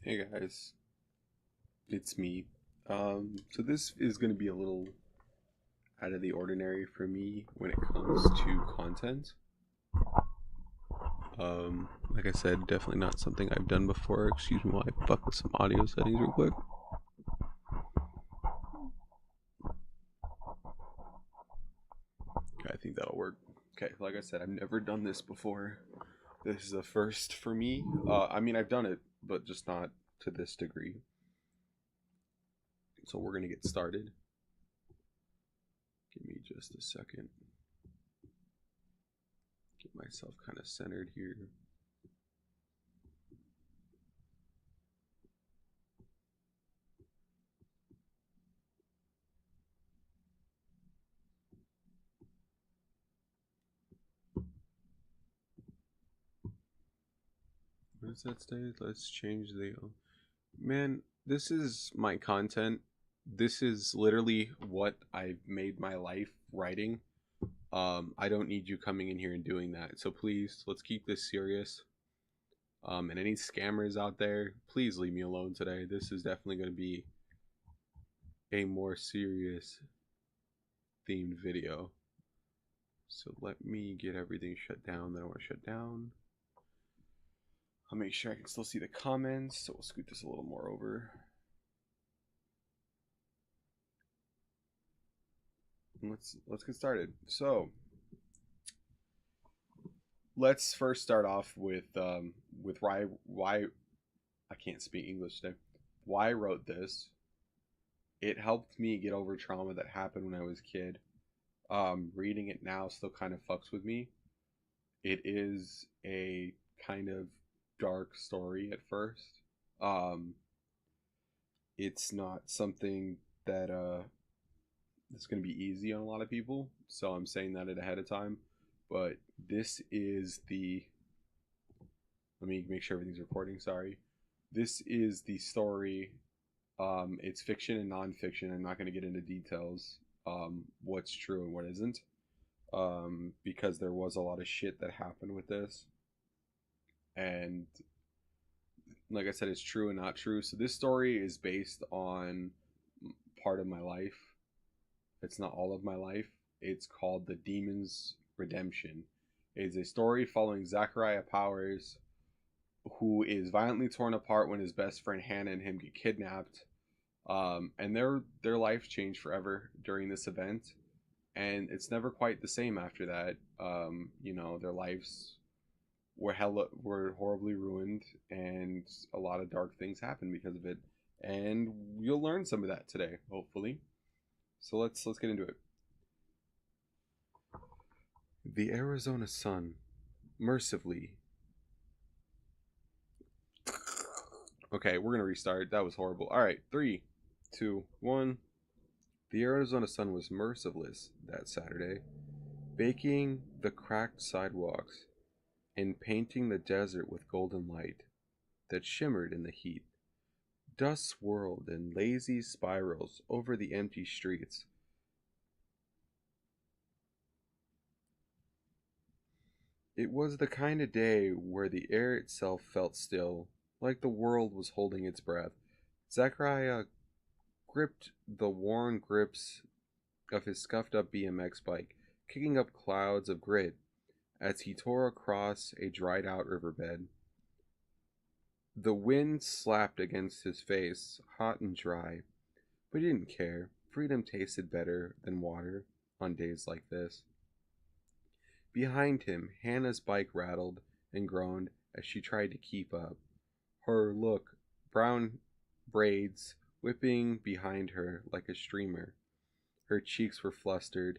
Hey guys, it's me. So this is going to be a little out of the ordinary for me when it comes to content. Like I said, definitely not something I've done before. Excuse me while I fuck with some audio settings real quick. Okay, I think that'll work. Okay, like I said, I've never done this before. This is a first for me. I've done it, but just not to this degree. So we're gonna get started. Give me just a second. Get myself kind of centered here. What does that say? Let's change the. Man, this is my content. This is literally what I've made my life writing. I don't need you coming in here and doing that. So please, let's keep this serious. And any scammers out there, please leave me alone today. This is definitely going to be a more serious themed video. So let me get everything shut down that I want to shut down. I'll make sure I can still see the comments. So we'll scoot this a little more over. Let's get started. So let's first start off with why I can't speak English today. Why I wrote this. It helped me get over trauma that happened when I was a kid. Reading it now still kind of fucks with me. It is a kind of dark story at first. It's not something that it's going to be easy on a lot of people, so I'm saying that ahead of time. But this is the. Let me make sure everything's recording. Sorry. This is the story. It's fiction and nonfiction. I'm not going to get into details. What's true and what isn't. Because there was a lot of shit that happened with this. And like I said, it's true and not true. So this story is based on part of my life. It's not all of my life. It's called The Demon's Redemption. It's a story following Zachariah Powers, who is violently torn apart when his best friend Hannah and him get kidnapped. And their lives change forever during this event, and it's never quite the same after that. Their lives were horribly ruined, and a lot of dark things happen because of it. And you'll learn some of that today, hopefully. So let's get into it. The Arizona sun, mercifully. Okay, we're gonna restart. That was horrible. All right, 3, 2, 1. The Arizona sun was merciless that Saturday, baking the cracked sidewalks and painting the desert with golden light that shimmered in the heat. Dust swirled in lazy spirals over the empty streets. It was the kind of day where the air itself felt still, like the world was holding its breath. Zachariah gripped the worn grips of his scuffed up BMX bike, kicking up clouds of grit as he tore across a dried out riverbed. The wind slapped against his face, hot and dry, but he didn't care. Freedom tasted better than water on days like this. Behind him, Hannah's bike rattled and groaned as she tried to keep up. Her brown braids whipping behind her like a streamer. Her cheeks were flustered,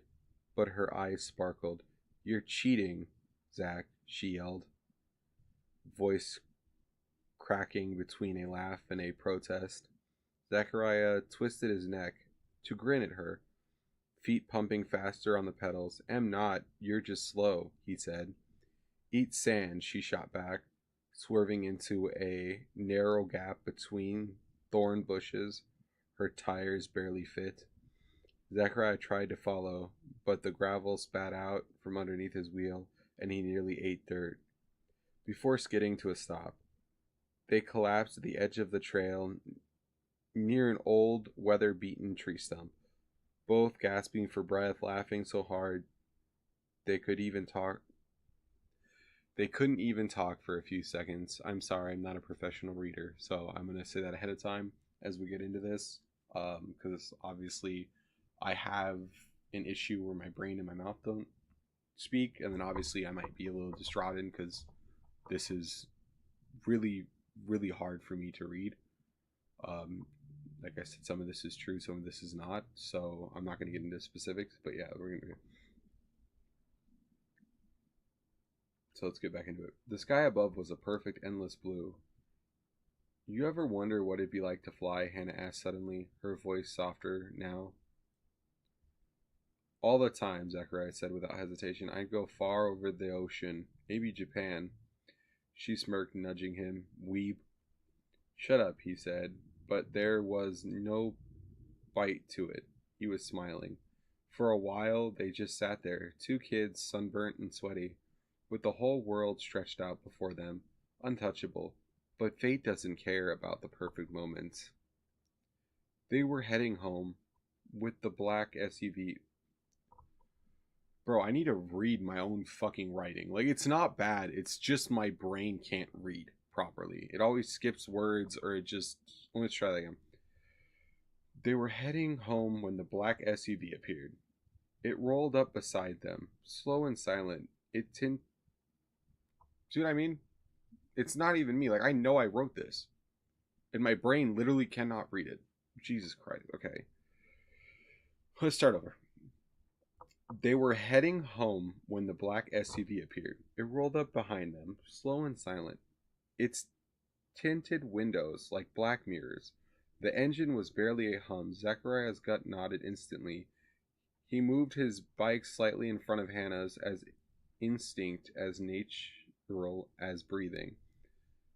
but her eyes sparkled. "You're cheating, Zach," she yelled, voice cracking between a laugh and a protest. Zachariah twisted his neck to grin at her, feet pumping faster on the pedals. "Am not, you're just slow," he said. "Eat sand," she shot back, swerving into a narrow gap between thorn bushes. Her tires barely fit. Zachariah tried to follow, but the gravel spat out from underneath his wheel, and he nearly ate dirt before skidding to a stop. They collapsed at the edge of the trail near an old, weather beaten tree stump, both gasping for breath, laughing so hard they could even talk. They couldn't even talk for a few seconds. I'm sorry, I'm not a professional reader, so I'm going to say that ahead of time as we get into this, because obviously I have an issue where my brain and my mouth don't speak, and then obviously I might be a little distraught because this is really, really hard for me to read. Um, like I said, some of this is true, some of this is not, so I'm not going to get into specifics, but yeah, we're going to. So let's get back into it. The sky above was a perfect, endless blue. You ever wonder what it'd be like to fly? Hannah asked suddenly, her voice softer now. All the time, Zachariah said without hesitation. I'd go far over the ocean, maybe Japan. She smirked, nudging him. Weeb. Shut up, he said, but there was no bite to it. He was smiling. For a while, they just sat there, two kids, sunburnt and sweaty, with the whole world stretched out before them, untouchable. But fate doesn't care about the perfect moments. They were heading home with the black SUV. Bro, I need to read my own fucking writing. Like, it's not bad. It's just my brain can't read properly. It always skips words or it just. Let's try that again. They were heading home when the black SUV appeared. It rolled up beside them, slow and silent. See what I mean? It's not even me. Like, I know I wrote this. And my brain literally cannot read it. Jesus Christ. Okay. Let's start over. They were heading home when the black SUV appeared. It rolled up behind them, slow and silent. Its tinted windows like black mirrors. The engine was barely a hum. Zachariah's gut nodded instantly. He moved his bike slightly in front of Hannah's, as instinct, as natural as breathing.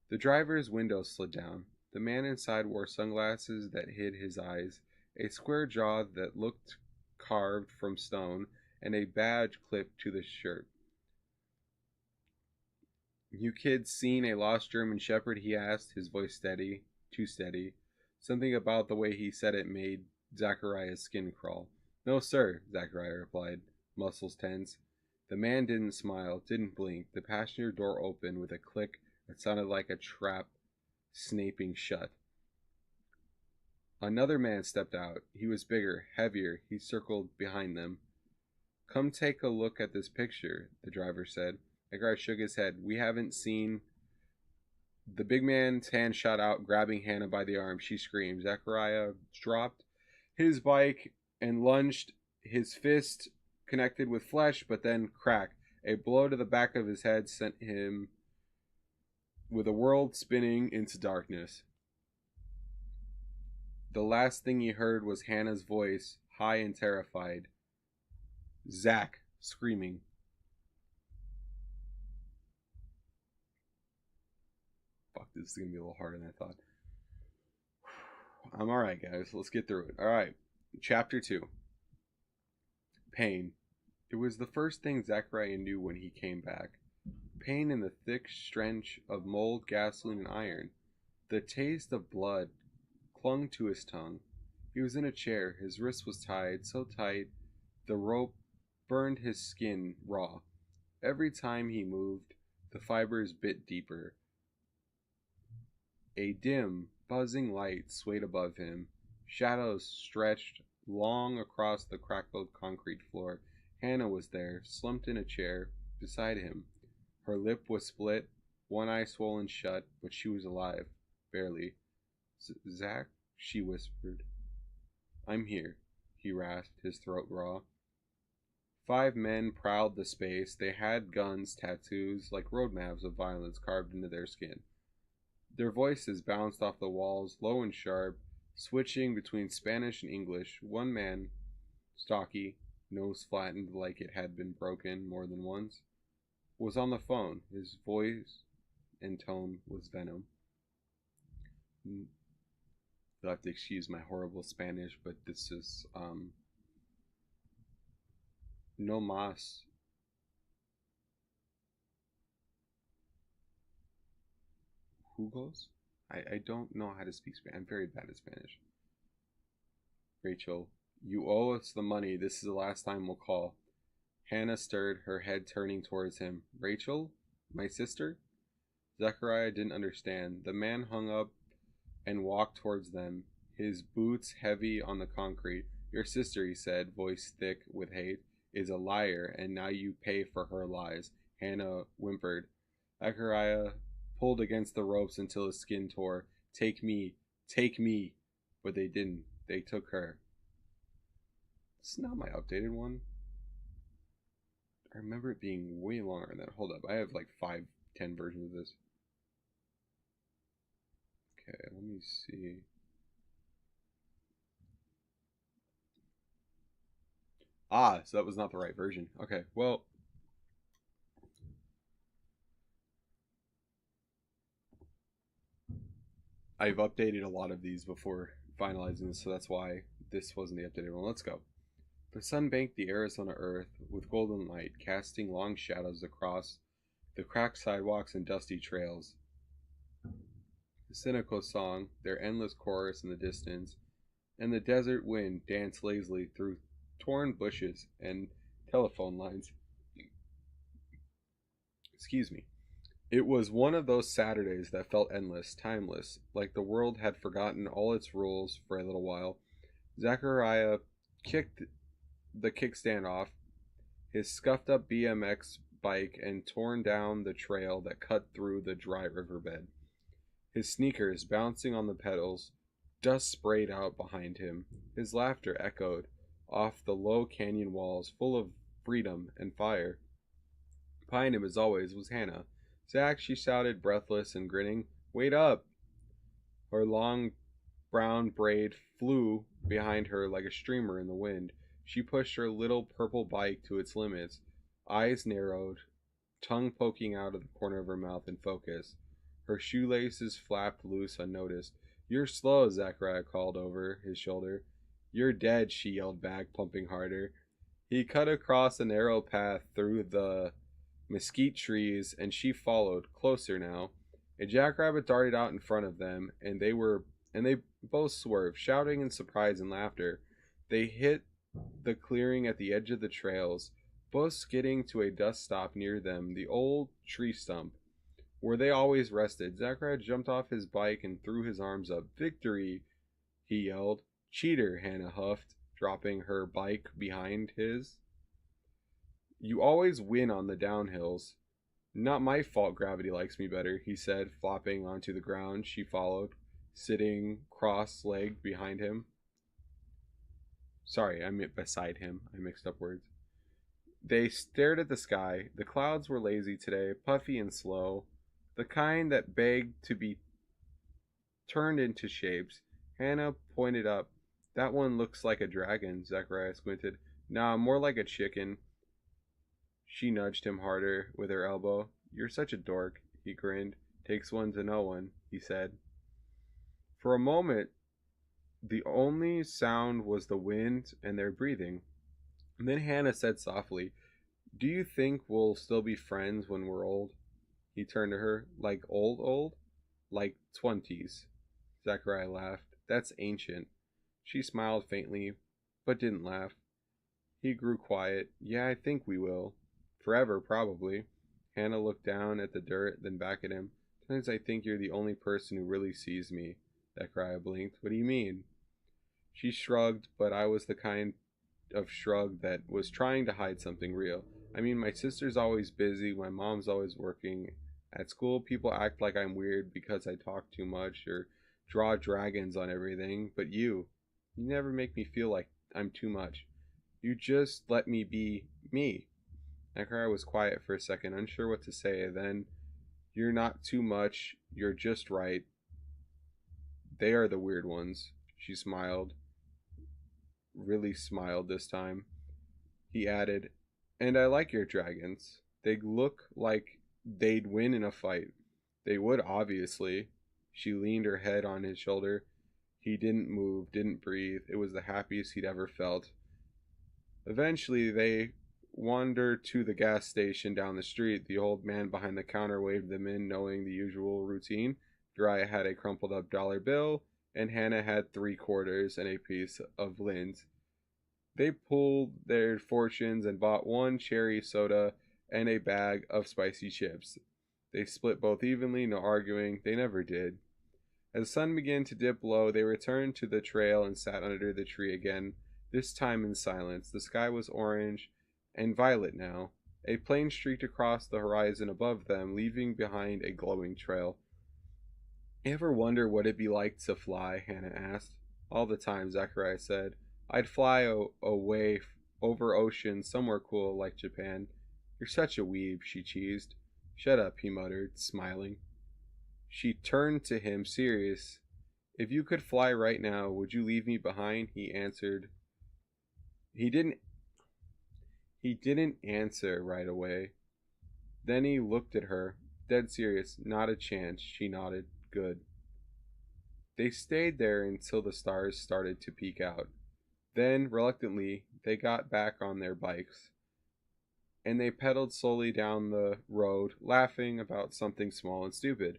The driver's window slid down. The man inside wore sunglasses that hid his eyes, a square jaw that looked carved from stone, and a badge clipped to the shirt. You kids seen a lost German shepherd? He asked, his voice steady, too steady. Something about the way he said it made Zachariah's skin crawl. No, sir, Zachariah replied, muscles tense. The man didn't smile, didn't blink. The passenger door opened with a click that sounded like a trap snapping shut. Another man stepped out. He was bigger, heavier. He circled behind them. Come take a look at this picture, the driver said. Zachariah shook his head. We haven't seen. The big man's hand shot out, grabbing Hannah by the arm. She screamed. Zachariah dropped his bike and lunged. His fist connected with flesh, but then crack. A blow to the back of his head sent him with a world spinning into darkness. The last thing he heard was Hannah's voice, high and terrified. Zach, screaming. Fuck, this is going to be a little harder than I thought. I'm alright, guys. Let's get through it. Alright. Chapter 2. Pain. It was the first thing Zachariah knew when he came back. Pain in the thick stench of mold, gasoline, and iron. The taste of blood clung to his tongue. He was in a chair. His wrist was tied, so tight the rope burned his skin raw. Every time he moved, the fibers bit deeper. A dim, buzzing light swayed above him. Shadows stretched long across the crackled concrete floor. Hannah was there, slumped in a chair beside him. Her lip was split, one eye swollen shut, but she was alive. Barely. Zach, she whispered. I'm here, he rasped, his throat raw. 5 men prowled the space. They had guns, tattoos, like road maps of violence carved into their skin. Their voices bounced off the walls, low and sharp, switching between Spanish and English. One man, stocky, nose flattened like it had been broken more than once, was on the phone. His voice and tone was venom. You'll have to excuse my horrible Spanish, but this is, no mas. Jugos? I don't know how to speak Spanish. I'm very bad at Spanish. Rachel, you owe us the money. This is the last time we'll call. Hannah stirred, her head turning towards him. Rachel? My sister? Zechariah didn't understand. The man hung up and walked towards them, his boots heavy on the concrete. Your sister, he said, voice thick with hate, is a liar, and now you pay for her lies. Hannah whimpered. Zechariah pulled against the ropes until his skin tore. Take me, take me. But they didn't. They took her. This is not my updated one. I remember it being way longer than that. Hold up. I have like 5-10 versions of this. Okay, let me see. Ah, so that was not the right version. Okay, well. I've updated a lot of these before finalizing this, so that's why this wasn't the updated one. Let's go. The sun banked the Arizona earth with golden light, casting long shadows across the cracked sidewalks and dusty trails. The cynical song, their endless chorus in the distance, and the desert wind danced lazily through torn bushes and telephone lines. Excuse me. It was one of those Saturdays that felt endless, timeless, like the world had forgotten all its rules for a little while. Zachariah kicked the kickstand off, his scuffed up BMX bike, and torn down the trail that cut through the dry riverbed. His sneakers bouncing on the pedals, dust sprayed out behind him. His laughter echoed off the low canyon walls, full of freedom and fire. Behind him, as always, was Hannah. Zach, she shouted, breathless and grinning. Wait up! Her long brown braid flew behind her like a streamer in the wind. She pushed her little purple bike to its limits, eyes narrowed, tongue poking out of the corner of her mouth in focus. Her shoelaces flapped loose unnoticed. You're slow, Zachariah called over his shoulder. You're dead, she yelled back, pumping harder. He cut across a narrow path through the mesquite trees, and she followed, closer now. A jackrabbit darted out in front of them, and they both swerved, shouting in surprise and laughter. They hit the clearing at the edge of the trails, both skidding to a dust stop near them, the old tree stump, where they always rested. Zachariah jumped off his bike and threw his arms up. Victory, he yelled. Cheater, Hannah huffed, dropping her bike behind his. You always win on the downhills. Not my fault gravity likes me better, he said, flopping onto the ground. She followed, sitting cross-legged behind him. Sorry, I meant beside him. I mixed up words. They stared at the sky. The clouds were lazy today, puffy and slow, the kind that begged to be turned into shapes. Hannah pointed up. That one looks like a dragon, Zachariah squinted. Nah, more like a chicken. She nudged him harder with her elbow. You're such a dork, he grinned. Takes one to know one, he said. For a moment, the only sound was the wind and their breathing. And then Hannah said softly, Do you think we'll still be friends when we're old? He turned to her. Like old? Like 20s. Zachariah laughed. That's ancient. She smiled faintly, but didn't laugh. He grew quiet. Yeah, I think we will. Forever, probably. Hannah looked down at the dirt, then back at him. Sometimes I think you're the only person who really sees me. Zachariah blinked. What do you mean? She shrugged, but I was the kind of shrug that was trying to hide something real. I mean, my sister's always busy, my mom's always working. At school, people act like I'm weird because I talk too much or draw dragons on everything, but you never make me feel like I'm too much. You just let me be me. Zachariah was quiet for a second, unsure what to say. Then, you're not too much, you're just right. They are the weird ones. She smiled. Really smiled this time. He added, and I like your dragons. They look like they'd win in a fight. They would, obviously. She leaned her head on his shoulder. He didn't move, didn't breathe. It was the happiest he'd ever felt. Eventually, they wandered to the gas station down the street. The old man behind the counter waved them in, knowing the usual routine. Zachariah had a crumpled up dollar bill, and Hannah had 3 quarters and a piece of lint. They pooled their fortunes and bought one cherry soda and a bag of spicy chips. They split both evenly, no arguing. They never did. As the sun began to dip low, they returned to the trail and sat under the tree again, this time in silence. The sky was orange and violet now. A plane streaked across the horizon above them, leaving behind a glowing trail. Ever wonder what it'd be like to fly? Hannah asked. All the time, Zachariah said. I'd fly away over ocean somewhere cool like Japan. You're such a weeb, she cheesed. Shut up, he muttered, smiling. She turned to him, serious. If you could fly right now, would you leave me behind? He answered. He didn't answer right away. Then he looked at her, dead serious. Not a chance, she nodded. Good. They stayed there until the stars started to peek out. Then, reluctantly, they got back on their bikes, and they pedaled slowly down the road, laughing about something small and stupid.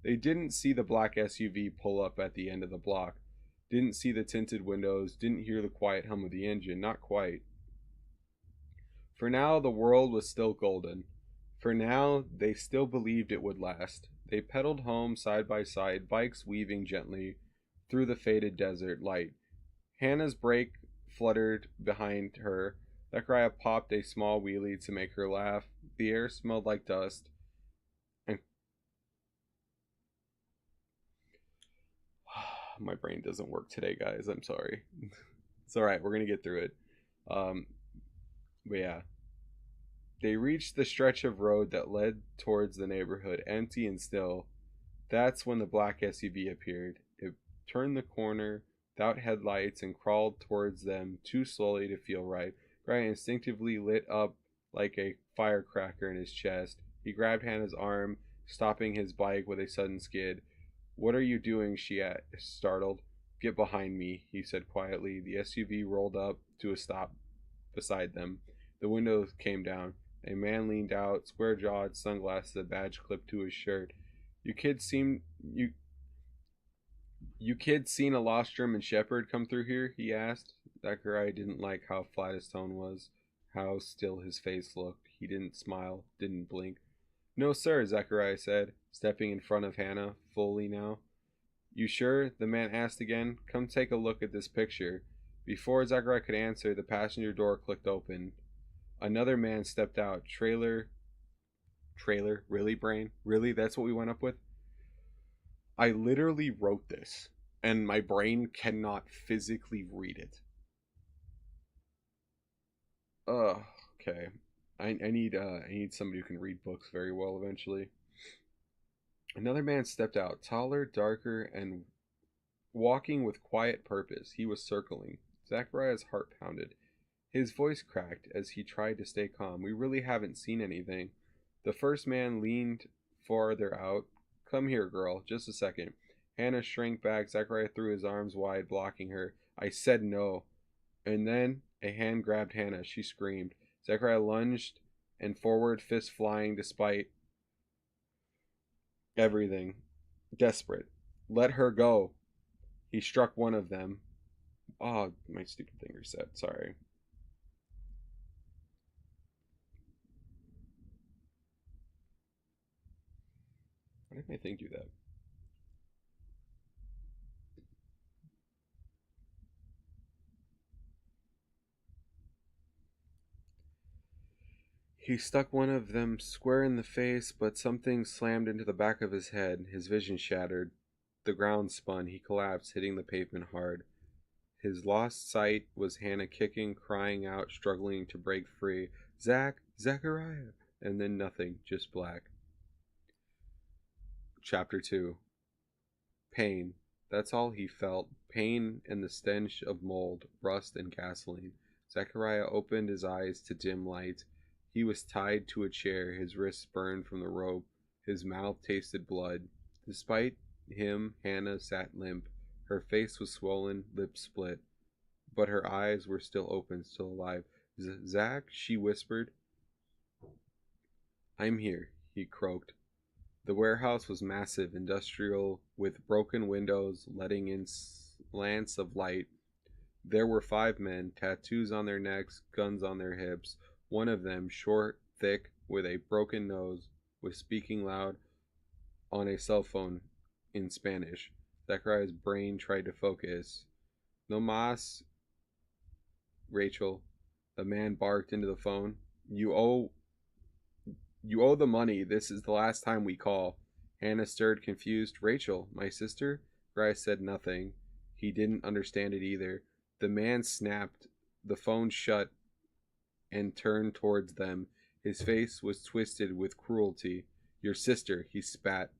They didn't see the black SUV pull up at the end of the block, didn't see the tinted windows, didn't hear the quiet hum of the engine, not quite. For now, the world was still golden. For now, they still believed it would last. They pedaled home side by side, bikes weaving gently through the faded desert light. Hannah's brake fluttered behind her. Zachariah popped a small wheelie to make her laugh. The air smelled like dust. And my brain doesn't work today, guys. I'm sorry. It's alright. We're going to get through it. But yeah. They reached the stretch of road that led towards the neighborhood, empty and still. That's when the black SUV appeared. It turned the corner without headlights and crawled towards them too slowly to feel right. Brian instinctively lit up like a firecracker in his chest. He grabbed Hannah's arm, stopping his bike with a sudden skid. What are you doing? She startled. Get behind me, he said quietly. The SUV rolled up to a stop beside them. The windows came down. A man leaned out, square-jawed, sunglasses, a badge clipped to his shirt. You kids seen a lost German shepherd come through here? He asked. Zachariah didn't like how flat his tone was, how still his face looked. He didn't smile, didn't blink. No, sir, Zachariah said, stepping in front of Hannah, fully now. You sure? The man asked again. Come take a look at this picture. Before Zachariah could answer, the passenger door clicked open. Another man stepped out. Trailer? Really, brain? Really? That's what we went up with? I literally wrote this, and my brain cannot physically read it. Okay. I need somebody who can read books very well eventually. Another man stepped out, taller, darker, and walking with quiet purpose. He was circling. Zachariah's heart pounded. His voice cracked as he tried to stay calm. We really haven't seen anything. The first man leaned farther out. Come here, girl. Just a second. Hannah shrank back. Zachariah threw his arms wide, blocking her. I said no. And then a hand grabbed Hannah. She screamed. Zachariah lunged and forward, fist flying despite everything. Desperate. Let her go. He struck one of them. Oh, my stupid thing reset. Sorry. Why did my thing do that? He stuck one of them square in the face, but something slammed into the back of his head. His vision shattered. The ground spun. He collapsed, hitting the pavement hard. His lost sight was Hannah kicking, crying out, struggling to break free. Zachariah! And then nothing, just black. Chapter 2. Pain. That's all he felt. Pain and the stench of mold, rust, and gasoline. Zachariah opened his eyes to dim light. He was tied to a chair, his wrists burned from the rope, his mouth tasted blood. Despite him, Hannah sat limp. Her face was swollen, lips split, but her eyes were still open, still alive. Zach, she whispered. I'm here, he croaked. The warehouse was massive, industrial, with broken windows letting in slants of light. There were 5 men, tattoos on their necks, guns on their hips. One of them, short, thick, with a broken nose, was speaking loud on a cell phone in Spanish. Zachariah's brain tried to focus. No mas, Rachel. The man barked into the phone. You owe the money. This is the last time we call. Hannah stirred, confused. Rachel, my sister? Zachariah said nothing. He didn't understand it either. The man snapped the phone shut and turned towards them. His face was twisted with cruelty. Your sister, he spat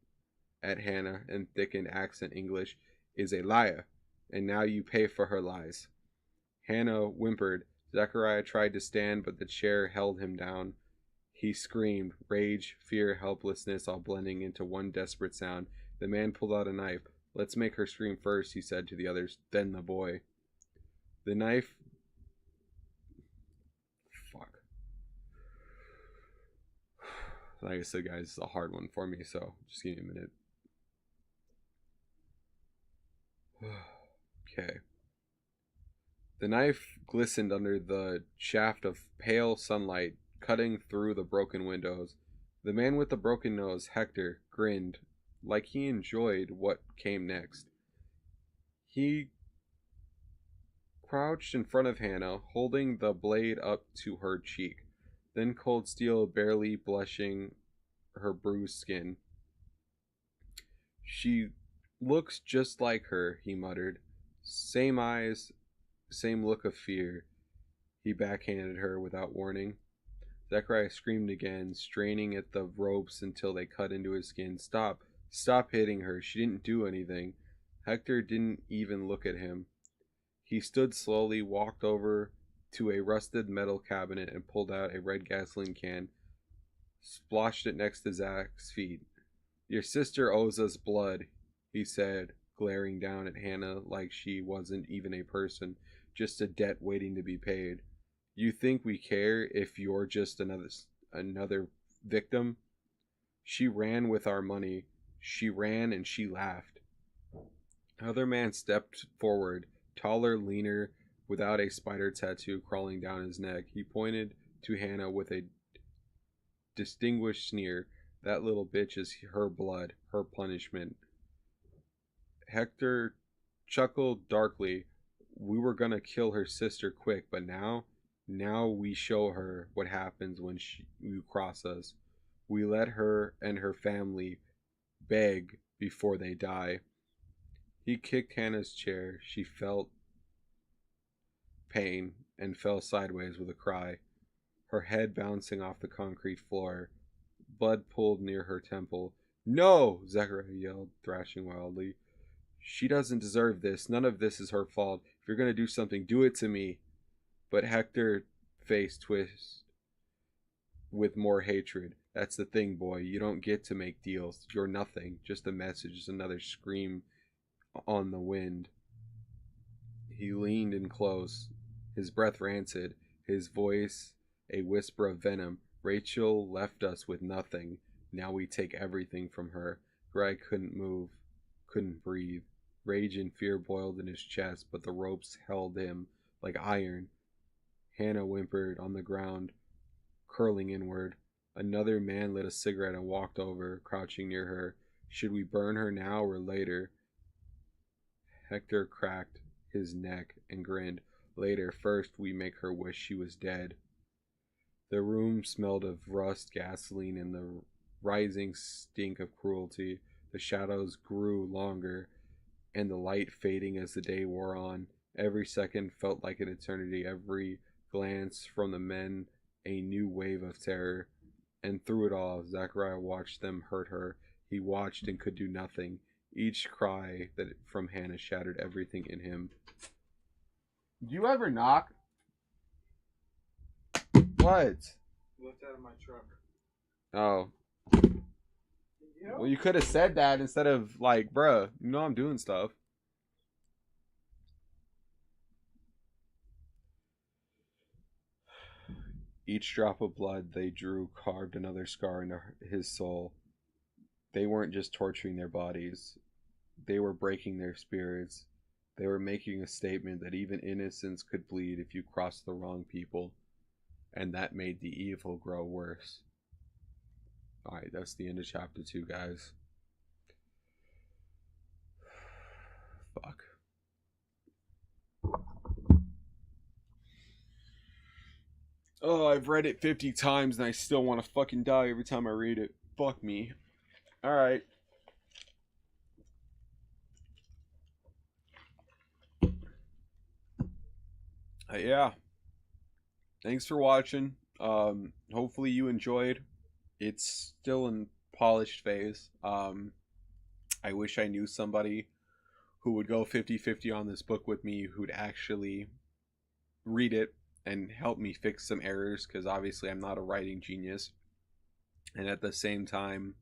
at Hannah in thickened accent English, is a liar, and now you pay for her lies. Hannah whimpered. Zachariah tried to stand, but the chair held him down. He screamed, rage, fear, helplessness, all blending into one desperate sound. The man pulled out a knife. Let's make her scream first, he said to the others, then the boy. The knife... Fuck. Like I said, guys, it's a hard one for me, so just give me a minute. Okay. The knife glistened under the shaft of pale sunlight, cutting through the broken windows. The man with the broken nose, Hector, grinned, like he enjoyed what came next. He crouched in front of Hannah, holding the blade up to her cheek, then cold steel barely blushing her bruised skin. She looks just like her, he muttered. Same eyes, same look of fear. He backhanded her without warning. Zachariah screamed again, straining at the ropes until they cut into his skin. Stop! Stop hitting her. She didn't do anything. Hector didn't even look at him. He stood slowly, walked over to a rusted metal cabinet and pulled out a red gasoline can, sploshed it next to Zach's feet. Your sister owes us blood, he said, glaring down at Hannah like she wasn't even a person, just a debt waiting to be paid. You think we care if you're just another victim? She ran with our money. She ran and she laughed. Another man stepped forward, taller, leaner, without a spider tattoo crawling down his neck. He pointed to Hannah with a distinguished sneer. That little bitch is her blood, her punishment. Hector chuckled darkly. We were gonna kill her sister quick, but now we show her what happens when you cross us. We let her and her family beg before they die. He kicked Hannah's chair. She felt pain and fell sideways with a cry, her head bouncing off the concrete floor. Blood pooled near her temple. No! Zachariah yelled, thrashing wildly. She doesn't deserve this. None of this is her fault. If you're going to do something, do it to me. But Hector's face twisted with more hatred. That's the thing, boy. You don't get to make deals. You're nothing. Just a message. Just another scream on the wind. He leaned in close, his breath rancid, his voice a whisper of venom. Rachel left us with nothing. Now we take everything from her. Greg couldn't move, couldn't breathe. Rage and fear boiled in his chest, but the ropes held him like iron. Hannah whimpered on the ground, curling inward. Another man lit a cigarette and walked over, crouching near her. Should we burn her now or later? Hector cracked his neck and grinned. Later, first we make her wish she was dead. The room smelled of rust, gasoline, and the rising stink of cruelty. The shadows grew longer, and the light fading as the day wore on. Every second felt like an eternity. Every glance from the men a new wave of terror. And through it all, Zachariah watched them hurt her. He watched and could do nothing. Each cry that from Hannah shattered everything in him. Do you ever knock? What? Left out of my truck. Oh. Yep. Well, you could have said that instead of like, bruh, you know I'm doing stuff. Each drop of blood they drew carved another scar into his soul. they weren't just torturing their bodies, they were breaking their spirits. They were making a statement that even innocence could bleed if you crossed the wrong people, and that made the evil grow worse. Alright, that's the end of chapter 2, guys. Fuck. Oh, I've read it 50 times and I still want to fucking die every time I read it. Fuck me. Alright. Yeah. Thanks for watching. Hopefully you enjoyed. It's still in polished phase. I wish I knew somebody who would go 50-50 on this book with me, who'd actually read it and help me fix some errors, because obviously I'm not a writing genius, and at the same time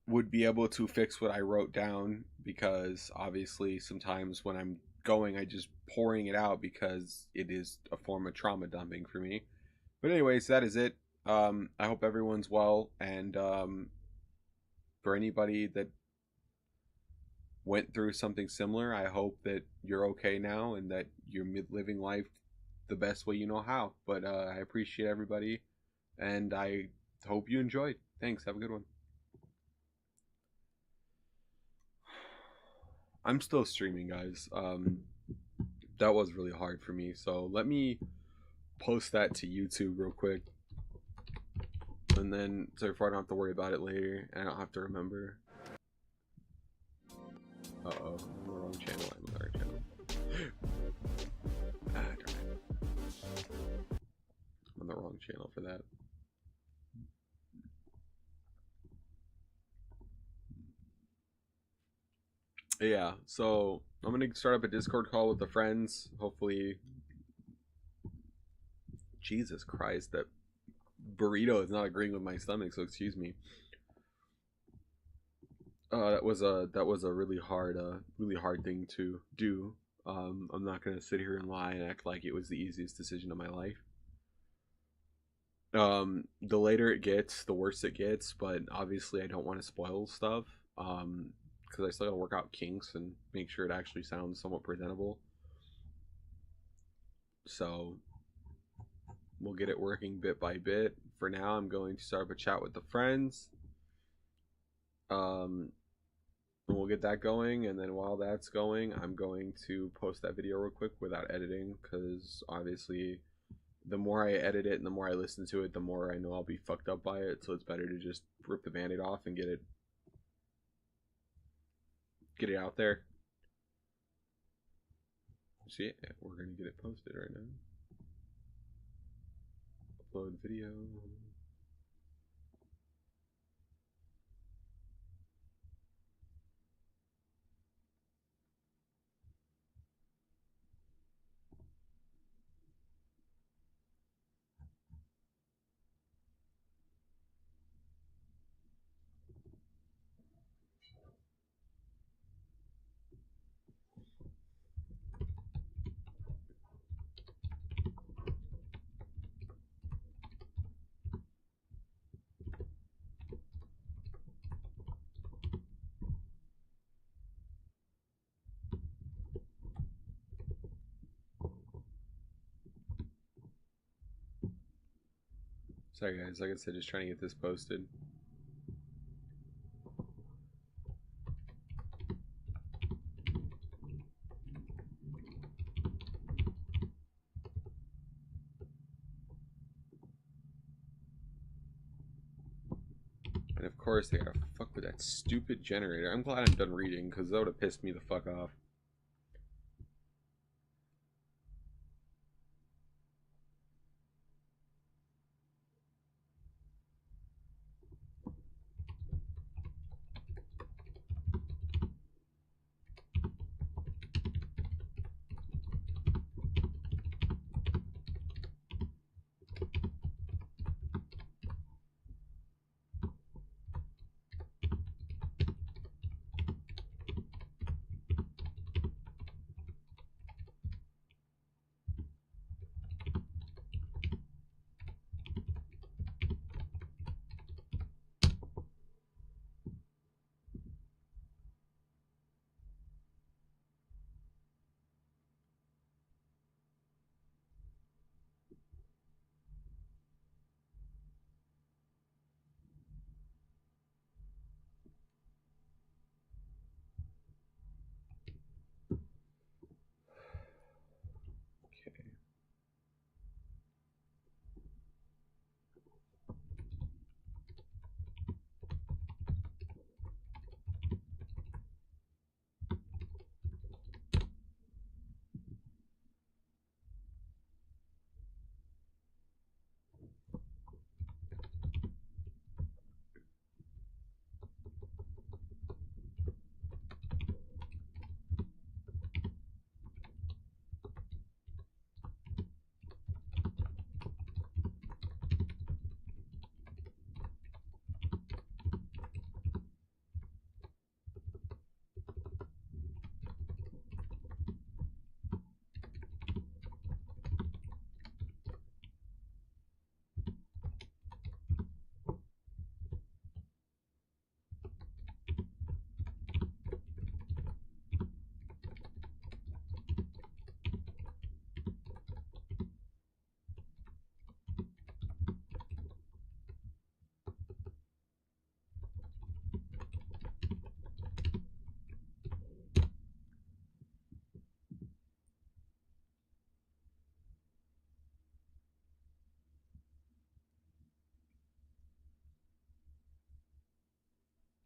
would be able to fix what I wrote down, because obviously sometimes when I'm going, I just pouring it out because it is a form of trauma dumping for me. But anyways, that is it. I hope everyone's well, and for anybody that went through something similar, I hope that you're okay now and that you're living life the best way you know how. But I appreciate everybody, and I hope you enjoyed. Thanks. Have a good one. I'm still streaming, guys. That was really hard for me, so let me post that to YouTube real quick, and then so I don't have to worry about it later, and I don't have to remember. Uh-oh, I'm on the wrong channel. I'm on the right channel. Ah, darn it. I'm on the wrong channel for that. Yeah, so I'm gonna start up a Discord call with the friends. Hopefully, Jesus Christ, that burrito is not agreeing with my stomach, so excuse me. That was a really hard thing to do. I'm not gonna sit here and lie and act like it was the easiest decision of my life. The later it gets, the worse it gets, but obviously I don't want to spoil stuff. Because I still gotta work out kinks and make sure it actually sounds somewhat presentable. So we'll get it working bit by bit. For now, I'm going to start up a chat with the friends. And we'll get that going, and then while that's going, I'm going to post that video real quick without editing, because obviously the more I edit it and the more I listen to it, the more I know I'll be fucked up by it, so it's better to just rip the band-aid off and get it out there. See, we're gonna get it posted right now. Upload video. Sorry guys, like I said, just trying to get this posted. And of course they gotta fuck with that stupid generator. I'm glad I'm done reading, because that would have pissed me the fuck off.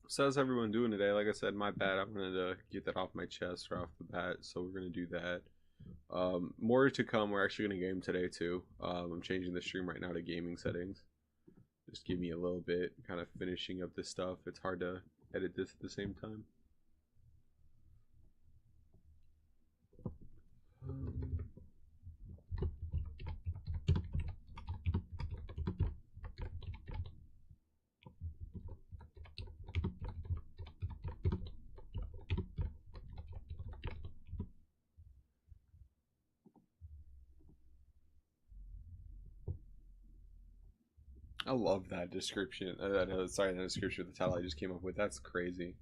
So how's everyone doing today? Like I said, my bad. I wanted to get that off my chest right off the bat, so we're gonna do that. More to come. We're actually gonna game today too. I'm changing the stream right now to gaming settings. Just give me a little bit, kind of finishing up this stuff. It's hard to edit this at the same time. I love that description. Sorry, that description of the title I just came up with. That's crazy.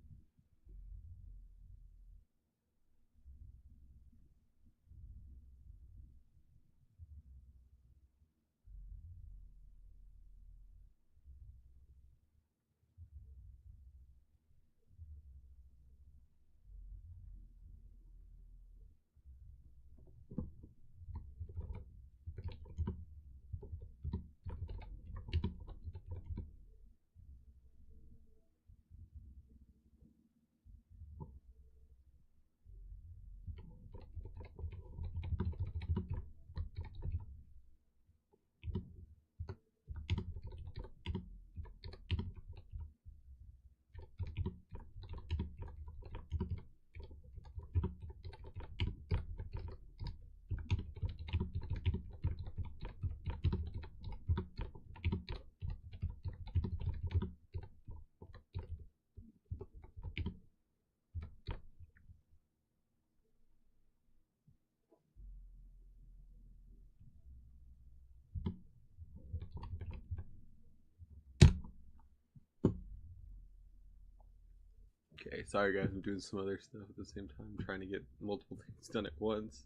Okay, sorry guys, I'm doing some other stuff at the same time, trying to get multiple things done at once.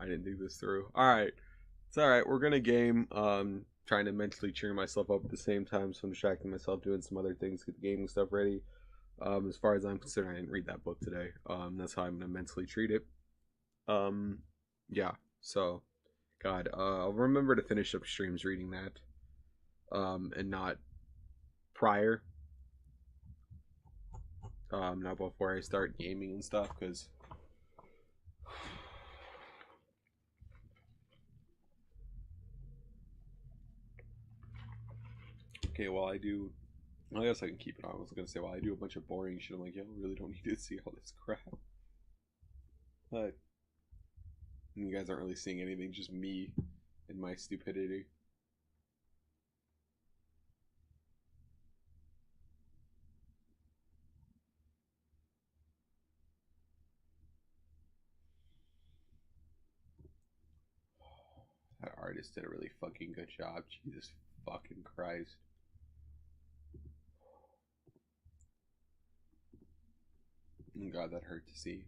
I didn't think this through. Alright. It's alright, we're gonna game. Trying to mentally cheer myself up at the same time, so I'm distracting myself doing some other things, get the gaming stuff ready. As far as I'm concerned, I didn't read that book today. That's how I'm gonna mentally treat it. Um, yeah, so God, I'll remember to finish up streams reading that. And not prior. Not before I start gaming and stuff, because okay, while I do, I guess I can keep it on. I was gonna say while I do a bunch of boring shit, I'm like, yo, I really don't need to see all this crap. But you guys aren't really seeing anything, just me and my stupidity. That artist did a really fucking good job. Jesus fucking Christ. God, that hurt to see.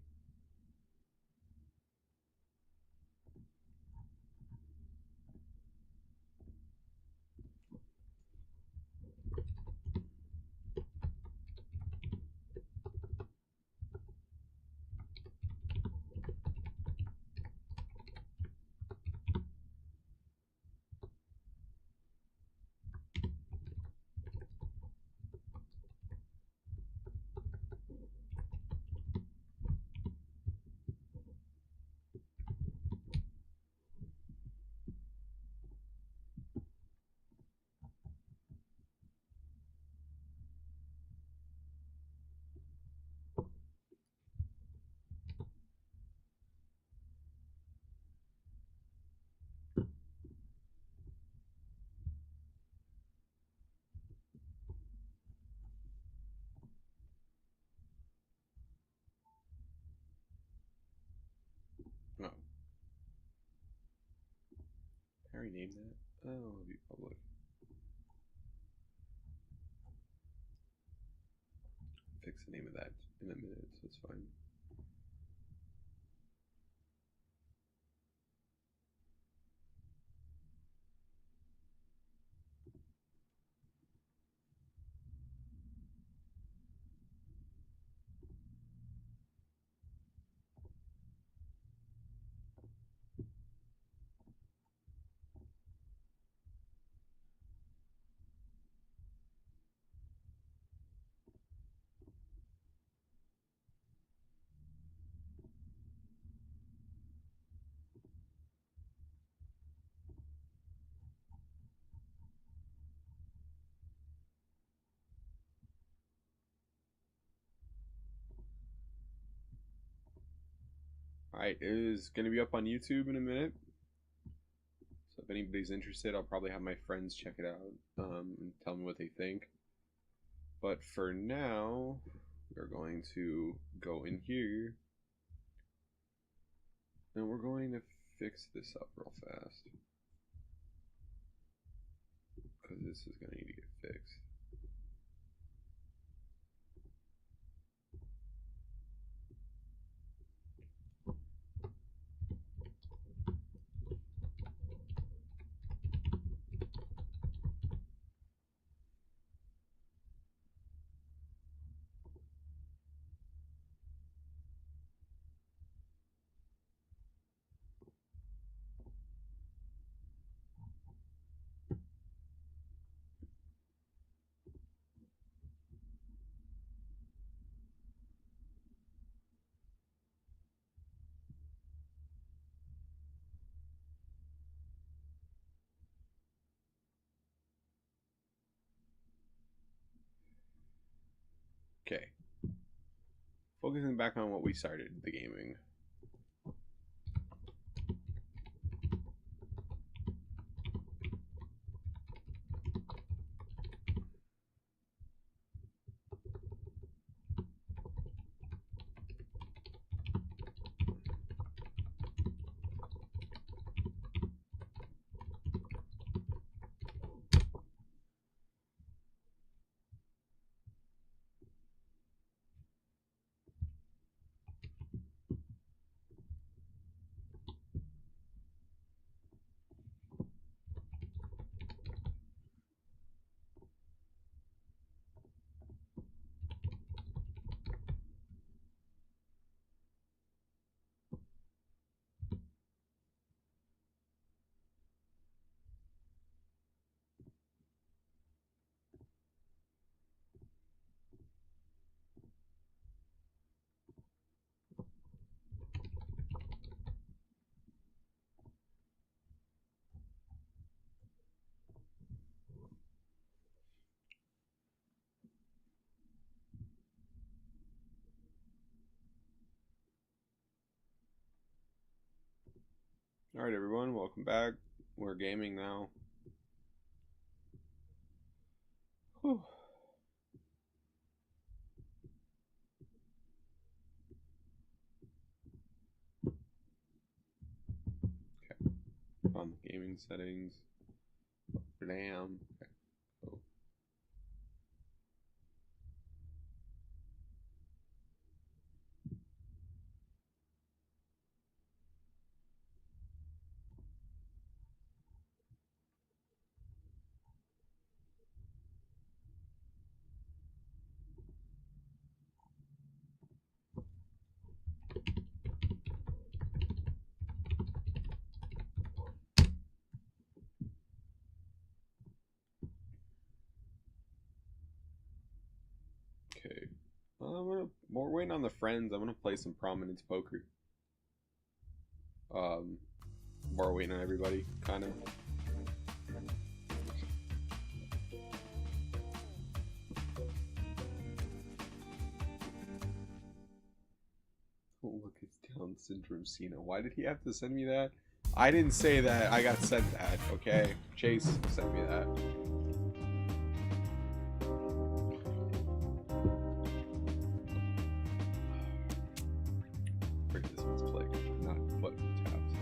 Oh, I already named that. Oh, it'll be public. Fix the name of that in a minute, so it's fine. Alright, it is going to be up on YouTube in a minute. So if anybody's interested, I'll probably have my friends check it out and tell me what they think. But for now, we're going to go in here. And we're going to fix this up real fast. Because this is going to need to get fixed. Okay. Focusing back on what we started the gaming. Alright everyone, welcome back. We're gaming now. Whew. Okay. On the gaming settings. Damn. Okay. So. Okay. We're waiting on the friends. I'm gonna play some prominence poker. We're waiting on everybody, kind of. Oh look, it's Down syndrome Cena. Why did he have to send me that? I didn't say that. I got sent that. Okay, Chase sent me that. This one's play, not what tabs.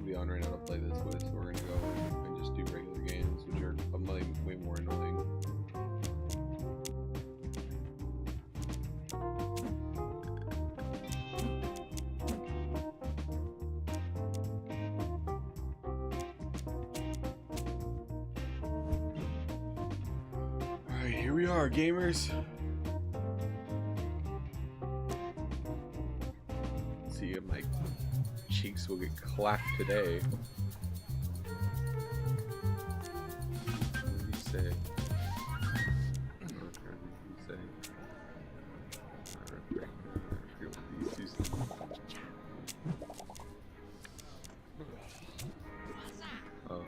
nobody on right now to play this with, so we're gonna go and just do regular games, which are way more annoying. Alright, here we are, gamers. Let's see if my cheeks will get clapped today. What do you say? What do you say? Oh.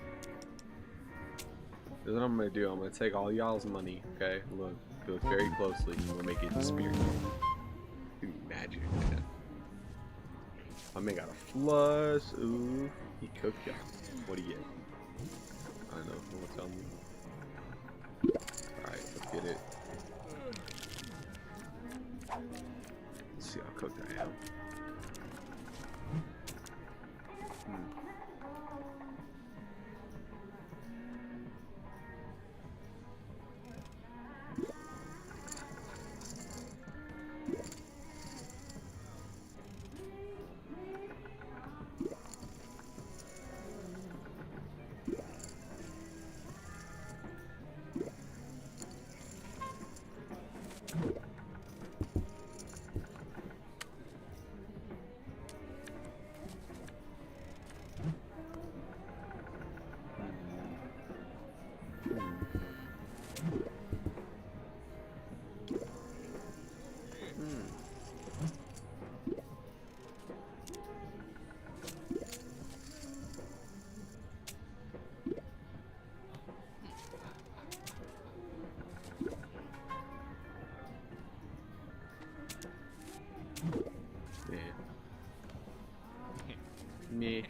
This is what I'm gonna do. I'm gonna take all y'all's money, okay? Look very closely. I'm gonna make it disappear. Do magic, man. My man got a flush. Ooh, he cooked y'all. What do you get? I don't know. Don't tell me. Alright, let's get it. Let's see how cooked I am. Me.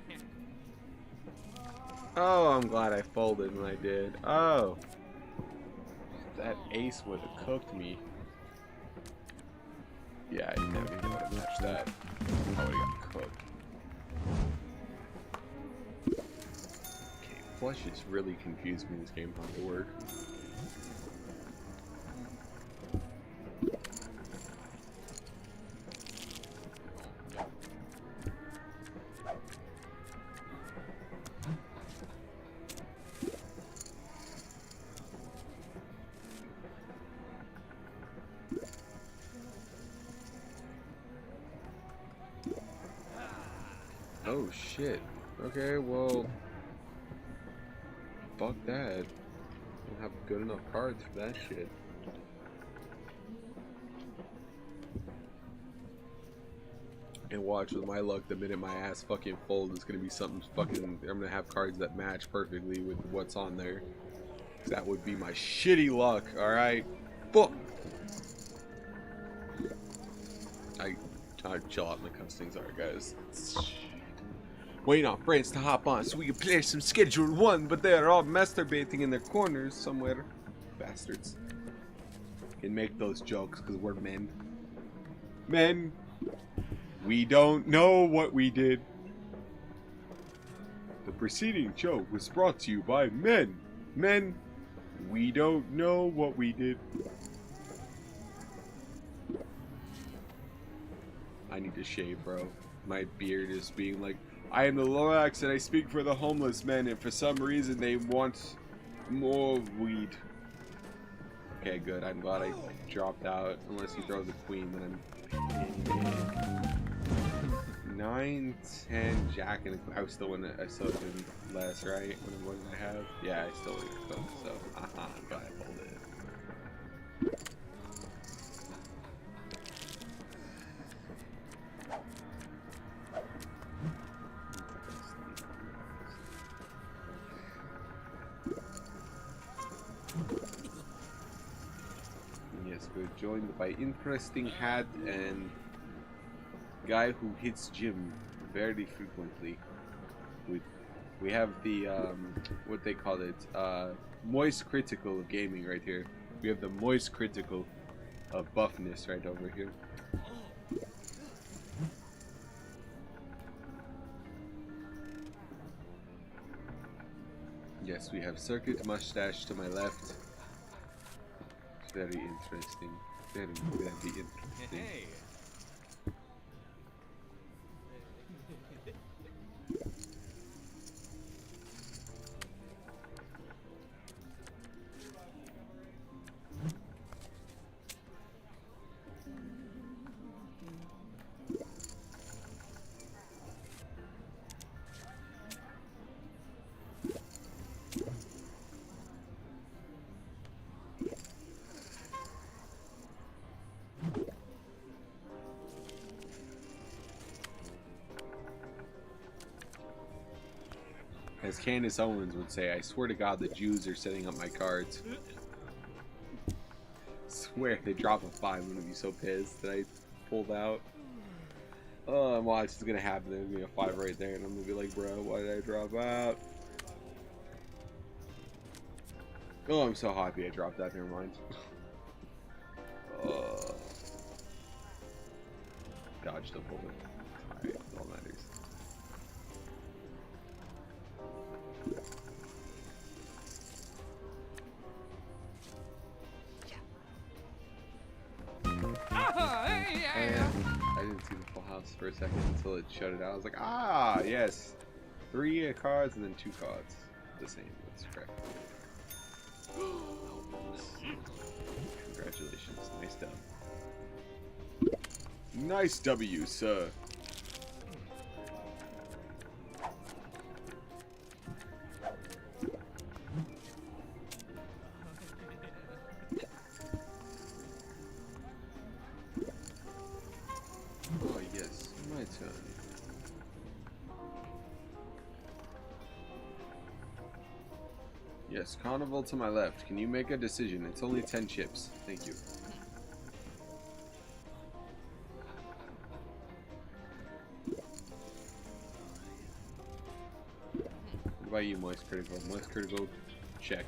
Oh, I'm glad I folded when I did. Oh. That ace would have cooked me. Yeah, I never even would have touched that. I would have got cooked. Okay, flushes really confused me this game how to work. Oh shit. Okay, well, fuck that. I don't have good enough cards for that shit. And watch, with my luck, the minute my ass fucking folds, it's gonna be something fucking. I'm gonna have cards that match perfectly with what's on there. That would be my shitty luck, alright? Fuck! I chill out my cussings, alright, guys. Waiting on friends to hop on so we can play some Schedule 1, but they're all masturbating in their corners somewhere. Bastards. Can make those jokes because we're men. Men! We don't know what we did. The preceding show was brought to you by men. Men, we don't know what we did. I need to shave, bro. My beard is being like, I am the Lorax and I speak for the homeless men, and for some reason they want more weed. Okay, good. I'm glad I dropped out. Unless he throws a queen, then I'm 9, 10, Jack, and I was still in it. I still did less, right? What did I have? Yeah, I still did it. So, I'm glad I pulled it. Yes, we're joined by interesting hat and guy who hits gym very frequently. We have the what they call it, moist critical of gaming right here. We have the moist critical of buffness right over here. Yes, we have Circuit Mustache to my left. Very interesting. Very, very interesting. Hey. As Candace Owens would say, I swear to God the Jews are setting up my cards. Swear, if they drop a 5, I'm gonna be so pissed that I pulled out. Oh, watch, it's gonna happen. There's gonna be a 5 right there, and I'm gonna be like, bro, why did I drop out? Oh, I'm so happy I dropped that. Never mind. Dodged the bullet. Alright, that's all matters. I didn't see the full house for a second until it shut it out. I was like, ah, yes. 3 cards and then 2 cards. The same. That's correct. Congratulations. Nice dub. Nice W, sir. Oh, yes. My turn. Yes, Carnival to my left. Can you make a decision? It's only 10 chips. Thank you. What about you, Moist Critical? Moist Critical, check.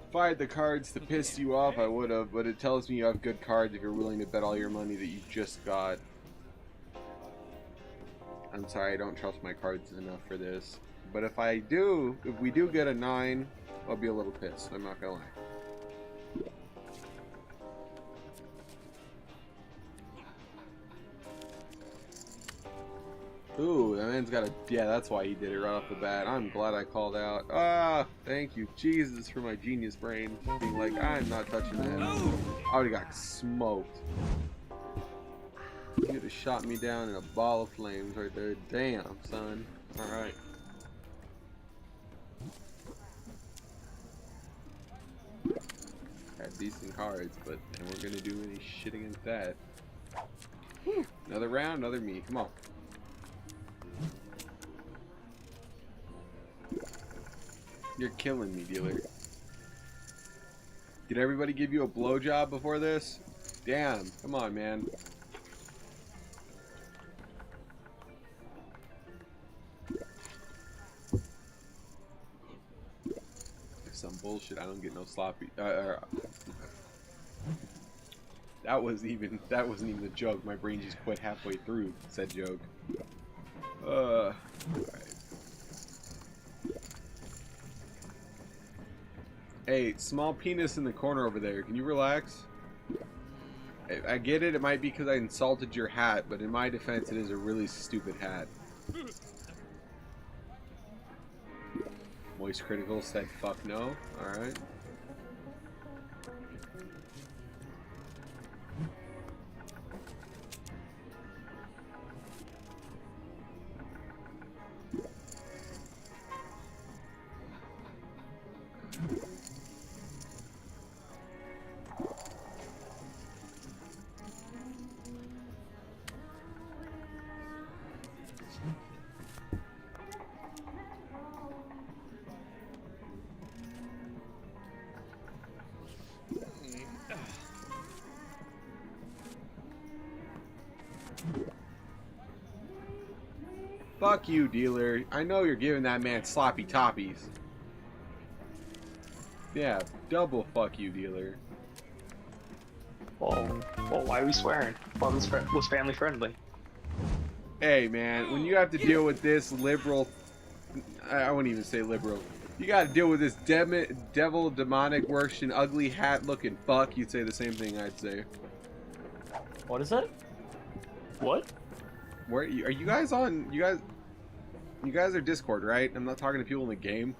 If I had the cards to piss you off, I would have, but it tells me you have good cards if you're willing to bet all your money that you just got. I'm sorry, I don't trust my cards enough for this. But if we do get a 9, I'll be a little pissed, I'm not gonna lie. Ooh, that man's got a... Yeah, that's why he did it right off the bat. I'm glad I called out. Ah, thank you, Jesus, for my genius brain. Being like, I'm not touching that. I would've got smoked. You could have shot me down in a ball of flames right there. Damn, son. Alright. Had decent cards, but and we're gonna do any shit against that. Whew. Another round, another me. Come on. You're killing me, dealer. Did everybody give you a blowjob before this? Damn, come on, man. Some bullshit. I don't get no sloppy. That wasn't even a joke. My brain just quit halfway through said joke. Alright. Hey, small penis in the corner over there. Can you relax? I get it. It might be because I insulted your hat, but in my defense, it is a really stupid hat. Moist Critical said fuck no. Alright. Fuck you, dealer. I know you're giving that man sloppy toppies. Yeah, double fuck you, dealer. Well, why are we swearing? Well, this was family friendly. Hey, man, when you have to deal with this liberal... I wouldn't even say liberal. You gotta deal with this devil, demonic, worshiping, ugly hat-looking fuck. You'd say the same thing I'd say. What is it? What? Where are you guys on? You guys are Discord, right? I'm not talking to people in the game.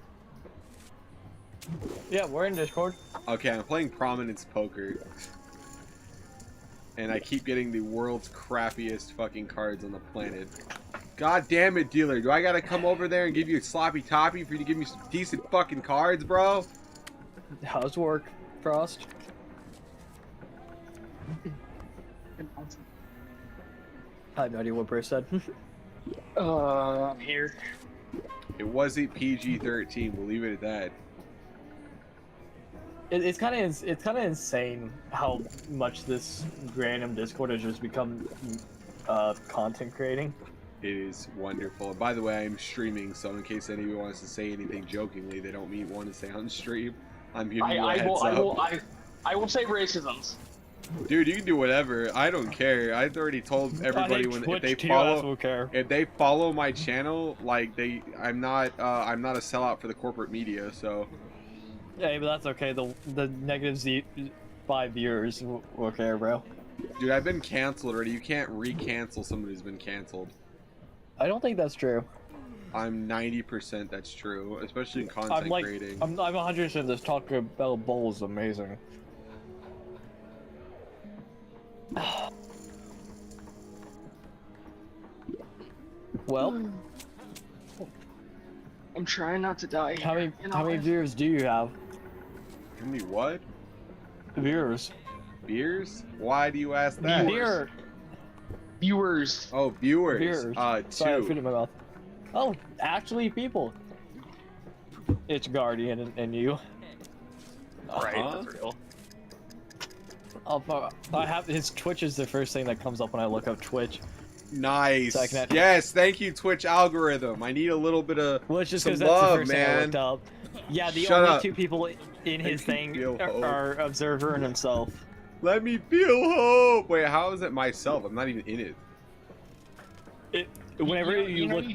Yeah, we're in Discord. Okay, I'm playing Prominence Poker. And I keep getting the world's crappiest fucking cards on the planet. God damn it, dealer. Do I gotta come over there and give you a sloppy toppy for you to give me some decent fucking cards, bro? How's work, Frost? I have no idea what Bruce said. I'm here. It wasn't PG-13, we'll leave it at that. It's kind of insane how much this random Discord has just become content creating. It is wonderful. And by the way, I'm streaming, so in case anyone wants to say anything jokingly, they don't want to say on stream. I'm giving you a heads up. I will say racisms. Dude, you can do whatever. I don't care. I've already told everybody if they follow my channel, like I'm not a sellout for the corporate media, so. Yeah, but that's okay. The negative 5 viewers will care, bro. Dude, I've been canceled already. You can't re-cancel somebody who's been canceled. I don't think that's true. I'm 90% that's true, especially in content creating. I'm 100% this Taco Bell bowl is amazing. Well, I'm trying not to die. how many viewers do you have? How many what? Viewers. Beers? Why do you ask that? Viewers. Oh, viewers. Viewers. Sorry, I food in my mouth. Oh, actually, people. It's Guardian and you. Right, that's real. I have his Twitch is the first thing that comes up when I look up Twitch. Nice. So yes, thank you, Twitch algorithm. I need a little bit of well, it's just some because that's love, the first man. thing I looked up. Yeah, the Shut only up. 2 people in his thing are Observer and himself. Let me feel hope. Wait, how is it myself? I'm not even in it. Whenever you look.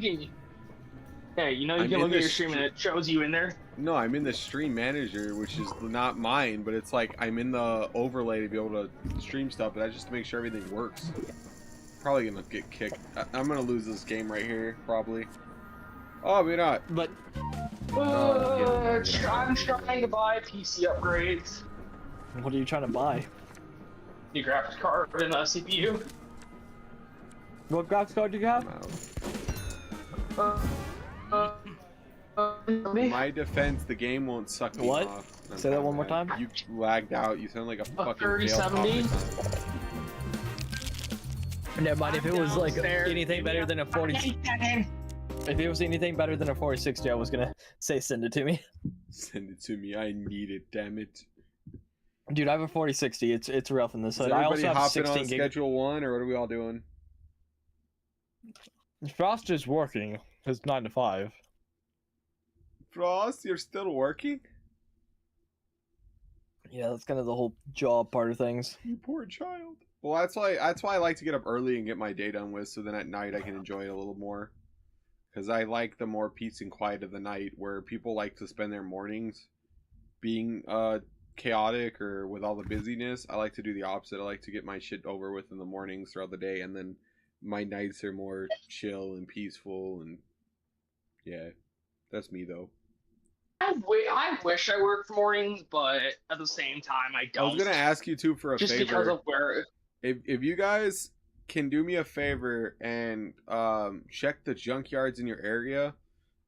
Hey, you can look at your stream and it shows you in there. No, I'm in the stream manager, which is not mine, but it's like I'm in the overlay to be able to stream stuff, but that's just to make sure everything works. Probably gonna get kicked. I'm gonna lose this game right here, probably. Oh, maybe not. But I'm trying to buy PC upgrades. what are you trying to buy? New graphics card and a CPU. What graphics card do you have? In my defense, the game won't suck me What? off. Say that one more time. You lagged out. You sound like a fucking 3070? Never mind. If it was like anything better than a 40, if it was anything better than a 4060, I was gonna say send it to me. Send it to me. I need it. Damn it. Dude, I have a 4060. It's rough in this Is hood. I everybody also have hopping 16 on gig. schedule 1, or what are we all doing? Frost is working. His 9 to 5. Frost, you're still working? Yeah, that's kind of the whole job part of things. You poor child. Well, that's why I like to get up early and get my day done with, so then at night I can enjoy it a little more. Because I like the more peace and quiet of the night, where people like to spend their mornings being chaotic or with all the busyness. I like to do the opposite. I like to get my shit over with in the mornings throughout the day, and then my nights are more chill and peaceful, and yeah, that's me though. I wish I worked mornings, but at the same time, I don't. I was gonna ask you too for a just favor. because of where. If you guys can do me a favor and check the junkyards in your area,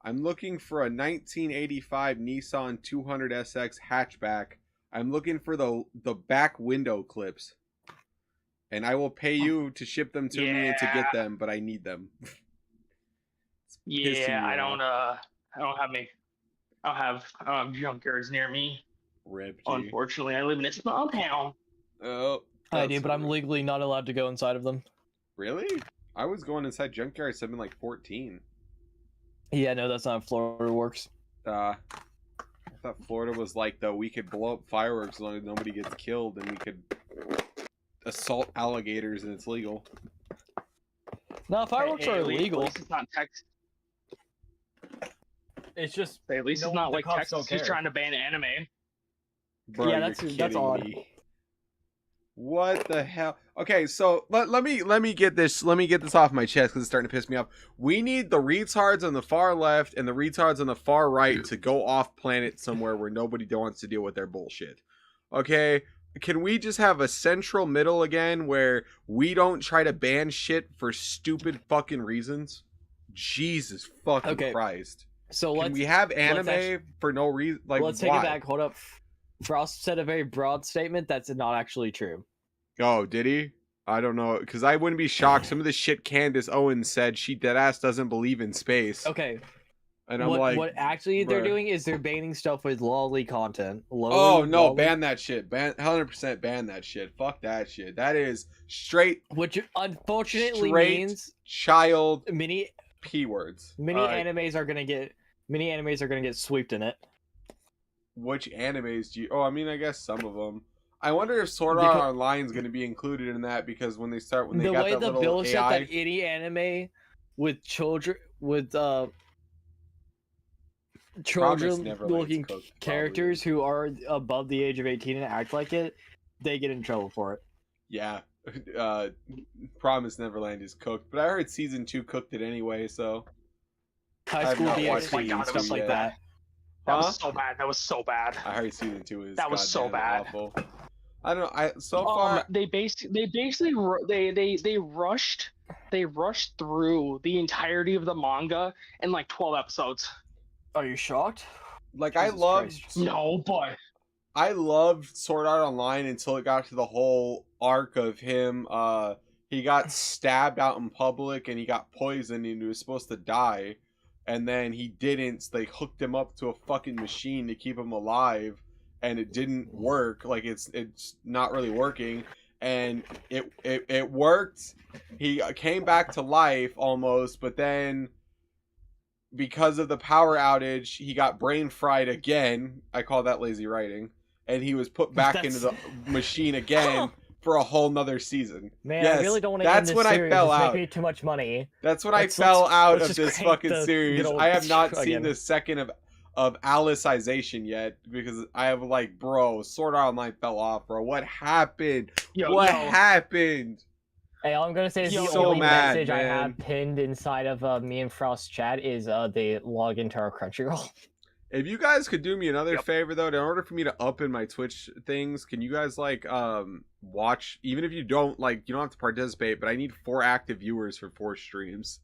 I'm looking for a 1985 Nissan 200SX hatchback. I'm looking for the back window clips, and I will pay you to ship them to me and to get them, but I need them. Yeah, I don't have junkyards near me. Rip, G. Unfortunately, I live in a small town. Oh, I do, but I'm legally not allowed to go inside of them. Really? I was going inside junkyards. I've been like 14. Yeah, no, that's not how Florida works. I thought Florida was like we could blow up fireworks as long as nobody gets killed, and we could assault alligators and it's legal. No, fireworks are illegal. At least it's not Texas. It's just At least it's not like Texas who's trying to ban anime. Bro, yeah, that's that's odd. me. What the hell? Okay, so let me get this off my chest because it's starting to piss me off. We need the retards on the far left and the retards on the far right to go off planet somewhere where nobody wants to deal with their bullshit. Okay? Can we just have a central middle again where we don't try to ban shit for stupid fucking reasons? Jesus fucking Christ. So can we have anime for no reason? Like, let's take it back. Hold up. Frost said a very broad statement that's not actually true. Oh, did he? I don't know, because I wouldn't be shocked. Some of the shit Candace Owens said, she deadass doesn't believe in space. Okay. And I'm like, what actually they're doing is they're banning stuff with lolly content. Ban that shit. 100% ban that shit. Fuck that shit. That is straight. Which unfortunately means child many p words. Many animes are gonna get swept in it. Which animes do you? Oh, I mean, I guess some of them. I wonder if Sword Art Online is going to be included in that because when they got that little AI... The way the bill said that any anime with children looking characters who are above the age of 18 and act like it, they get in trouble for it. Yeah. Promise Neverland is cooked, but I heard season 2 cooked it anyway, so High School DxD and stuff like that. That was so bad. That was so bad. I heard season 2 is so bad. Awful. I don't know. So far they rushed through the entirety of the manga in like 12 episodes. Are you shocked? Like Jesus Christ. No, but I loved Sword Art Online until it got to the whole arc of him. He got stabbed out in public and he got poisoned and he was supposed to die. And then he didn't. So they hooked him up to a fucking machine to keep him alive, and it didn't work. Like it's not really working. And it worked. He came back to life almost, but then because of the power outage, he got brain fried again. I call that lazy writing. And he was put back into the machine again. For a whole nother season. Man, yes, I really don't want to end this series. I fell out. It's making too much money. That's when I fell out of this fucking series. I have not seen the second of Alicization yet because I have like, bro, Sword Art Online fell off, bro. What happened? What happened? Hey, all I'm gonna say is the only message I have pinned inside of me and Frost's chat is they log into our Crunchyroll. If you guys could do me another favor though, in order for me to up in my Twitch things, can you guys like watch, even if you don't have to participate, but I need 4 active viewers for 4 streams.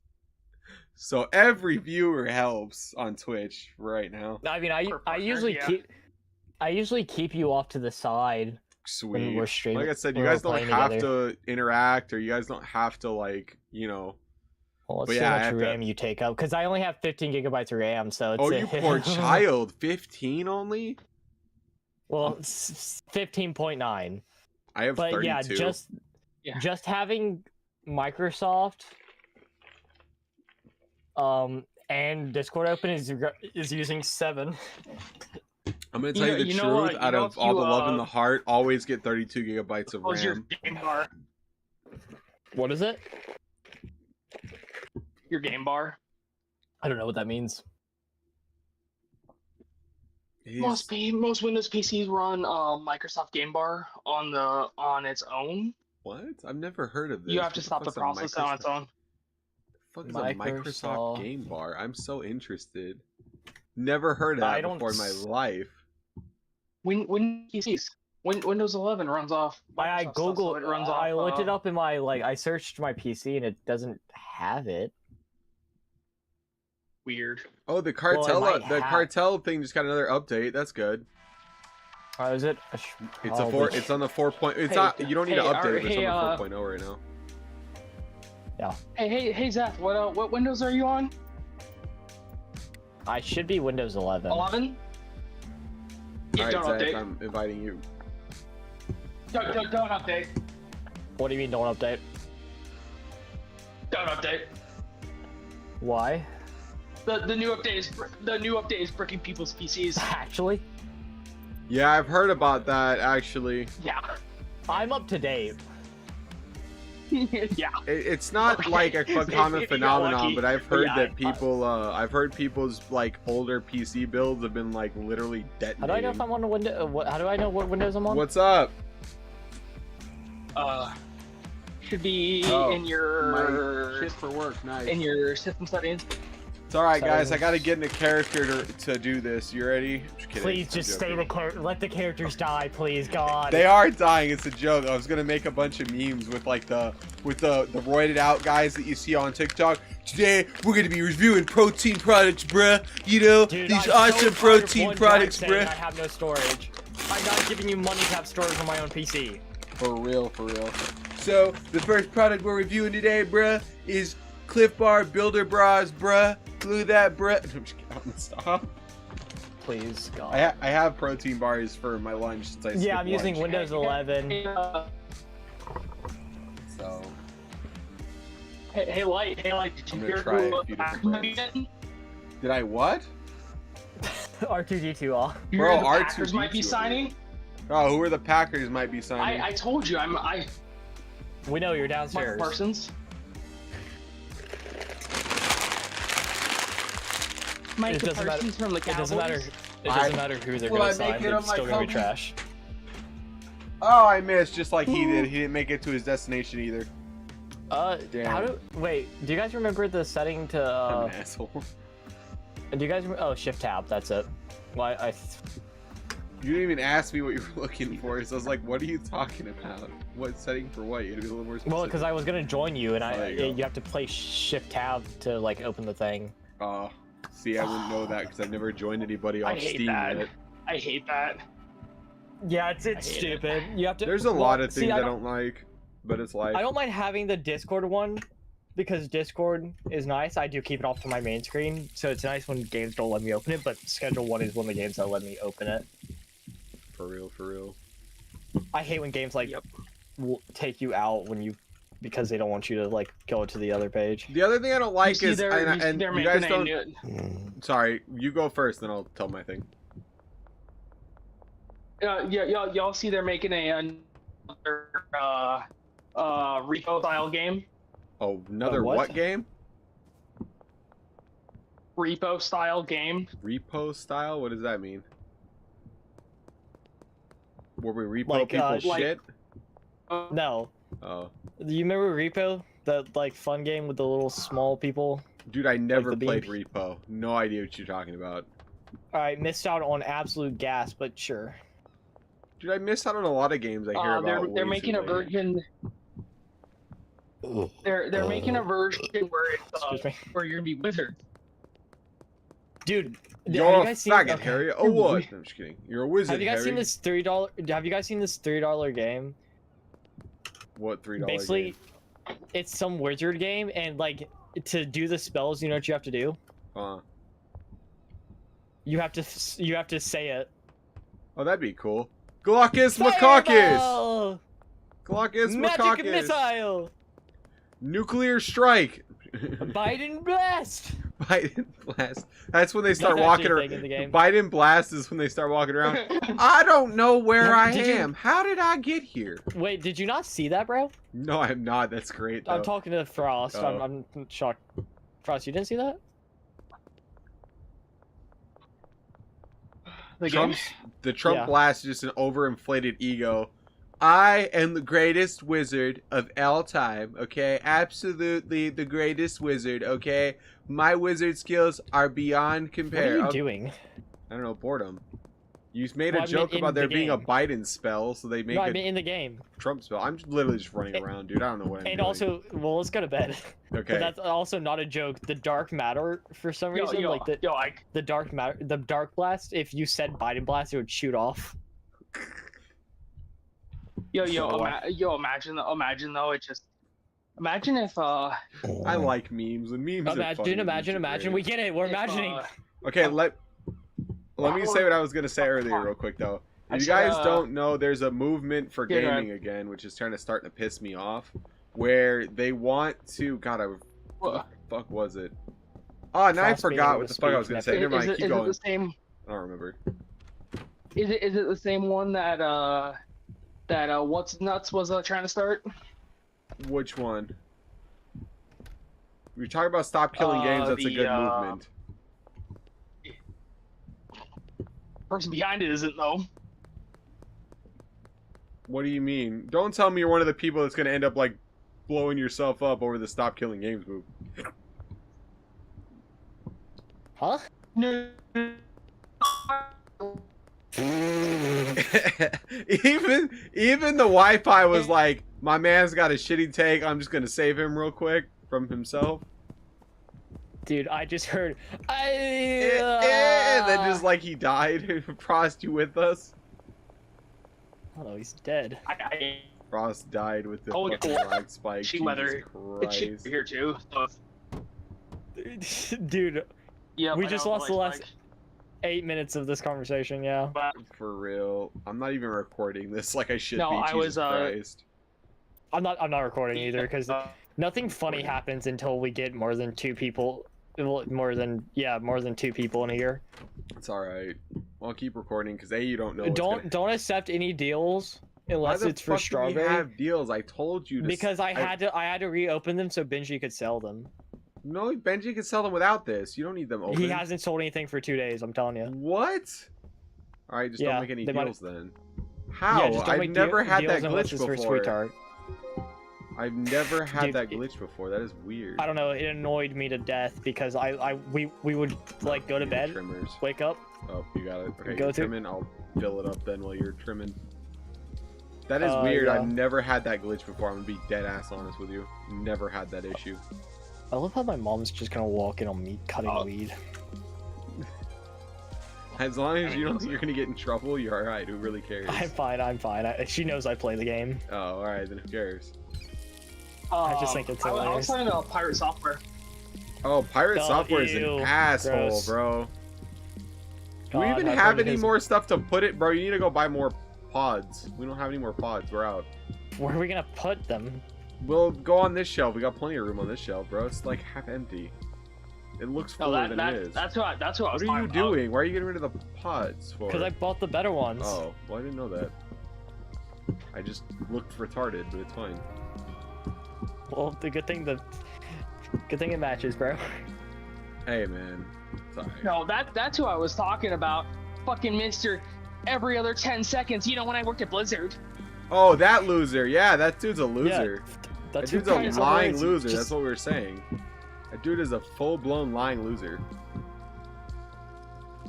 So every viewer helps on Twitch right now. I mean, I usually keep you off to the side. Sweet. When we're streaming. Like I said, you guys don't have to interact, or you guys don't have to Well, let's see how much RAM you take up, because I only have 15 gigabytes of RAM, so it's... Oh, you poor child. 15 only? Well, 15.9. I have 32. But yeah, just having Microsoft and Discord open is using 7. I'm going to tell you the truth. Out of all the love in the heart, always get 32 gigabytes of RAM. Your game bar? What is it? Your game bar? I don't know what that means. Most Windows PCs run Microsoft Game Bar on its own. What? I've never heard of this. You have to stop the process on its own. What the fuck is a Microsoft Game Bar? I'm so interested. Never heard of that before in my life. Windows 11 runs off. I Googled it. Runs off. I looked it up in my I searched my PC and it doesn't have it. Weird. Oh, the cartel thing just got another update. That's good. Is it? It's It's on the 4. It's not. You don't need to update it. It's on the 4.0 right now. Yeah. Hey, Zeth. What Windows are you on? I should be Windows 11. 11. Yeah, all right, Zach, I'm inviting you. Don't update. What do you mean don't update? Don't update. Why? The new update is bricking people's PCs. Actually, Yeah, I've heard about that, actually. Yeah. I'm up to date. Yeah. It's not Okay. like a If you common got phenomenon, lucky. but I've heard Yeah, that people, I've heard people's like older PC builds have been like literally detonating. How do I know if I'm on a window? How do I know what Windows I'm on? What's up? Should be Oh, in your Shit for work, nice. in your system settings. It's all right, guys. I Settings. gotta get in a character to do this. You ready? Just kidding. Please I'm just stay joking. the character. Let the characters die, please, God. They are dying. It's a joke. I was gonna make a bunch of memes with like the roided out guys that you see on TikTok. Today we're gonna be reviewing protein products, bruh. You know, Dude, these I'm so awesome tired of protein one products, guy saying bruh. I have no storage. I'm not giving you money to have storage on my own PC. For real, for real. So the first product we're reviewing today, bruh, is Cliff Bar Builder Bras, bruh. Look at that, bruh. I'm just kidding. Stop. Please, God. I have protein bars for my lunch since I Yeah, I'm skipped using lunch. Windows 11. So Hey, Light, did I'm you gonna hear try who a few different might be brands. getting? did I what? R2D2 off. You Bro, hear the R2D2 Packers might be over signing? Oh, who are the Packers might be signing? I told you, We know you're Mike downstairs. Parsons. It Mike doesn't matter. Parsons from the It Cowboys. doesn't matter. It doesn't matter who they're Will gonna I sign. make it They're on my still gonna be company? trash. Oh, I missed just like he did. He didn't make it to his destination either. Damn. How do? Wait, do you guys remember the setting I'm to? an asshole. Do you guys? Oh, Shift Tab. That's it. Why You didn't even ask me what you were looking for, so I was like, "What are you talking about? What setting for what?" You had to be a little more specific. Well, because I was gonna join you, and Oh, there you go. you have to play Shift Tab to like open the thing. Oh, see, I wouldn't know that because I've never joined anybody I off hate Steam that. yet. I hate that. Yeah, it's I hate stupid. You have to. There's a well, lot of see, things I don't like, but it's like I don't mind having the Discord one because Discord is nice. I do keep it off to my main screen, so it's nice when games don't let me open it. But Schedule One is one of the games that let me open it. for real, for real. I hate when games like Yep. will take you out when you because they don't want you to like go to the other page. The other thing I don't like You see is, they're- and, you see and they're you guys making don't. Sorry, you go first, then I'll tell my thing. Y'all see they're making another repo style game. Oh, another what? what game? Repo style game. Repo style? What does that mean? Where we repo Like, people's like- shit? No, Oh, do you remember Repo? That like fun game with the little small people. dude, I never the played beam- Repo. No idea what you're talking about. All right, missed out on absolute gas, but sure. Dude, I miss out on a lot of games I hear about. They're way making too a late. version. They're making a version where it's Excuse me. where you're gonna be wizard. Dude, have You're you a guys seen? faggot, Okay. Harry. Oh, what? No, I'm just kidding. You're a wizard, Have you guys Harry. seen this $3? Have you guys seen this $3 game? What $3 Basically, game? it's some wizard game, and like to do the spells, you know what you have to do? You have to say it. Oh, that'd be cool. Glaucus Macaacus! Fireball! Glaucus Magic Macaacus! missile! Nuclear strike! Biden blast! Biden blast. That's when they start That's walking actually a thing around. in the game. Biden blast is when they start walking around. I don't know where No, I did you- am. How did I get here? Wait, did you not see that, bro? No, I'm not. That's great, though. I'm talking to Frost. Oh. I'm shocked. Frost, you didn't see that? The game. The Trump Yeah. blast is just an overinflated ego. I am the greatest wizard of all time, okay? Absolutely the greatest wizard, okay? My wizard skills are beyond What compare. are you Oh, doing? I don't know, boredom. You made Well, a I mean, joke in about there the being a game. Biden spell, so they make No, I a mean in the game. Trump spell. I'm literally just running And- around, dude. I don't know what I'm And doing. also, well, let's go to bed. Okay. But that's also not a joke. The dark matter, for some reason, like the dark matter, the dark blast. If you said Biden blast, it would shoot off. Imagine though, it just. Imagine if I like memes, and memes are funny. Imagine. We get it. We're imagining. Okay, let me say what I was gonna say earlier real quick though. I If you said, guys don't know, there's a movement for Yeah, go gaming again, which is starting to piss me off, where they want to. God, I What? fuck was it? Oh, now I Frostbite forgot what with the the fuck I was speed gonna say. Never mind, keep Is going. it the same? I don't remember. Is it the same one that what's nuts was trying to start? Which one? We talk about stop killing games. That's a good movement. Person behind it isn't though. What do you mean? Don't tell me you're one of the people that's gonna end up like blowing yourself up over the stop killing games move. Huh? No. even the Wi-Fi was like, my man's got a shitty take. I'm just gonna save him real quick from himself. Dude, I just heard. And then just like he died. Frost, you with us? Oh, he's dead. Frost died with the Oh, fucking cool. lag spike. She Jesus weather. It's Christ. here too. So, Dude, yeah. we just lost the last 8 minutes of this conversation. Yeah. For real. I'm not even recording this like I should No, be. I Jesus was, Christ. I'm not recording either because nothing funny happens until we get more than 2 people. More than 2 people in here. It's alright. I'll keep recording because A, you don't know. Don't accept any deals unless it's for Why strawberry. do we have deals? I told you to. Because I had to reopen them so Benji could sell them. No, Benji can sell them without this. You don't need them open. He hasn't sold anything for 2 days. I'm telling you. What? Alright, just Yeah, don't make any they might- deals then. How? Yeah, just don't I've make never had deals that unless glitch it's for before. sweetheart. I've never had Dude, that glitch before. That is weird. I don't know. It annoyed me to death because we would like go to Need bed, Trimmers. wake up. Oh, you got it. Okay, Go you're through- trimming. I'll fill it up then while you're trimming. That is Oh, weird. yeah. I've never had that glitch before. I'm gonna be dead ass honest with you. Never had that issue. I love how my mom's just gonna walk in on me cutting weed. As long as you don't think you're gonna get in trouble, you're alright. Who really cares? I'm fine. She knows I play the game. Oh, alright, then who cares? I just think it's I was hilarious. talking about pirate software. Oh, pirate Oh, software is ew. an asshole, Gross. bro. Do we God, even I've have heard any his- more stuff to put it? Bro, you need to go buy more pods. We don't have any more pods. We're out. Where are we gonna put them? We'll go on this shelf. We got plenty of room on this shelf, bro. It's like half empty. It looks No, fuller than it is. that's what I was What are talking you about. doing? Why are you getting rid of the pods for? Because I bought the better ones. Oh, well, I didn't know that. I just looked retarded, but it's fine. Well, the good thing it matches, bro. Hey, man. Sorry. No, that's who I was talking about. Fucking Mister. Every other 10 seconds. You know when I worked at Blizzard. Oh, that loser. Yeah, that dude's a loser. That That's dude's who a pirate lying software is. loser. That's what we were saying. That dude is a full-blown lying loser.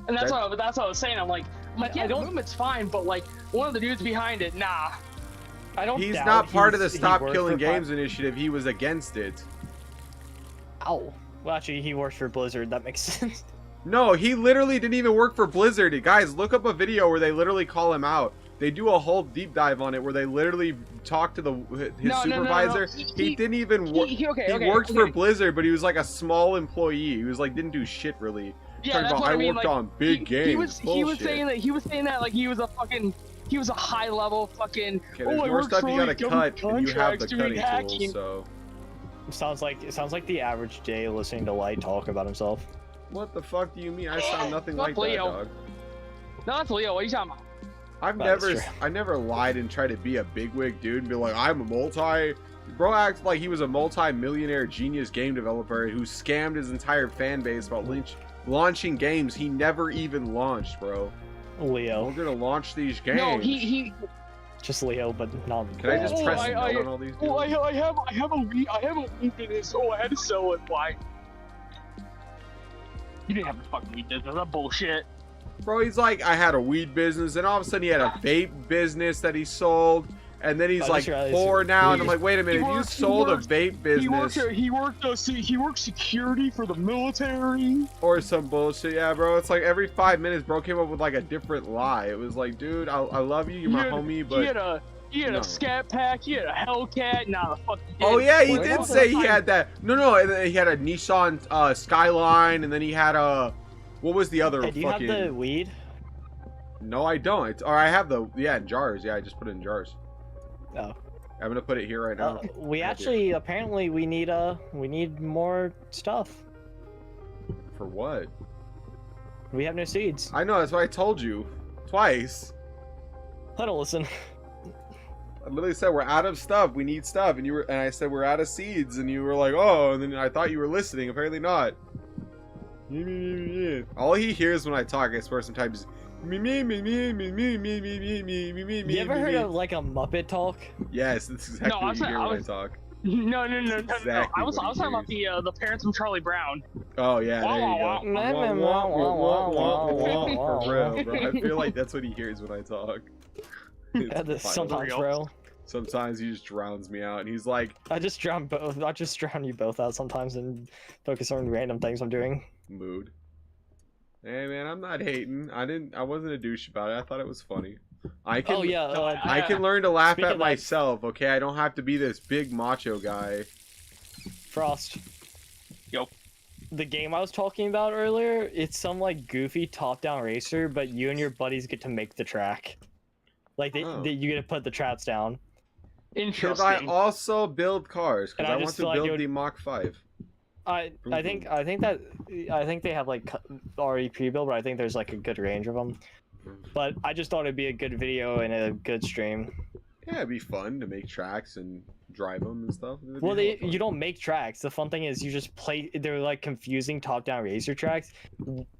And that's what I was saying. I'm like, yeah, I the don't- movement's fine, but like one of the dudes behind it, nah. I don't. He's doubt not part of the he Stop worked Killing for Games initiative. He was against it. Ow. Well, actually, he works for Blizzard. That makes sense. No, he literally didn't even work for Blizzard. Guys, look up a video where they literally call him out. They do a whole deep dive on it where they literally talk to his supervisor. He didn't even work. He worked for Blizzard, but he was like a small employee. He was like didn't do shit really. Yeah, Talking that's about, what I mean. worked Like, on big games. He was saying that like he was a high level fucking. Okay, there's more stuff you gotta cut, and you have the cutting tools. So It sounds like the average day listening to Light talk about himself. what the fuck do you mean? I sound nothing Fuck like that, Leo. dog. No, that's Leo. What are you talking about? That's I never lied and tried to be a bigwig dude and be like, I'm a bro acts like he was a multi-millionaire genius game developer who scammed his entire fan base about launching games he never even launched, bro. Leo. We're gonna launch these games. No, he. Just Leo, but not. Can I just Oh, press I- no I- on all these dudes? Oh, I have a weed business. Oh, I had to sell it. Why? You didn't have a fucking weed business. That's bullshit. Bro, he's like, I had a weed business, and all of a sudden he had a vape business that he sold, and then he's I like just realized poor now, and I'm weed- like, wait a minute, if you sold a vape business He worked security for the military. or some bullshit, yeah, bro, it's like every 5 minutes, bro came up with like a different lie. It was like, dude, I love you, you're my homie, but He had no. a scat pack. He had a Hellcat. Nah, the fuck. oh yeah, he Wait, did what? say he had that. No, and then he had a Nissan Skyline, and then he had a, what was the other Hey, do you fucking? have the weed? No, I don't. Or I have the in jars. Yeah, I just put it in jars. Oh. I'm gonna put it here right now. We Right actually apparently we need more stuff. For what? We have no seeds. I know, that's what I told you. Twice. I don't listen. I literally said we're out of stuff. We need stuff, and I said we're out of seeds, and you were like, oh, and then I thought you were listening. Apparently not. All he hears when I talk, I swear, sometimes. You ever heard of like a Muppet talk? Yes, that's exactly what you hear when I talk. No. I Exactly was what he talking about the parents from Charlie Brown. Oh yeah, there you go. For real, bro. I feel like that's what he hears when I talk. Sometimes, bro. Sometimes he just drowns me out, and he's like, I just drown you both out sometimes and focus on random things I'm doing. mood. Hey man, I'm not hating. I wasn't a douche about it. I thought it was funny. I can I can learn to laugh at myself, okay? I don't have to be this big macho guy. Frost. Yo. The game I was talking about earlier, it's some like goofy top-down racer, but you and your buddies get to make the track. Like you get to put the traps down. Should I also build cars? Because I want to build the Mach 5. I think they have like already pre-built, but I think there's like a good range of them. But I just thought it'd be a good video and a good stream. Yeah, it'd be fun to make tracks and drive them and stuff. Well, you don't make tracks. The fun thing is you just play. They're like confusing top-down racer tracks,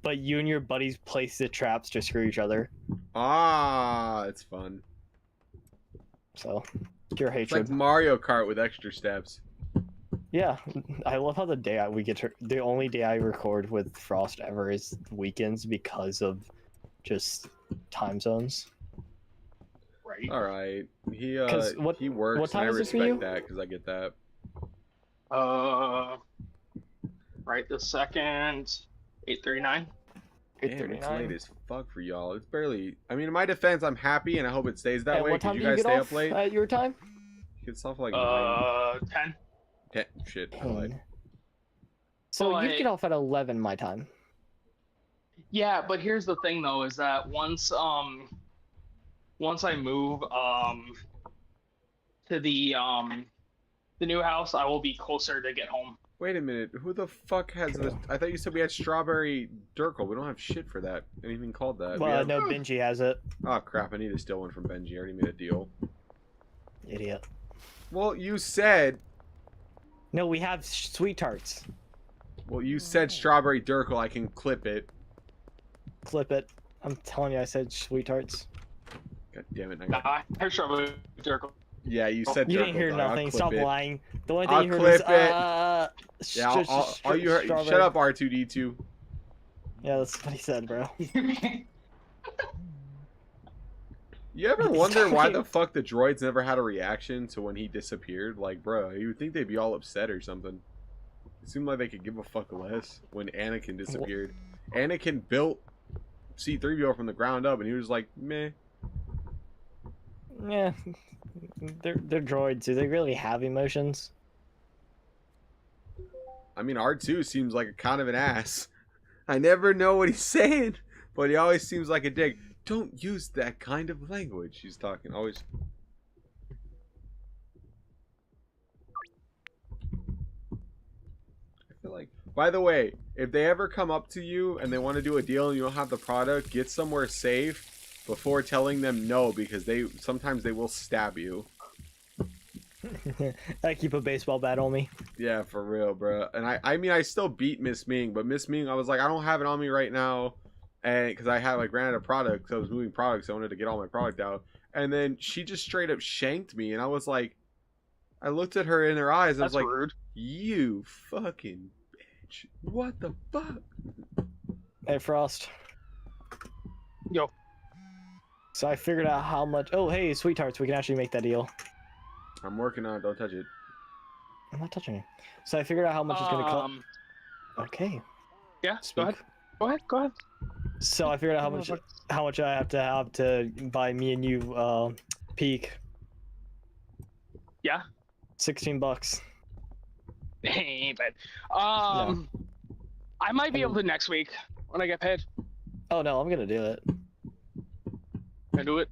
but you and your buddies place the traps to screw each other. Ah, it's fun. So, pure hatred. It's like Mario Kart with extra steps. Yeah, I love how the only day I record with Frost ever is weekends because of just time zones. Right. All right. He what works, time and I is it for you? respect that because I get that. Right this second, 8:39. Damn, it's late as fuck for y'all. It's barely. I mean, in my defense, I'm happy, and I hope it stays that way. What time you do you guys get stay off up late? at your time? It's off like 10. 10. Shit, I lied. So you But- get off at 11 my time. Yeah, but here's the thing though, is that once I move to the new house, I will be closer to get home. Wait a minute. Who the fuck has this? I thought you said we had strawberry Durkle. We don't have shit for that. Anything called that. Well, no, Benji has it. Oh crap! I need to steal one from Benji. I already made a deal. Idiot. Well, you said. No, we have sweet tarts. Well, you said strawberry Durkle. I can clip it. Clip it. I'm telling you, I said sweet tarts. God damn it! Nah, I heard strawberry Durkle. Yeah, you said. You Durkle, didn't hear dog. nothing. Stop lying. The only thing I'll you heard clip was Yeah, all you heard. Shut up, R2D2. Yeah, that's what he said, bro. You ever wonder why the fuck the droids never had a reaction to when he disappeared? Like, bro, you would think they'd be all upset or something. It seemed like they could give a fuck less when Anakin disappeared. Anakin built C-3PO from the ground up, and he was like, meh. Yeah, they're droids. Do they really have emotions? I mean, R2 seems like a kind of an ass. I never know what he's saying, but he always seems like a dick. Don't use that kind of language. He's talking always. I feel like. By the way, if they ever come up to you and they want to do a deal and you don't have the product, get somewhere safe before telling them no, because sometimes they will stab you. I keep a baseball bat on me. Yeah, for real, bro. And I mean, I still beat Miss Ming, but Miss Ming, I was like, I don't have it on me right now, and because I ran out of product, because I was moving products, so I wanted to get all my product out, and then she just straight up shanked me, and I was like, I looked at her in her eyes, and I was like, rude. You fucking bitch! What the fuck? Hey, Frost. Yo. So I figured out how much. Oh, hey, sweet tarts. We can actually make that deal. I'm working on it. Don't touch it. I'm not touching it. So I figured out how much it's gonna cost. Okay. Yeah. Speak. Go ahead. So I figured out how much I have to buy me and you peak. Yeah. $16. Ain't bad. I might be able to next week when I get paid. Oh no, I'm gonna do it. Can I do it?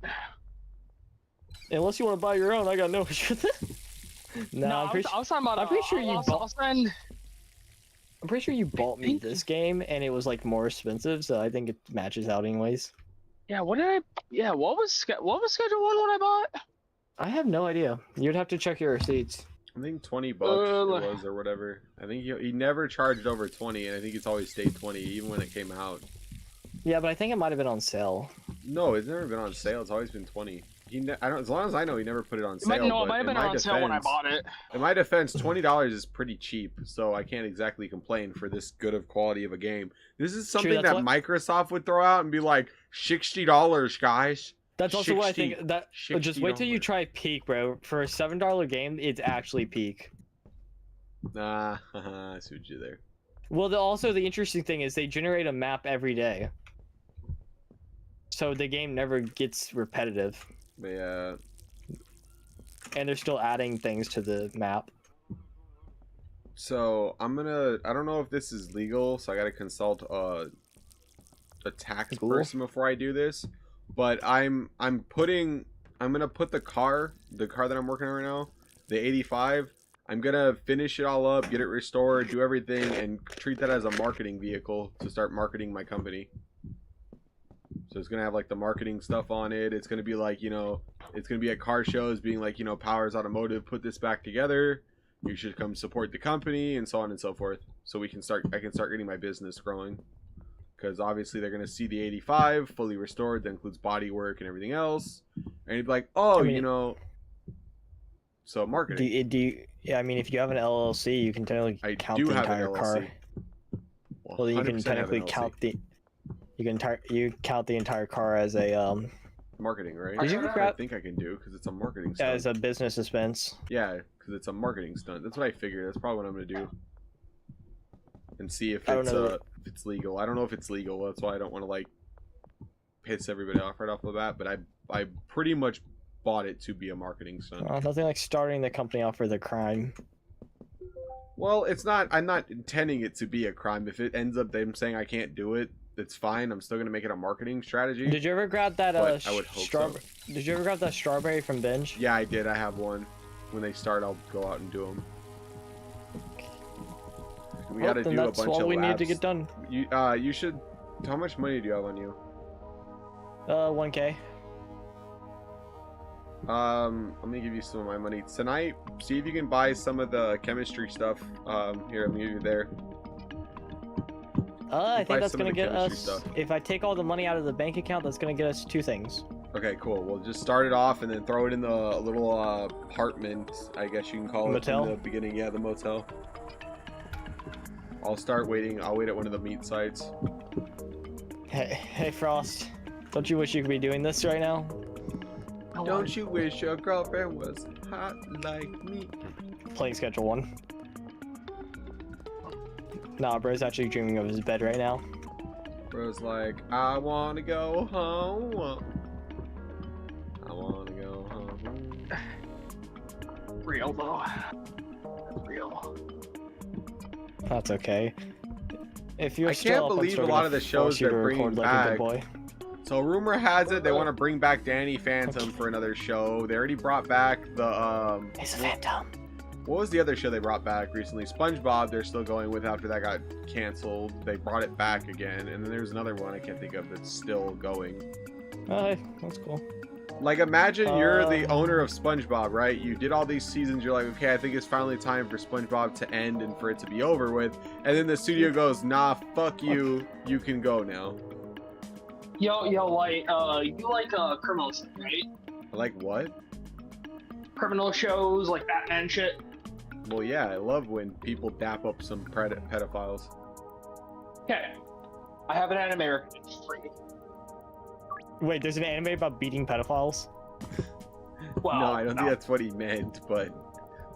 Unless you want to buy your own, I got no issue with it. No, I was talking about. I'm pretty sure you I'll bought. send. I'm pretty sure you bought me think- this game, and it was like more expensive, so I think it matches out anyways. Yeah, what did I? Yeah, what was schedule 1 when I bought? I have no idea. You'd have to check your receipts. I think $20 it was or whatever. I think he never charged over 20, and I think it's always stayed 20 even when it came out. Yeah, but I think it might have been on sale. No, it's never been on sale. It's always been 20. I don't. As long as I know, he never put it on It sale. might, it might have been on sale when I bought it. In my defense, $20 is pretty cheap, so I can't exactly complain for this good of quality of a game. This is something that Microsoft would throw out and be like, $60, guys. That's also what I think. That just wait till you $60. try peak, bro. For a $7 game, it's actually peak. Nah, I see what you did there. Well, also the interesting thing is they generate a map every day, so the game never gets repetitive. But yeah. And they're still adding things to the map. So I don't know if this is legal, so I gotta consult a tax person before I do this. But I'm gonna put the car that I'm working on right now, the 85. I'm gonna finish it all up, get it restored, do everything, and treat that as a marketing vehicle to start marketing my company. So it's gonna have like the marketing stuff on it. It's gonna be like, you know, it's gonna be at car shows, being like, you know, Powers Automotive put this back together. You should come support the company, and so on and so forth. So I can start getting my business growing. Because obviously they're gonna see the 85 fully restored, that includes body work and everything else, and you'd be like, oh, you know. So marketing. Yeah, I mean, if you have an LLC, you can technically count the entire car. Well, you can technically count the. You count the entire car as a marketing, right? Did you ever grab... I think I can do because it's a marketing stunt. As a business expense. Yeah, because it's a marketing stunt. That's what I figured. That's probably what I'm gonna do. And see if it's legal. I don't know if it's legal. That's why I don't want to like piss everybody off right off the bat. But I pretty much bought it to be a marketing stunt. Nothing like starting the company off for the crime. Well, it's not. I'm not intending it to be a crime. If it ends up them saying I can't do it, it's fine. I'm still gonna make it a marketing strategy. Did you ever grab that I would hope so. Did you ever grab that strawberry from Binge? Yeah, I did. I have one. When they start, I'll go out and do them. We gotta do a bunch of labs. That's all we need to get done. You should. How much money do you have on you? 1K. Let me give you some of my money tonight. See if you can buy some of the chemistry stuff. Here, let me give you there. I think that's gonna get us. If I take all the money out of the bank account, that's gonna get us 2 things. Okay, cool. We'll just start it off and then throw it in the little apartment, I guess you can call it, motel? in the beginning. Yeah, the motel. I'll start waiting. I'll wait at one of the meat sites. Hey, Frost. Don't you wish you could be doing this right now? Don't you wish your girlfriend was hot like me? Playing schedule 1. Nah, bro's actually dreaming of his bed right now. Bro's like, I wanna go home. I wanna go home. Real though. Real. That's okay. If you're I can't believe a lot of the shows they're bringing back. So rumor has it they want to bring back Danny Phantom for another show. They already brought back the He's a Phantom. What was the other show they brought back recently? SpongeBob. They're still going with after that got canceled. They brought it back again, and then there's another one I can't think of that's still going. Oh, hey, that's cool. Like, imagine you're the owner of SpongeBob, right? You did all these seasons. You're like, okay, I think it's finally time for SpongeBob to end and for it to be over with. And then the studio goes, nah, fuck you. You can go now. Yo, like, you like criminal shit, right? Like what? Criminal shows, like Batman shit. Well, yeah, I love when people dap up some pedophiles. Okay, I have an anime recommendation for you. Wait, there's an anime about beating pedophiles? Wow, no, I don't think that's what he meant, but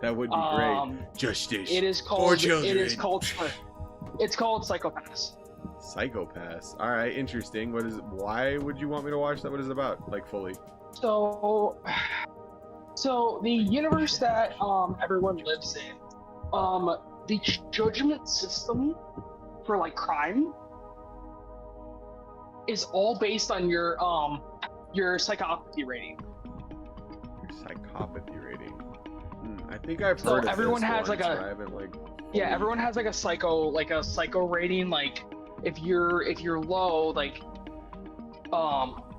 that would be great. Justice. It is called. For children. It is called. It's called Psychopaths. Psychopaths. All right, interesting. What is? Why would you want me to watch that? What is it about? Like fully. So the universe that everyone lives in, the judgment system for like crime is all based on your psychopathy rating. Psychopathy rating. I think I've So heard of everyone this has once, like a- but I haven't like. Yeah, everyone has like a psycho rating. Like if you're low, like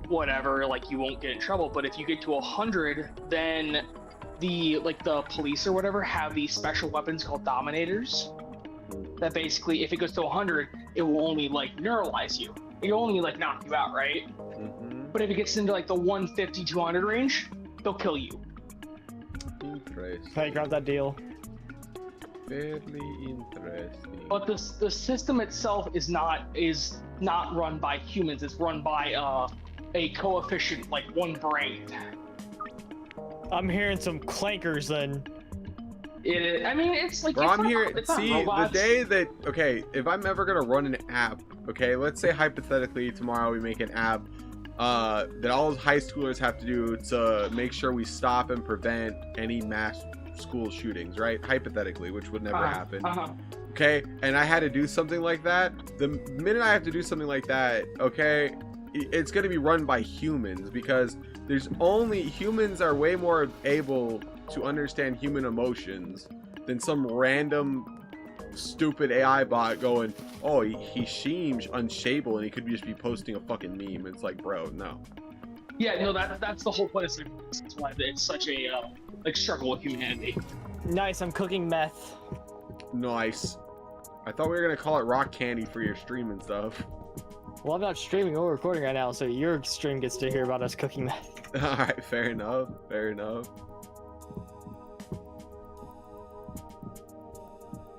whatever, like you won't get in trouble. But if you get to 100, then the police or whatever have these special weapons called dominators. That basically, if it goes to 100, it will only like neuralize you. It'll only like knock you out, right? But if it gets into like the 150, 200 range, they'll kill you. Interesting. Hey, grab that deal. Fairly interesting. But the system itself is not run by humans. It's run by a coefficient like one brain. I'm hearing some clankers then. I mean, it's like. Bro, it's I'm not- here. it's not See, the robots. day that if I'm ever gonna run an app, let's say hypothetically tomorrow we make an app that all high schoolers have to do to make sure we stop and prevent any mass school shootings, right? Hypothetically, which would never happen. Okay, and I had to do something like that. The minute I have to do something like that, it's gonna be run by humans because humans are way more able to understand human emotions than some random stupid AI bot going, oh, he seems unstable and he could just be posting a fucking meme. It's like, bro, no. Yeah, no, that's the whole point. That's why it's such a struggle with humanity. Nice, I'm cooking meth. Nice. I thought we were gonna call it rock candy for your stream and stuff. Well, I'm not streaming or recording right now, so your stream gets to hear about us cooking meth. Alright, fair enough. Fair enough.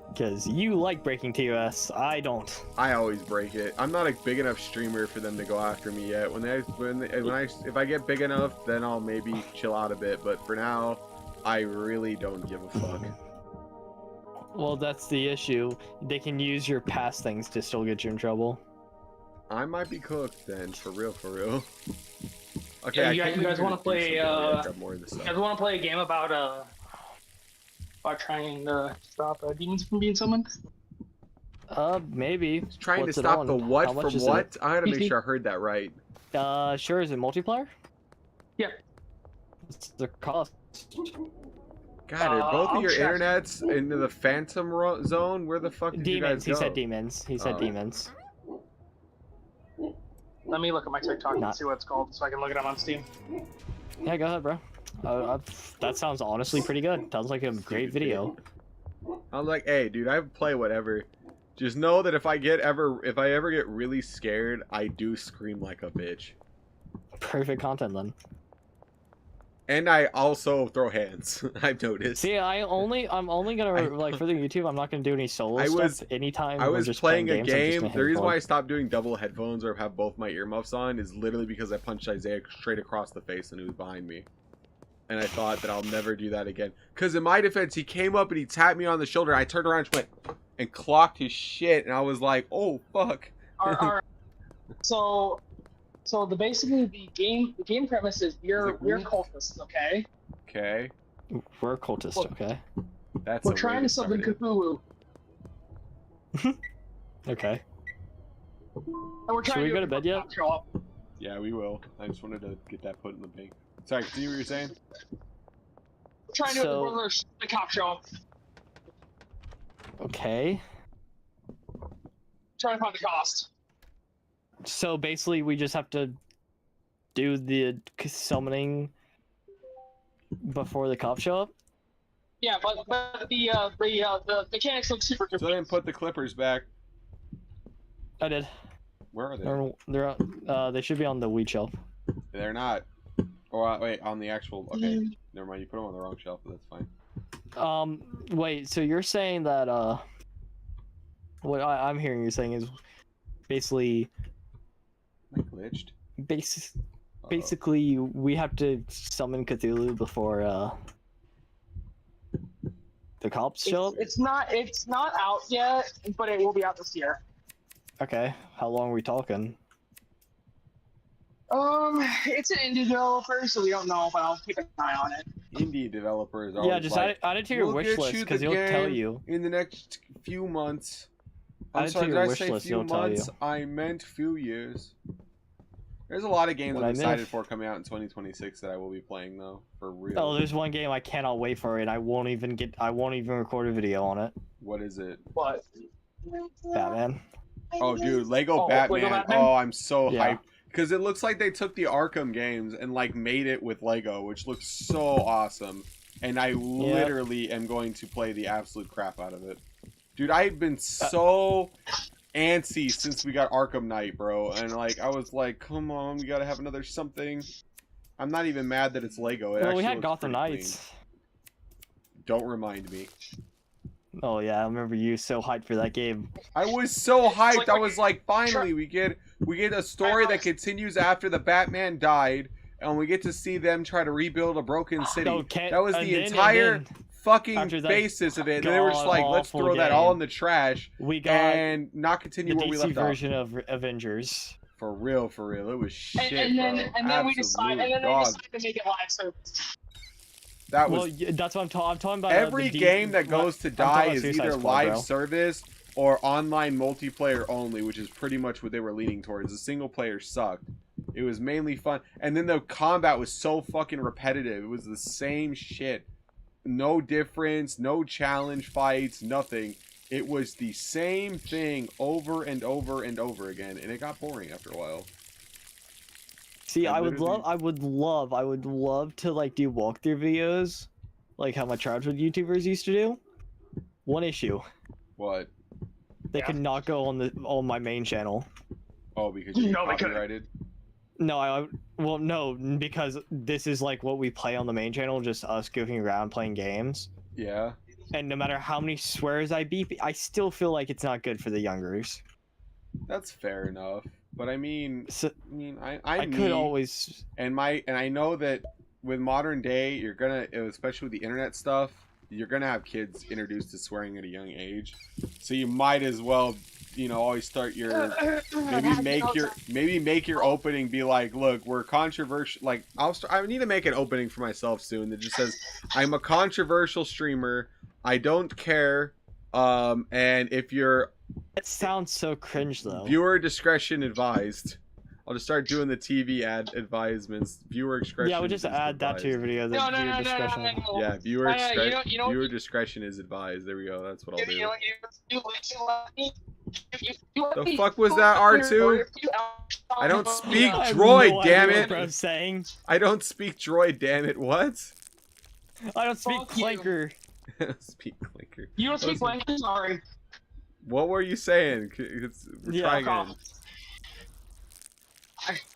Because you like breaking TOS, I don't. I always break it. I'm not a big enough streamer for them to go after me yet. If I get big enough, then I'll maybe chill out a bit. But for now, I really don't give a fuck. Well, that's the issue. They can use your past things to still get you in trouble. I might be cooked then, for real, for real. Okay, Yeah, I you can't guys even want to do play? something where I grab more of this You stuff. guys want to play a game about trying to stop demons from being summoned? Maybe. Trying What's to it stop on? the what How much from is what? it? I gotta make PC. sure I heard that right. Sure, is it multiplayer? Yeah. What's the cost? God, are both I'll of your check. internets into the phantom zone? Where the fuck did Demons, you he guys go? said demons. He said Oh. demons. Let me look at my TikTok and Not- see what it's called, so I can look it up on Steam. Yeah, go ahead, bro. That sounds honestly pretty good. Sounds like a great video. I'm like, hey, dude, I play whatever. Just know that if I ever get really scared, I do scream like a bitch. Perfect content then. And I also throw hands. I've noticed. See, I'm only gonna like for the YouTube. I'm not gonna do any solo stuff anytime. I we're was just playing a games, I'm just game. gonna The reason hit why I stopped doing double headphones or have both my earmuffs on is literally because I punched Isaiah straight across the face and he was behind me. And I thought that I'll never do that again. Because in my defense, he came up and he tapped me on the shoulder. I turned around and just went and clocked his shit. And I was like, oh, fuck. All right. So basically the game premise is we're cultists, okay? Okay. We're cultists, okay? That's We're a way trying to start summon it. Cthulhu, Okay. and we're trying Should we to go to bed yet? show up. Yeah, we will. I just wanted to get that put in the bank. Sorry, continue what you're saying? We're trying to So- the cop show up. Okay. Trying to find the cost. So basically, we just have to do the summoning before the cops show up. Yeah, but the mechanics look super So good. then put the clippers back. I did. Where are they? They should be on the weed shelf. They're not. Or wait, on the actual. Okay, never mind. You put them on the wrong shelf, but that's fine. Wait. So you're saying that what I'm hearing you saying is basically Am I glitched? basically we have to summon Cthulhu before the cops show up. It's not out yet, but it will be out this year. Okay. How long are we talking? It's an indie developer, so we don't know, but I'll keep an eye on it. Indie developers are Yeah, always just like, add it to your "We'll wish get list you because the he'll tell game you. in the next few months. Add I'm it to sorry, your did I wish say list, few he'll tell you. months? I meant few years. There's a lot of games What I'm I excited missed. for coming out in 2026 that I will be playing though, for real. Oh, there's one game I cannot wait for it. I won't even record a video on it. What is it? What? Batman. Oh, dude, Lego Oh, Batman. Lego Batman? Oh, I'm so Yeah. hyped because it looks like they took the Arkham games and like made it with Lego, which looks so awesome. And I literally am going to play the absolute crap out of it. Dude, I've been so antsy since we got Arkham Knight, bro. And like, I was like, come on, we gotta have another something. I'm not even mad that it's Lego. It Well, we actually had looks Gotham pretty Knights. clean. Don't remind me. Oh yeah, I remember you so hyped for that game. I was so hyped. like I when was like, finally, we get a story that continues after the Batman died, and we get to see them try to rebuild a broken city. No, That was the entire fucking after that basis of it. And they were just like, let's god-awful throw that all game, in the trash we got and not the continue where we DC left off. version of Avengers. For real, it was shit, And then bro. we decide, and then they decide to make it live service. That Well, was yeah, that's what I'm talking about. every game that goes to die is Suicide either Squad, live bro. service or online multiplayer only, which is pretty much what they were leaning towards. The single player sucked. It was mainly fun, and then the combat was so fucking repetitive. It was the same shit, no difference, no challenge fights, nothing. It was the same thing over and over and over again, and it got boring after a while. See, I I would literally- love to like do walkthrough videos, like how my childhood YouTubers used to do. One issue, What? they could not go on my main channel. Oh, because you're No, they couldn't. copyrighted? No, no, because this is like what we play on the main channel, just us goofing around playing games. Yeah. And no matter how many swears I beep, I still feel like it's not good for the youngers. That's fair enough. But I mean, So I could always. and I know that with modern day, you're gonna, especially with the internet stuff, you're gonna have kids introduced to swearing at a young age. So you might as well, always start your maybe make your opening be like, look, we're controversial. Like I need to make an opening for myself soon that just says, I'm a controversial streamer. I don't care. And if you're It sounds so cringe though. viewer discretion advised. I'll just start doing the TV ad advisements. Viewer discretion. Yeah, we'll just is add that to your advised. video. No, Viewer no, discretion. no. Yeah, viewer You know- viewer discretion is advised. There we go. That's what I'll do. The The fuck was that, R2? I don't speak I have droid, no damn idea it. what bro's saying. I don't speak droid, damn it. What? I don't speak Fuck you. clinker. Speak clinker. You don't speak Listen. language? Sorry. What were you saying? We're Yeah, trying fuck again.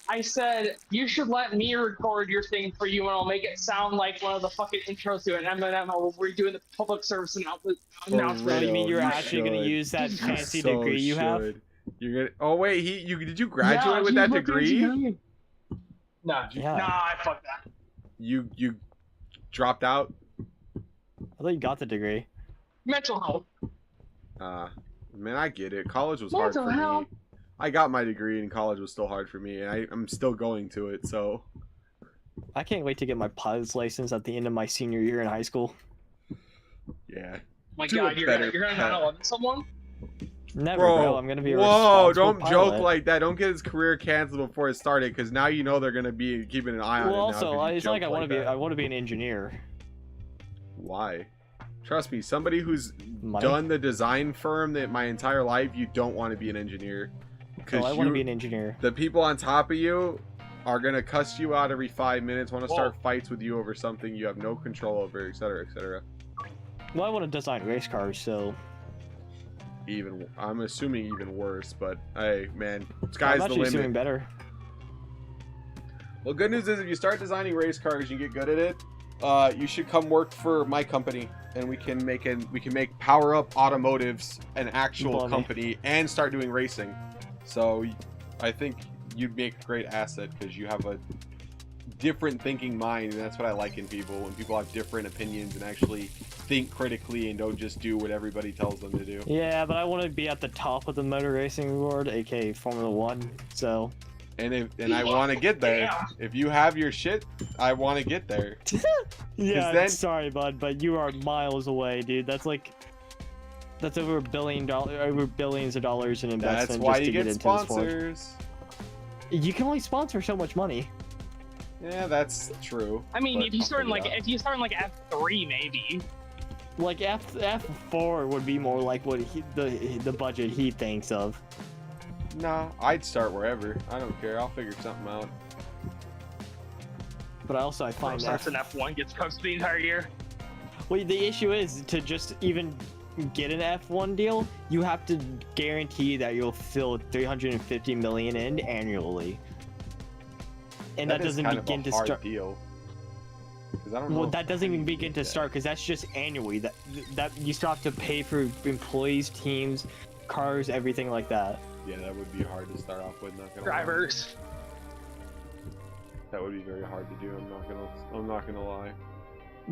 I said you should let me record your thing for you, and I'll make it sound like one of the fucking intros to it. And then we're doing the public service announcement. Oh, you mean you're You actually gonna should. use that You fancy so degree you have? should. You're gonna. Oh wait, did you graduate Yeah, with you that look at degree? you. Nah, Yeah. nah, I fuck that. You dropped out. I thought you got the degree. Mental health. Man, I get it. College was hard Mental for me. health. I got my degree and college was still hard for me, and I'm still going to it. So I can't wait to get my pilot's license at the end of my senior year in high school. yeah. My Do God, it you're better, gonna Pat. 9/11 someone? Never, Bro, bro. I'm gonna be a whoa! responsible Don't joke pilot. like that. Don't get his career canceled before it started, because now you know they're gonna be keeping an eye on Well, him. also, now 'cause you it's not like I joke want to be. that. I want to be an engineer. Why? Trust me, somebody who's Money? done the design firm that my entire life, you don't want to be an engineer. Oh, I want to be an engineer. The people on top of you are gonna cuss you out every 5 minutes, want to start Whoa. fights with you over something you have no control over, etc., etc. Well, I want to design race cars, so I'm assuming even worse, but hey, man, I'm sky's the actually limit. assuming better. Well, good news is if you start designing race cars, you get good at it. You should come work for my company, and we can make Power Up Automotives an actual Bummy. company and start doing racing. So I think you'd make a great asset because you have a different thinking mind, and that's what I like in people, when people have different opinions and actually think critically and don't just do what everybody tells them to do. Yeah, but I want to be at the top of the motor racing award, aka Formula One. So And I want to get there. Yeah. If you have your shit, I want to get there. yeah, then- sorry, bud, but you are miles away, dude. That's over $1 billion, over billions of dollars in investment That's why just you to get get into the sport. sponsors. You can only sponsor so much money. Yeah, that's true. I mean, but if you start in I'll like F3, maybe. Like F4 would be more like what the budget he thinks of. No, I'd start wherever. I don't care. I'll figure something out. But also I find Starts in F1, gets coached the entire year. Well, the issue is to just even get an F1 deal, you have to guarantee that you'll fill 350 million in annually, and that doesn't begin to start. Deal. I don't know Well, that doesn't even begin to start because that's just annually. That you still have to pay for employees, teams, cars, everything like that. Yeah, that would be hard to start off with. Not gonna Drivers. Lie. That would be very hard to do. I'm not gonna lie.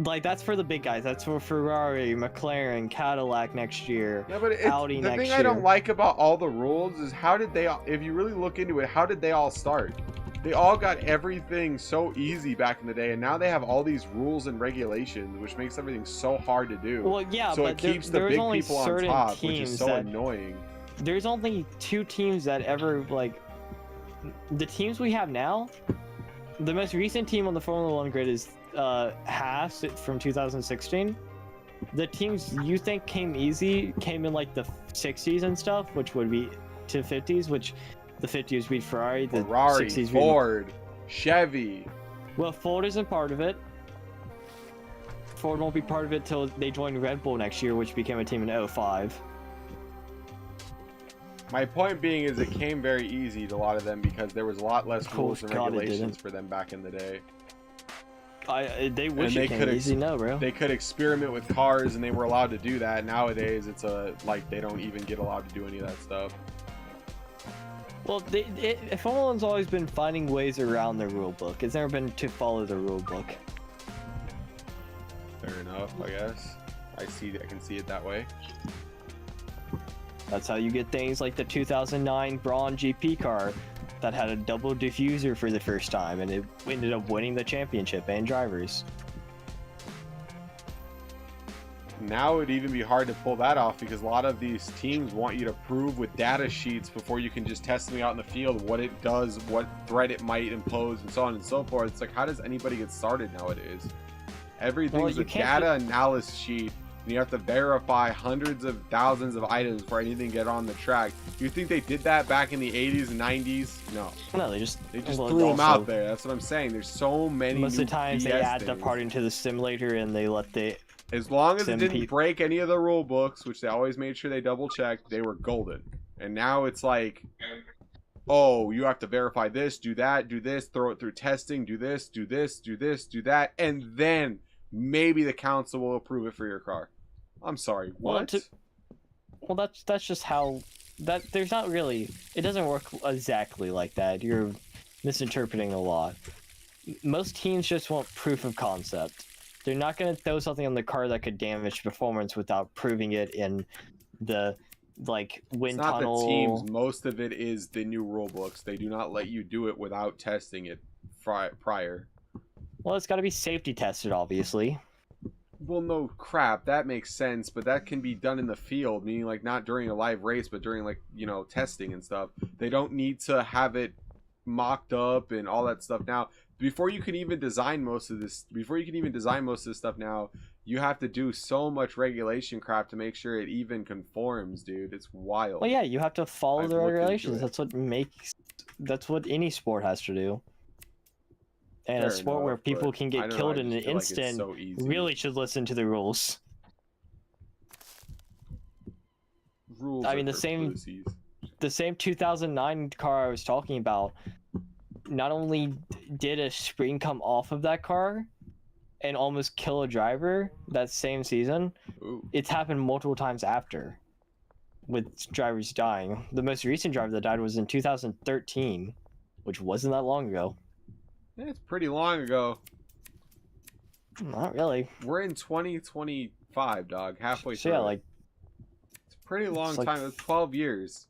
Like that's for the big guys. That's for Ferrari, McLaren, Cadillac next year. Yeah, but Audi the next thing year. I don't like about all the rules is how did they? If you really look into it, how did they all start? They all got everything so easy back in the day, and now they have all these rules and regulations, which makes everything so hard to do. Well, yeah, so but it keeps the there's big only people on certain top, which teams is so that annoying. there's only 2 teams that ever like the teams we have now. The most recent team on the Formula 1 grid is Haas from 2016. The teams you think came easy came in like the 60s and stuff, which would be to 50s, which the 50s beat Ferrari, the Ferrari, 60s Ford, Chevy. Well, Ford isn't part of it. Ford won't be part of it till they join Red Bull next year, which became a team in 05. My point being is it came very easy to a lot of them because there was a lot less rules and regulations for them back in the day. They wish it came easy, no, bro. They could experiment with cars and they were allowed to do that. Nowadays, it's like they don't even get allowed to do any of that stuff. Well, Formula 1's always been finding ways around the rule book. It's never been to follow the rule book. Fair enough, I guess. I can see it that way. That's how you get things like the 2009 Braun GP car that had a double diffuser for the first time, and it ended up winning the championship and drivers. Now it'd even be hard to pull that off because a lot of these teams want you to prove with data sheets before you can just test something out in the field what it does, what threat it might impose, and so on and so forth. It's like, how does anybody get started nowadays? Everything's a data analysis sheet, and you have to verify hundreds of thousands of items before anything get on the track. You think they did that back in the 80s and 90s? No. No, they just threw them out there. That's what I'm saying. There's so many. Most of the times BS they add things. the part into the simulator and they let the. As long as it didn't break any of the rule books, which they always made sure they double checked, they were golden. And now it's like, oh, you have to verify this, do that, do this, throw it through testing, do this, do this, do this, do that, and then maybe the council will approve it for your car. I'm sorry, what? Well, that's just how that. There's not really. It doesn't work exactly like that. You're misinterpreting a lot. Most teams just want proof of concept. They're not going to throw something on the car that could damage performance without proving it in the wind tunnel. It's not the teams. Most of it is the new rule books. They do not let you do it without testing it prior. Well, it's got to be safety tested, obviously. Well, no, crap. That makes sense, but that can be done in the field, meaning like not during a live race, but during testing and stuff. They don't need to have it mocked up and all that stuff now. Before you can even design most of this stuff now, you have to do so much regulation crap to make sure it even conforms, dude. It's wild. Well, yeah, you have to follow the regulations. That's what any sport has to do. And a sport where people can get killed in an instant really should listen to the rules. Rules. I mean, the same 2009 car I was talking about. Not only did a spring come off of that car and almost kill a driver that same season, it's happened multiple times after with drivers dying. The most recent driver that died was in 2013, which wasn't that long ago. It's pretty long ago. Not really. We're in 2025, dog. Halfway through. Yeah, it's a pretty long time. It's 12 years.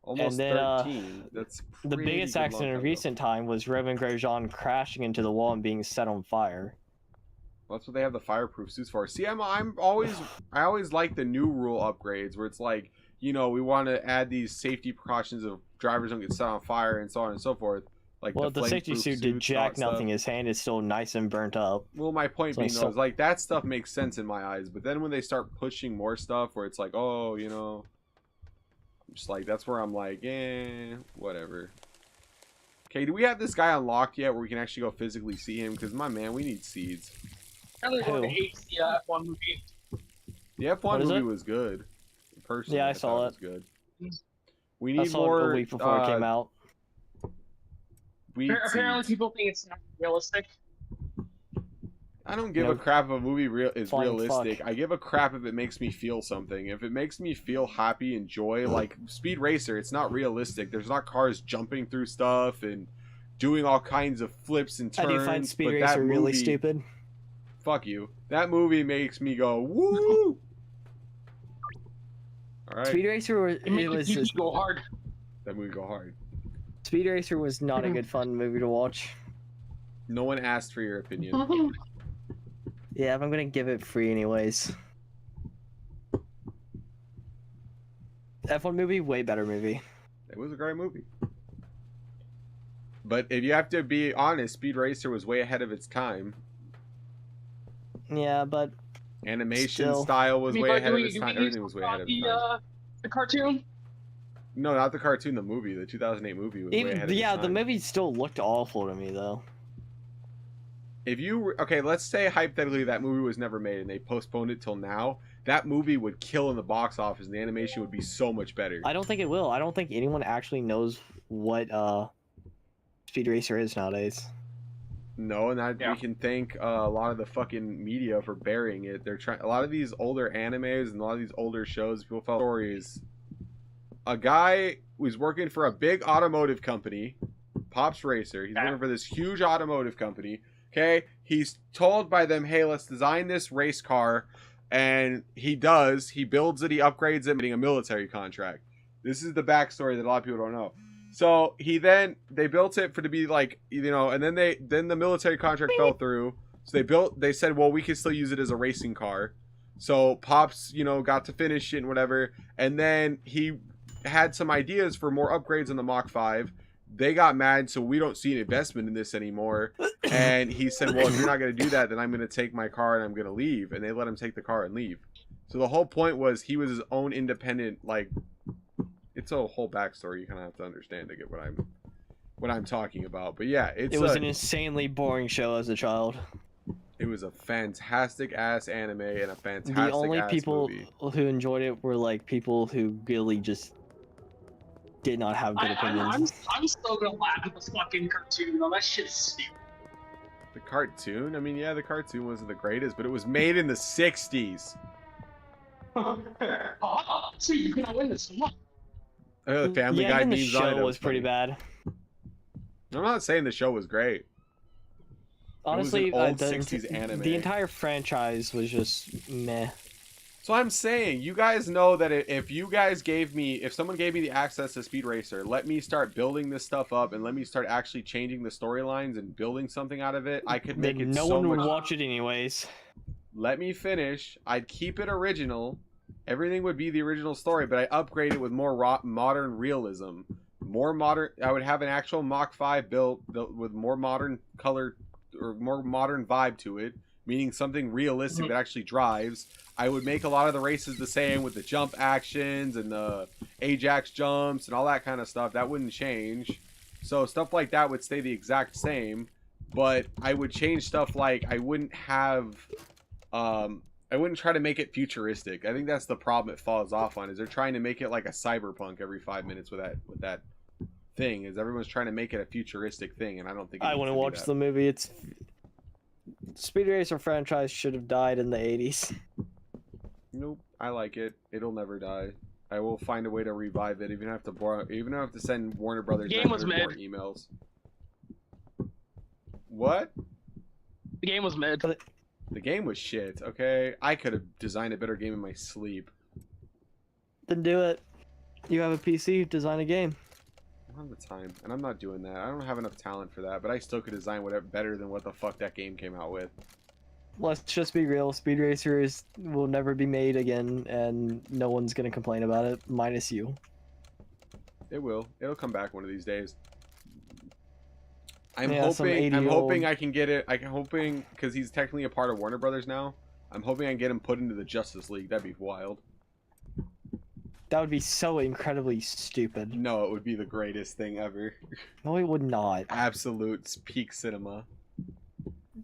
Almost 13. That's the biggest accident in recent time was Romain Grosjean crashing into the wall and being set on fire. Well, that's what they have the fireproof suits for. See, I always like the new rule upgrades where it's like you know, we want to add these safety precautions of drivers don't get set on fire and so on and so forth. Like Well, the safety flame-proof suit did suits and all jack that stuff. nothing. His hand is still nice and burnt up. Well, my point So being though is like that stuff makes sense in my eyes, but then when they start pushing more stuff where it's like, oh, you know, just like that's where I'm like, whatever. Okay, do we have this guy unlocked yet where we can actually go physically see him? Because my man, we need seeds. Apparently, Who? everyone hates the F1 movie. The F1 What is movie it? was good. Personally, Yeah, I thought saw it was good. We I need saw more. it a week before it came out. Weed Apparently, seeds. people think it's not realistic. I don't give No. a crap if a movie is Flying realistic. fuck. I give a crap if it makes me feel something. If it makes me feel happy and joy, like Speed Racer, it's not realistic. There's not cars jumping through stuff and doing all kinds of flips and I turns. do find Speed but Racer that really movie, stupid. Fuck you. That movie makes me go woo. All right, Speed Racer was It makes you go hard. that movie go hard. Speed Racer was not a good fun movie to watch. No one asked for your opinion. Yeah, if I'm gonna give it free anyways. F1 movie, way better movie. It was a great movie. But if you have to be honest, Speed Racer was way ahead of its time. Yeah, but Animation Still. style was way but ahead do of we- its do we time. need Everything to was way talk ahead of about its time. the cartoon? No, not the cartoon, the movie. The 2008 movie was way ahead even of its yeah, time. the movie still looked awful to me though. If you okay, let's say hypothetically that movie was never made and they postponed it till now, that movie would kill in the box office and the animation would be so much better. I don't think it will. I don't think anyone actually knows what Speed Racer is nowadays. No, and that Yeah. we can thank a lot of the fucking media for burying it. They're trying a lot of these older animes and a lot of these older shows. People tell stories. A guy was working for a big automotive company, Pops Racer. He's working for this huge automotive company. Okay, he's told by them, "Hey, let's design this race car," and he does. He builds it. He upgrades it, getting a military contract. This is the backstory that a lot of people don't know. So they built it for to be like, you know, and then the military contract fell through. So they said, well, we can still use it as a racing car. So Pops, you know, got to finish it and whatever. And then he had some ideas for more upgrades on the Mach 5. They got mad, so we don't see an investment in this anymore. And he said, well, if you're not going to do that, then I'm going to take my car and I'm going to leave. And they let him take the car and leave. So the whole point was he was his own independent, like, it's a whole backstory. You kind of have to understand to get what I'm talking about. But yeah, It was an insanely boring show as a child. it was a fantastic ass anime and a fantastic The only ass people movie. who enjoyed it were like people who really just did not have good opinions. I'm still gonna laugh at this fucking cartoon, though. That shit's stupid. The cartoon? I mean, yeah, the cartoon wasn't the greatest, but it was made in the 60s. So you're gonna win this one. The Family yeah, Guy even the memes on it. show It was pretty funny. bad. I'm not saying the show was great. Honestly, old 60s anime. the entire franchise was just meh. So I'm saying, you guys know that if someone gave me the access to Speed Racer, let me start building this stuff up and let me start actually changing the storylines and building something out of it, I could make Then it no so one would much. watch it anyways. Let me finish. I'd keep it original. Everything would be the original story, but I upgrade it with more modern realism. More modern. I would have an actual Mach 5 built with more modern color or more modern vibe to it, meaning something realistic that actually drives. I would make a lot of the races the same with the jump actions and the Ajax jumps and all that kind of stuff. That wouldn't change. So stuff like that would stay the exact same, but I would change stuff like I wouldn't try to make it futuristic. I think that's the problem it falls off on, is they're trying to make it like a cyberpunk every 5 minutes with that thing, is everyone's trying to make it a futuristic thing, and I don't think I want to watch the movie. It's Speed Racer franchise should have died in the 80s. Nope, I like it. It'll never die. I will find a way to revive it, even if I have to send Warner Brothers The game was 900 more mid. emails. What? The game was mid. The game was shit, okay? I could have designed a better game in my sleep. Then do it. You have a PC, design a game. I don't have the time, and I'm not doing that. I don't have enough talent for that, but I still could design whatever better than what the fuck that game came out with. let's just be real. Speed Racers will never be made again, and no one's gonna complain about it, minus you. It will. It'll come back one of these days. I'm Yeah, some hoping. I'm 80-year-old hoping I can get it. I'm hoping because he's technically a part of Warner Brothers now. I'm hoping I can get him put into the Justice League. That'd be wild. That would be so incredibly stupid. No, it would be the greatest thing ever. No, it would not. Absolute peak cinema.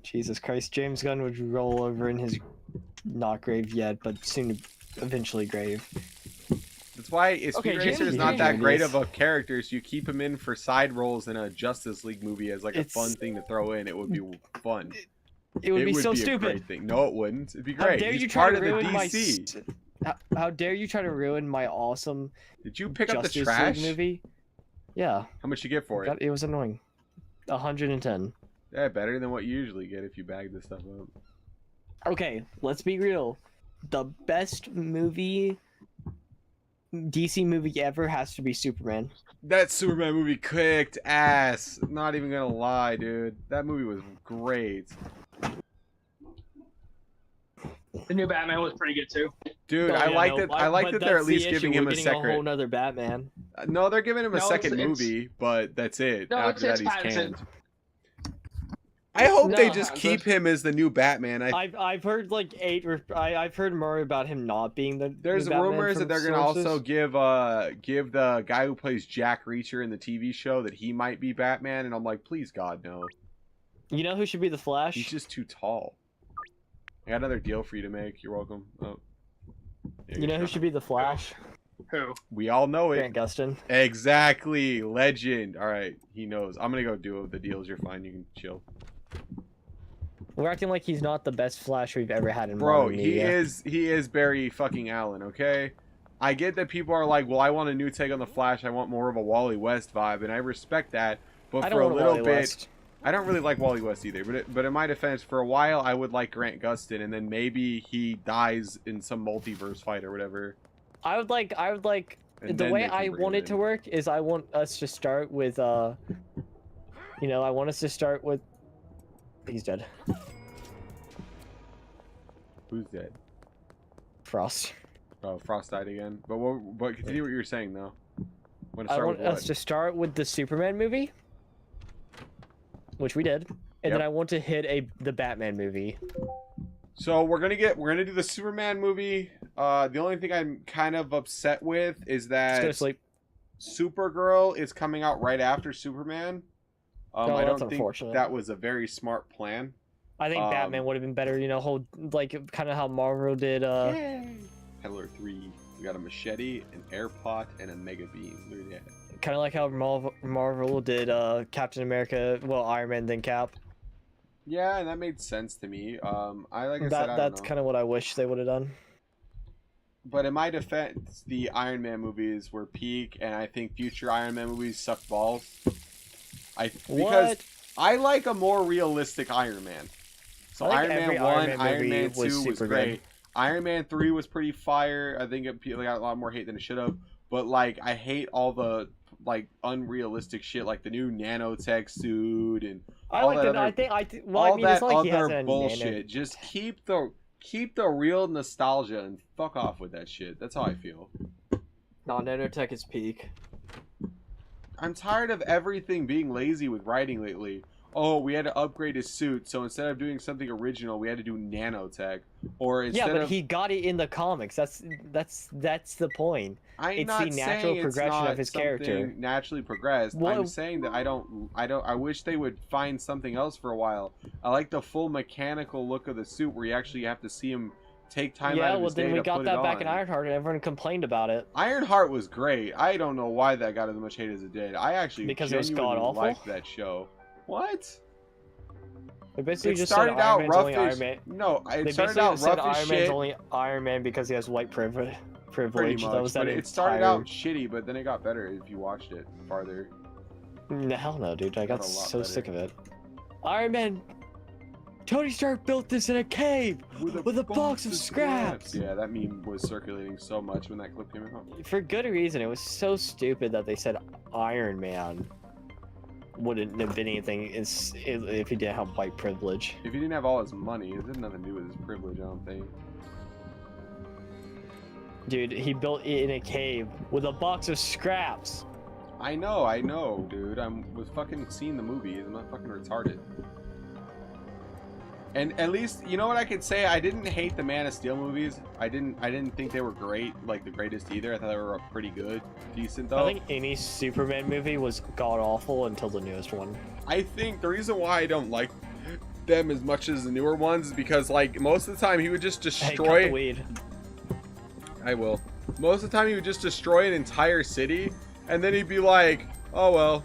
Jesus Christ, James Gunn would roll over in his not grave yet, but soon eventually grave. That's why Speed Okay, Racer is James not that Gunn great is- of a character, so you keep him in for side roles in a Justice League movie as like a It's- fun thing to throw in. It would be fun. It would be so a stupid. great thing. No, it wouldn't. It'd be How great. dare He's you try part to of the ruin my DC. how dare you try to ruin my awesome Did you pick up the Justice trash? League movie? Yeah, How much you get for it? it was annoying. 110. Yeah, better than what you usually get if you bag this stuff up. Okay, let's be real. The best movie, DC movie ever has to be Superman. That Superman movie kicked ass. Not even gonna lie, dude. That movie was great. The new Batman was pretty good too. Dude, No, I yeah, like no, that. I like but that they're at that's the least issue, giving him we're a getting a whole second. nother Batman. No, they're giving him a No, second it's- movie, but that's it. No, After it's that, he's Pattinson. canned. I hope they No, just the- keep him as the new Batman. I've heard like I've heard more about him not being the. There's the Batman rumors that from they're gonna sources. also give the guy who plays Jack Reacher in the TV show that he might be Batman, and I'm like, please God, no. You know who should be the Flash? He's just too tall. I got another deal for you to make. You're welcome. Oh. Yeah, You know who should be the Flash? Who? We all know it. Grant Gustin. Exactly. Legend. All right. He knows. I'm going to go do the deals. You're fine. You can chill. We're acting like he's not the best Flash we've ever had in Bro, modern he media. is Barry fucking Allen, okay? I get that people are like, well, I want a new take on the Flash. I want more of a Wally West vibe, and I respect that. But I for don't a want little Wally bit, West. I don't really like Wally West either. But in my defense, for a while, I would like Grant Gustin, and then maybe he dies in some multiverse fight or whatever. I would like And the then way they can I bring want him it to in. work is I want us to start with I want us to start with he's dead. Who's dead? Frost. Oh, Frost died again. But continue what you were saying though. Want to I start want with what? us to start with the Superman movie, which we did, and then Yep. I want to hit the Batman movie. So we're gonna do the Superman movie. The only thing I'm kind of upset with is Let's go to that sleep. Supergirl is coming out right after Superman. Oh, I that's don't think unfortunate. that was a very smart plan. I think Batman would have been better. Hold like kind of how Marvel did. Peddler 3. We got a machete, an air pot, and a mega beam. Look at that. Kind of like how Marvel did Captain America, well Iron Man then Cap. Yeah, and that made sense to me. I like I said, I don't That's know. kind of what I wish they would have done. But in my defense, the Iron Man movies were peak, and I think future Iron Man movies suck balls. Because What? I like a more realistic Iron Man. So I Iron think Man every 1, Iron Man Iron movie Man was 2 was super great. good. Iron Man 3 was pretty fire. I think it got a lot more hate than it should have. But like, I hate all the like unrealistic shit, like the new nanotech suit and I all like that that. other, Well, all I mean, that it's not like he has other a bullshit. nano. Just keep the real nostalgia and fuck off with that shit. That's how I feel. No, nanotech is peak. I'm tired of everything being lazy with writing lately. Oh, we had to upgrade his suit, so instead of doing something original, we had to do nanotech. Or instead Yeah, but of, he got it in the comics. That's the point. I'm it's not the natural saying it's progression of not his something character. naturally progressed. Well- I'm saying that I wish they would find something else for a while. I like the full mechanical look of the suit where you actually have to see him take time out Yeah, of well his then day we to got put that it back in on. Ironheart, and everyone complained about it. Ironheart was great. I don't know why that got as much hate as it did. I actually Because it was genuinely god-awful? liked that show. What? They basically It just said started Iron out Man's rough only Iron as Man. no. They It started basically out said rough Iron as Man's shit. only Iron Man because he has white Pretty privilege. much, That was that but it started entire- out shitty, but then it got better if you watched it farther. No, hell no, dude. I Got got a lot so better. sick of it. Iron Man. Tony Stark built this in a cave with a box of scraps. Yeah, that meme was circulating so much when that clip came out. For good reason. It was so stupid that they said Iron Man. wouldn't have been anything if he didn't have white privilege. If he didn't have all his money, it had nothing to do with his privilege, I don't think. Dude, he built it in a cave with a box of scraps. I know, dude. I was fucking seeing the movies. I'm not fucking retarded. And at least, you know what I could say? I didn't hate the Man of Steel movies. I didn't think they were great, like the greatest either. I thought they were pretty good, decent though. I think any Superman movie was god awful until the newest one. I think the reason why I don't like them as much as the newer ones is because, like, most of the time he would just destroy. Hey, cut the weed. I will. Most of the time he would just destroy an entire city, and then he'd be like, "Oh well,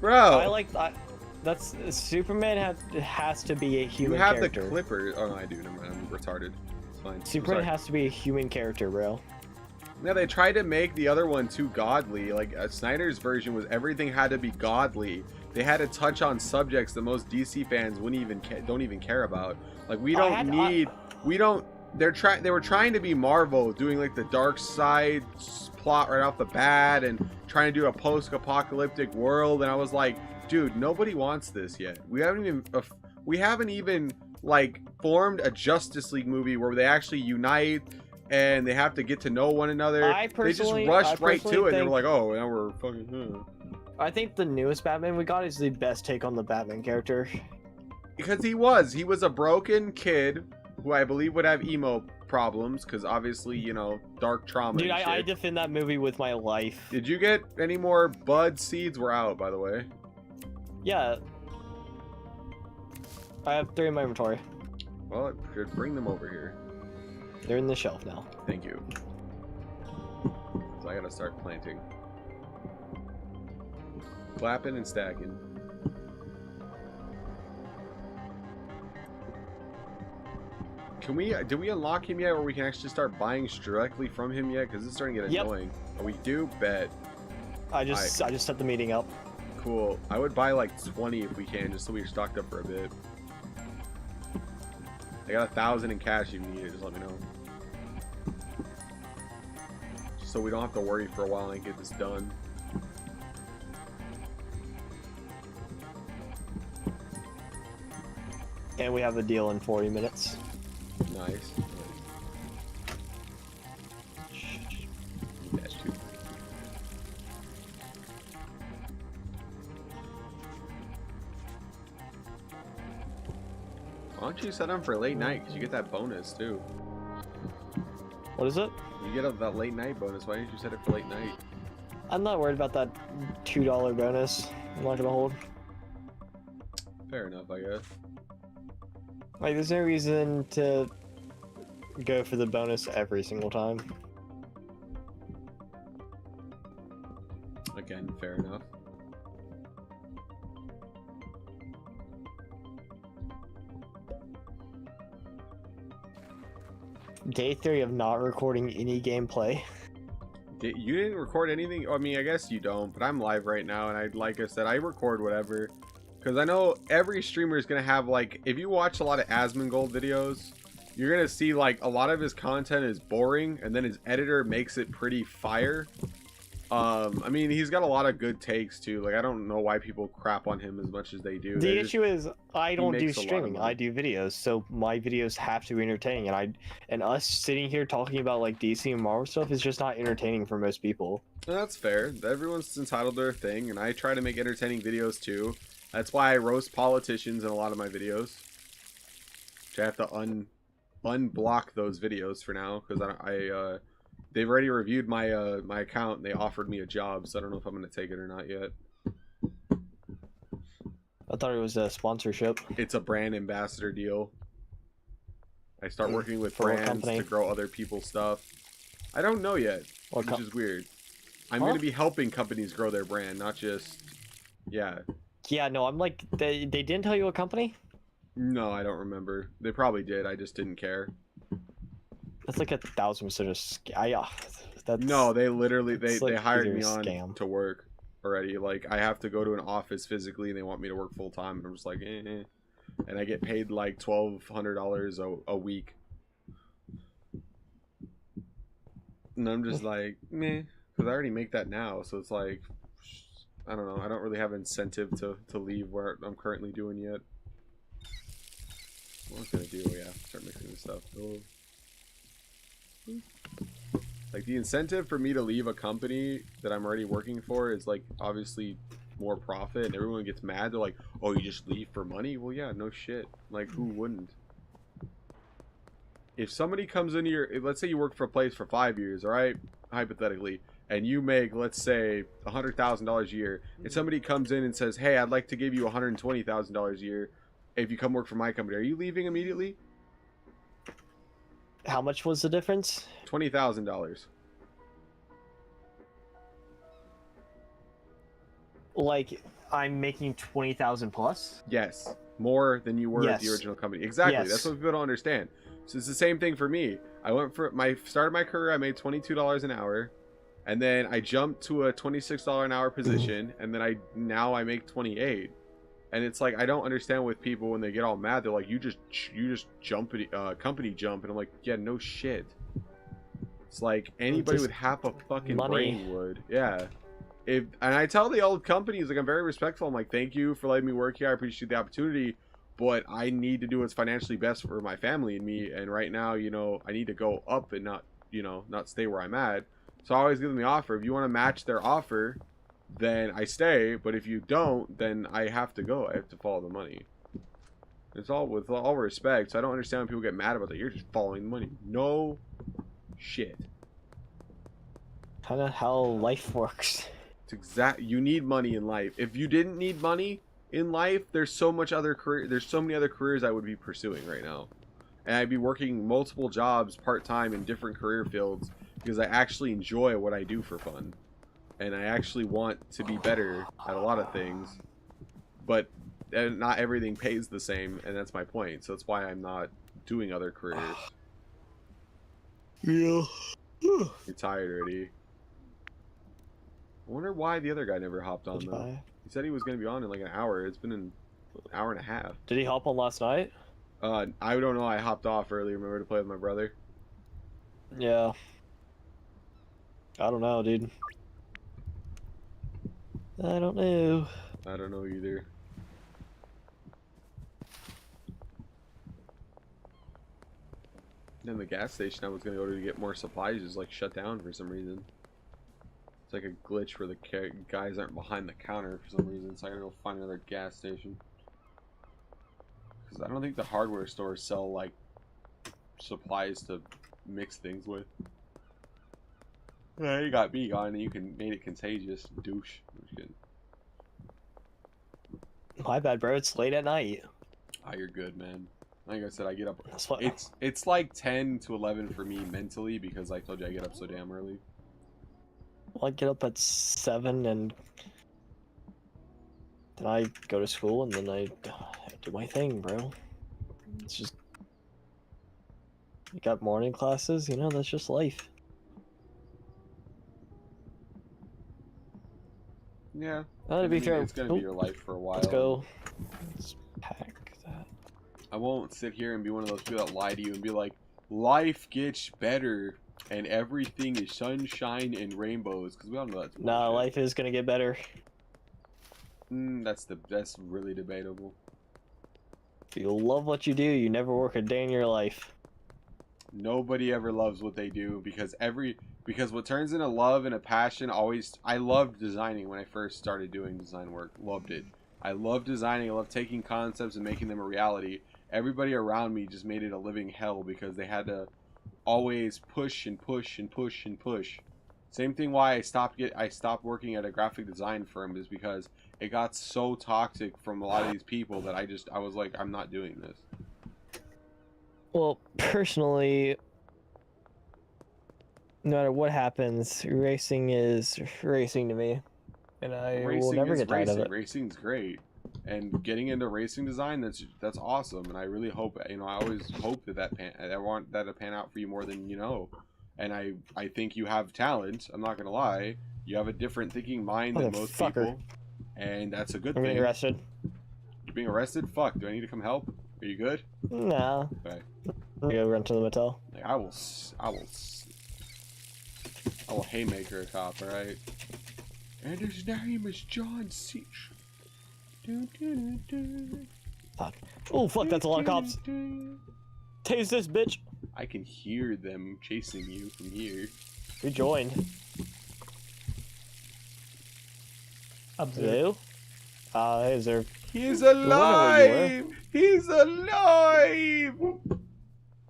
bro." That's Superman has to be a human You have character. the Clippers. Oh no, I do. Never mind. I'm retarded. It's fine. Superman has to be a human character, bro. Yeah, they tried to make the other one too godly. Like Snyder's version was everything had to be godly. They had to touch on subjects that most DC fans don't even care about. Like we don't. They were trying to be Marvel, doing like the dark side plot right off the bat and trying to do a post-apocalyptic world. And I was like, dude, nobody wants this yet. We haven't even like formed a Justice League movie where they actually unite and they have to get to know one another. They just rushed right to it. And they were like, oh, now we're fucking. I think the newest Batman we got is the best take on the Batman character. Because he was a broken kid who I believe would have emo problems because obviously, you know, dark trauma. Dude, I defend that movie with my life. Did you get any more bud seeds? We're out, by the way. Yeah. I have 3 in my inventory. Well, I should bring them over here. They're in the shelf now. Thank you. So I gotta start planting. Clapping and stacking. Did we unlock him yet, or we can actually start buying directly from him yet? Because it's starting to get annoying. Oh, we do? Bet. I just set the meeting up. Cool. I would buy like 20 if we can, just so we're stocked up for a bit. I got 1,000 in cash if you need it, just let me know. Just so we don't have to worry for a while and get this done. And we have a deal in 40 minutes. Nice. That too. Why don't you set them for late night? Because you get that bonus too. What is it? You get that late night bonus. Why didn't you set it for late night? I'm not worried about that $2 bonus. I'm not gonna hold. Fair enough, I guess. Like, there's no reason to go for the bonus every single time. Again, fair enough. Day 3 of not recording any gameplay. You didn't record anything? I mean, I guess you don't, but I'm live right now, and like I said, I record whatever. Because I know every streamer is going to have, like, if you watch a lot of Asmongold videos, you're going to see, like, a lot of his content is boring, and then his editor makes it pretty fire. I mean, he's got a lot of good takes, too. Like, I don't know why people crap on him as much as they do. The issue is, I don't do makes a lot of streaming. money. I do videos, so my videos have to be entertaining, and us sitting here talking about, like, DC and Marvel stuff is just not entertaining for most people. And that's fair. Everyone's entitled to their thing, and I try to make entertaining videos, too. That's why I roast politicians in a lot of my videos. Which I have to unblock those videos for now, because they've already reviewed my my account and they offered me a job, so I don't know if I'm gonna take it or not yet. I thought it was a sponsorship. It's a brand ambassador deal. I start working with For what brands company? to grow other people's stuff. I don't know yet, What which is weird. I'm Huh? gonna be helping companies grow their brand, not just yeah. Yeah, no, I'm like, they didn't tell you what company? No, I don't remember. They probably did. I just didn't care. That's like 1,000% a scam. That's No, they literally it's like they hired either me a on scam. to work already. Like I have to go to an office physically, and they want me to work full time. I'm just like, and I get paid like $1,200 a week, and I'm just like, meh, because I already make that now. So it's like, I don't know. I don't really have incentive to leave where I'm currently doing yet. What was I gonna do? Yeah, start mixing this stuff. Oh. Like the incentive for me to leave a company that I'm already working for is like obviously more profit, and everyone gets mad. They're like, "Oh, you just leave for money?" Well, yeah, no shit. Like, who wouldn't? If somebody comes into your, let's say you work for a place for 5 years, all right, hypothetically, and you make, let's say, $100,000 a year, and somebody comes in and says, "Hey, I'd like to give you $120,000 a year if you come work for my company," are you leaving immediately? How much was the difference? $20,000. Like, I'm making 20,000 plus. Yes, more than you were at the Yes. original company. Exactly. Yes. That's what people don't understand. So it's the same thing for me. I went for my started my career. I made $22 an hour, and then I jumped to a $26 an hour position, and then now I make 28. And it's like I don't understand with people when they get all mad. They're like, "You just jump company jump," and I'm like, "Yeah, no shit." It's like anybody Just with half a fucking money. brain would. Yeah. And I tell the old companies, like, I'm very respectful. I'm like, "Thank you for letting me work here. I appreciate the opportunity, but I need to do what's financially best for my family and me. And right now, I need to go up and not stay where I'm at." So I always give them the offer. If you want to match their offer, then I stay. But if you don't, then I have to go. I have to follow the money. It's all with all respect. So I don't understand when people get mad about that. You're just following the money. No shit. Kind of how life works. It's you need money in life. If you didn't need money in life, there's so many other careers I would be pursuing right now. And I'd be working multiple jobs part-time in different career fields because I actually enjoy what I do for fun. And I actually want to be better at a lot of things. But not everything pays the same, and that's my point. So that's why I'm not doing other careers. Yeah. You're tired already. I wonder why the other guy never hopped on, though. He said he was going to be on in like an hour. It's been an hour and a half. Did he hop on last night? I don't know. I hopped off early. Remember to play with my brother? Yeah. I don't know, dude. I don't know. I don't know either. Then the gas station I was going to go to get more supplies is like shut down for some reason. It's like a glitch where the guys aren't behind the counter for some reason, so I gotta go find another gas station. Because I don't think the hardware stores sell like supplies to mix things with. Yeah, you got me on, and you made it contagious, douche. I'm just kidding. My bad, bro. It's late at night. Ah, you're good, man. Like I said, I get up. That's what. It's like 10 to 11 for me mentally because I told you I get up so damn early. Well, I get up at 7 and then I go to school and then I do my thing, bro. It's just you got morning classes, that's just life. Yeah. To be fair, it's gonna be your life for a while. Let's go. Let's pack that. I won't sit here and be one of those people that lie to you and be like, life gets better and everything is sunshine and rainbows, because we all know that's bullshit. Nah, life is gonna get better. That's really debatable. If you love what you do, you never work a day in your life. Nobody ever loves what they do because what turns into love and a passion I loved designing when I first started doing design work. Loved it. I love designing. I love taking concepts and making them a reality. Everybody around me just made it a living hell because they had to always push and push and push and push. Same thing why I stopped working at a graphic design firm is because it got so toxic from a lot of these people that I was like, I'm not doing this. Well, personally, no matter what happens, racing is racing to me, and I will never get tired of it. Racing's great, and getting into racing design, that's awesome, and I really hope, I always hope I want that to pan out for you more than you know, and I think you have talent. I'm not gonna lie, you have a different thinking mind than most people, and that's a good thing. I'm getting arrested. You're being arrested? Fuck, do I need to come help? Are you good? Nah. Okay. We go run to the motel. Like, I will haymaker a cop, alright? And his name is John Seach. Fuck. Oh, fuck, that's a lot of cops. Tase this, bitch. I can hear them chasing you from here. We joined. Observe. Hello? Is there... He's where you alive! He's alive!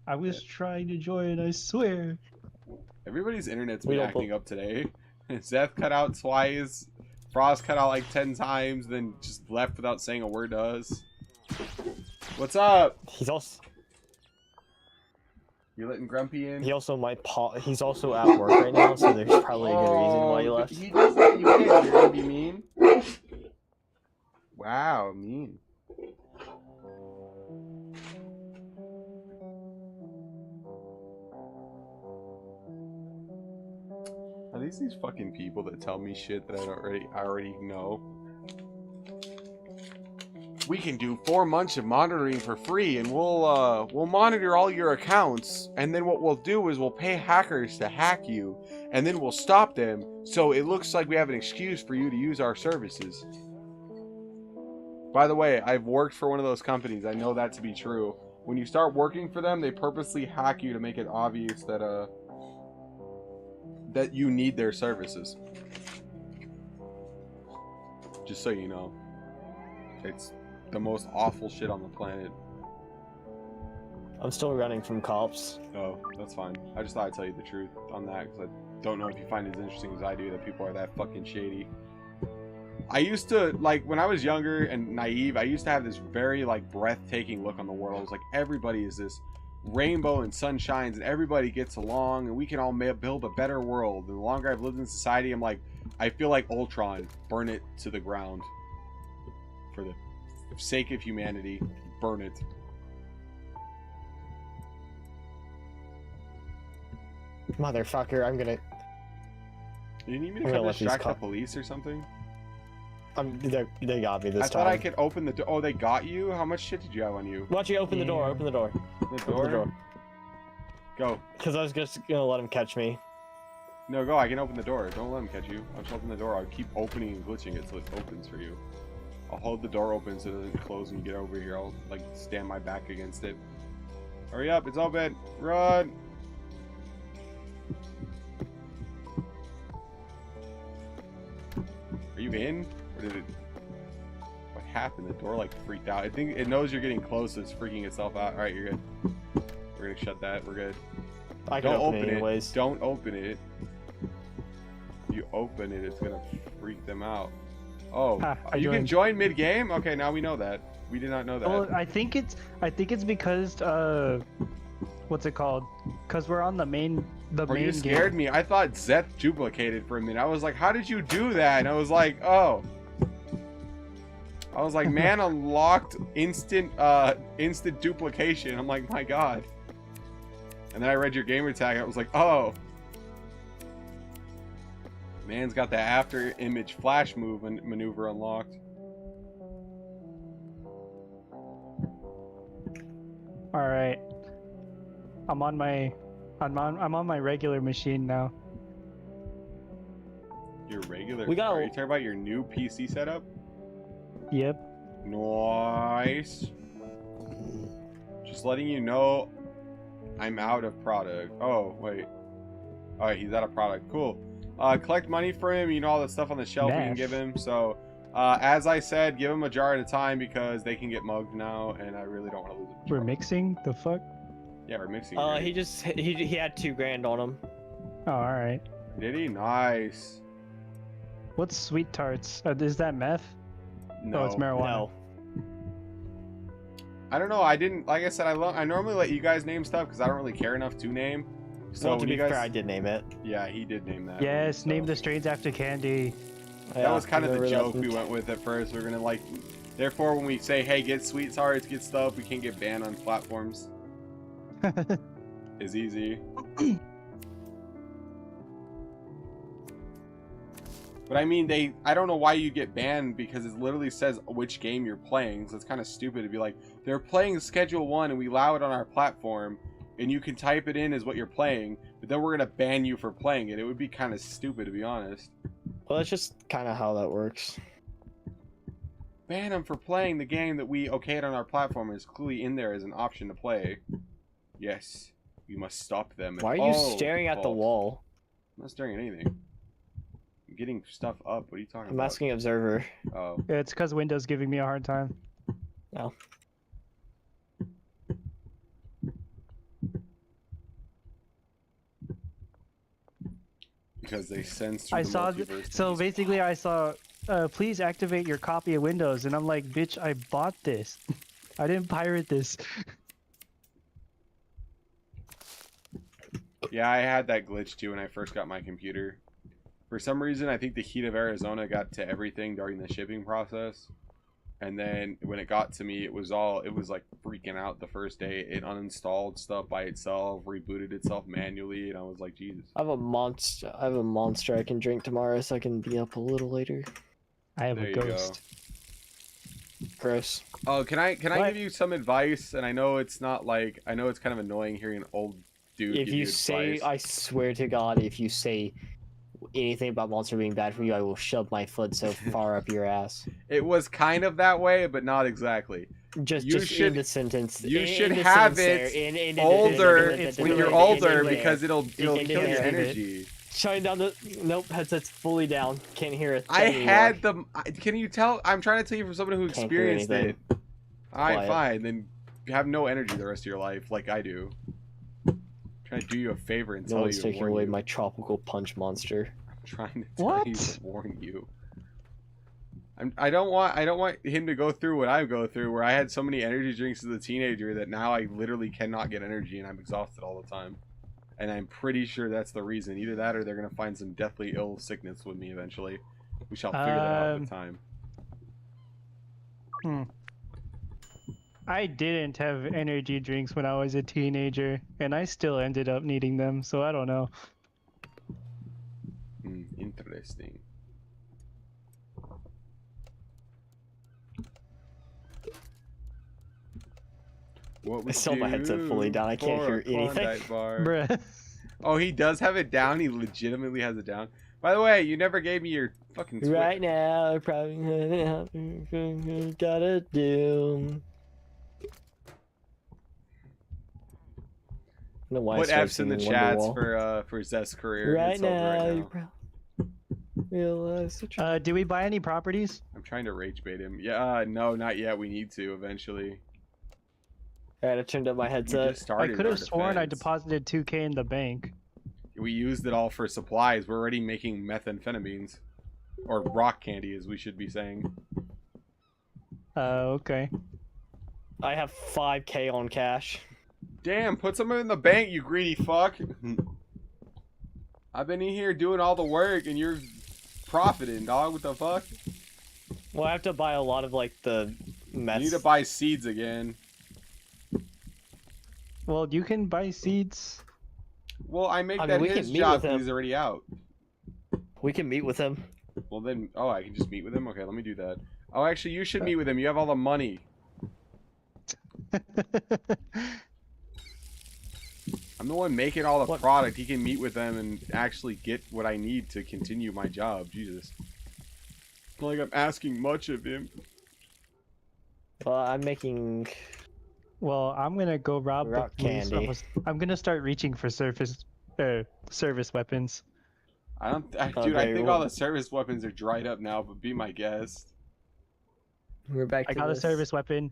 I was trying to join, I swear. Everybody's internet's We been don't acting up today. Zeth cut out twice. Frost cut out like 10 times, then just left without saying a word to us. What's up? He's also... You letting Grumpy in? He also might he's also at work right now, so there's probably a good reason why he left. He just let you in. You're gonna be mean? Wow, mean. Are these fucking people that tell me shit that I already know? We can do 4 months of monitoring for free, and we'll monitor all your accounts, and then what we'll do is we'll pay hackers to hack you, and then we'll stop them, so it looks like we have an excuse for you to use our services. By the way, I've worked for one of those companies. I know that to be true. When you start working for them, they purposely hack you to make it obvious that that you need their services. Just so you know. It's the most awful shit on the planet. I'm still running from cops. Oh, that's fine. I just thought I'd tell you the truth on that, because I don't know if you find it as interesting as I do that people are that fucking shady. I used to, like, when I was younger and naive, I used to have this very, like, breathtaking look on the world. It was like, everybody is this rainbow and sunshines, and everybody gets along, and we can all build a better world. And the longer I've lived in society, I'm like, I feel like Ultron. Burn it to the ground. For the sake of humanity, burn it. Motherfucker, I'm gonna... You need me I'm to gonna come let these distract the cop- police or something? They got me this I time. thought I could open the door. Oh, they got you? How much shit did you have on you? Why don't you open the door? Open the door. The Open door? the door. Go. Because I was just gonna let him catch me. No, go. I can open the door. Don't let him catch you. I'll just open the door. I'll keep opening and glitching it so it opens for you. I'll hold the door open so it doesn't close when you get over here. I'll, like, stand my back against it. Hurry up. It's open. Run. Are you in? Or did it... What happened? The door, like, freaked out. I think it knows you're getting close, so it's freaking itself out. Alright, you're good. We're gonna shut that. We're good. I can Don't open open it anyways. Don't open it. If you open it, it's gonna freak them out. Oh, I you can joined. join mid-game? Okay, now we know that. We did not know that. Well, I think it's because what's it called? Because we're on the main Bro, you main scared game. me. I thought Zeth duplicated for a minute. I was like, how did you do that? And I was like, oh. I was like, man unlocked instant duplication. I'm like, my god. And then I read your gamer tag. I was like, oh. Man's got the after image flash maneuver unlocked. All right. I'm on my regular machine now. Your regular. We got- Are you talking about your new PC setup? Yep. Nice. Just letting you know, I'm out of product. Oh wait. All right, he's out of product. Cool. Collect money for him. You know all the stuff on the shelf we can Nash. give him. So, as I said, give him a jar at a time because they can get mugged now, and I really don't want to lose it. We're mixing. The fuck? Yeah, we're mixing. Right? He had $2 grand on him. Oh, all right. Did he? Nice. What's sweet tarts? Is that meth? No. Oh, it's marijuana. No. I don't know. I didn't. Like I said, I normally let you guys name stuff because I don't really care enough to name. So Well, to when be you guys, fair, I did name it. yeah, he did name that. Yes, so. name the strains after candy. That was kind of the remember joke we went with at first. We're gonna like, therefore, when we say, "Hey, get sweet tarts, get stuff," we can't get banned on platforms. It's easy. But I mean, I don't know why you get banned because it literally says which game you're playing. So it's kind of stupid to be like, they're playing Schedule 1 and we allow it on our platform, and you can type it in as what you're playing, but then we're gonna ban you for playing it. It would be kind of stupid, to be honest. Well, that's just kind of how that works. Ban him for playing the game that we okayed on our platform is clearly in there as an option to play. Yes, we must stop them. Why are you staring at the wall? I'm not staring at anything. I'm getting stuff up. What are you talking about? I'm asking Observer. Oh. Yeah, it's because Windows giving me a hard time. No. Because they sense I the saw. multiverse. So basically, I saw. Please activate your copy of Windows, and I'm like, bitch, I bought this. I didn't pirate this. Yeah, I had that glitch too when I first got my computer. For some reason, I think the heat of Arizona got to everything during the shipping process. And then when it got to me, it was like freaking out the first day. It uninstalled stuff by itself, rebooted itself manually, and I was like, Jesus. I have a monster I can drink tomorrow, so I can be up a little later. I have There a you ghost. Gross. Oh, can I What? give you some advice? And I know it's not like, I know it's kind of annoying hearing an old dude If give you say, advice. I swear to God, if you say anything about Monster being bad for you, I will shove my foot so far up your ass. It was kind of that way, but not exactly. Just You should- in the sentence. you in should the have sentence it there. older it's when really you're in older there. because it'll kill in your there. energy. Shutting down the nope headset's fully down. Can't hear it. I had them. Can you tell? I'm trying to tell you from someone who Can't hear experienced it. anything. Alright, Quiet. fine. Then you have no energy the rest of your life, like I do. I'm trying to do you a favor and No tell one's you. taking warn away you. my tropical punch monster. I'm trying to tell you What? to warn you. I don't want him to go through what I go through, where I had so many energy drinks as a teenager that now I literally cannot get energy and I'm exhausted all the time. And I'm pretty sure that's the reason. Either that or they're gonna find some deathly ill sickness with me eventually. We shall figure that out with time. I didn't have energy drinks when I was a teenager, and I still ended up needing them, so I don't know. Interesting. What I saw my headset fully down. I can't hear anything. Bruh. Oh, he does have it down. He legitimately has it down. By the way, you never gave me your fucking Twitter. Right now, I probably gotta do. I don't know why I Put started F's in the singing chats Wonderwall. for Zest's career. Right It's over now, right you now. probably realize the truth. Do we buy any properties? I'm trying to rage bait him. Yeah, no, not yet. We need to eventually. Alright, I turned up my We headset. just started I could have our sworn I defense. deposited 2K in the bank. We used it all for supplies. We're already making methamphetamines. Or rock candy, as we should be saying. Okay. I have 5K on cash. Damn, put some in the bank, you greedy fuck. I've been in here doing all the work and you're profiting, dog. What the fuck? Well, I have to buy a lot of like the mess. You need to buy seeds again. Well, you can buy seeds. Well, I make I mean, that we his can meet job with because him. he's already out. We can meet with him. Well then, oh, I can just meet with him? Okay, let me do that. Oh, actually, you should meet with him. You have all the money. I'm the one making all the What? product. He can meet with them and actually get what I need to continue my job. Jesus. It's not like I'm asking much of him. Well, I'm making. Well, I'm gonna go rob the Rock police. candy. I'm gonna start reaching for service weapons. Dude, I Okay, think well- all the service weapons are dried up now, but be my guest. We're back to I got a this. service weapon.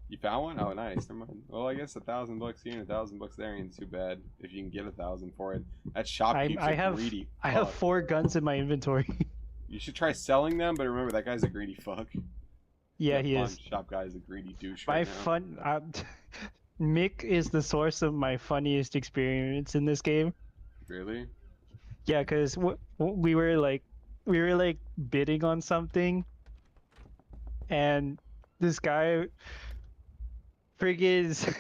You found one? Oh, nice. Never mind. Well, I guess $1,000 here and $1,000 there ain't too bad if you can get 1,000 for it. That shopkeep's I a have- greedy I have fuck. 4 guns in my inventory. You should try selling them, but remember that guy's a greedy fuck. Yeah, The he pawn is. Shop guy is a greedy douche My right now. fun. Mick is the source of my funniest experience in this game. Really? Yeah, because we were like bidding on something, and this guy friggin'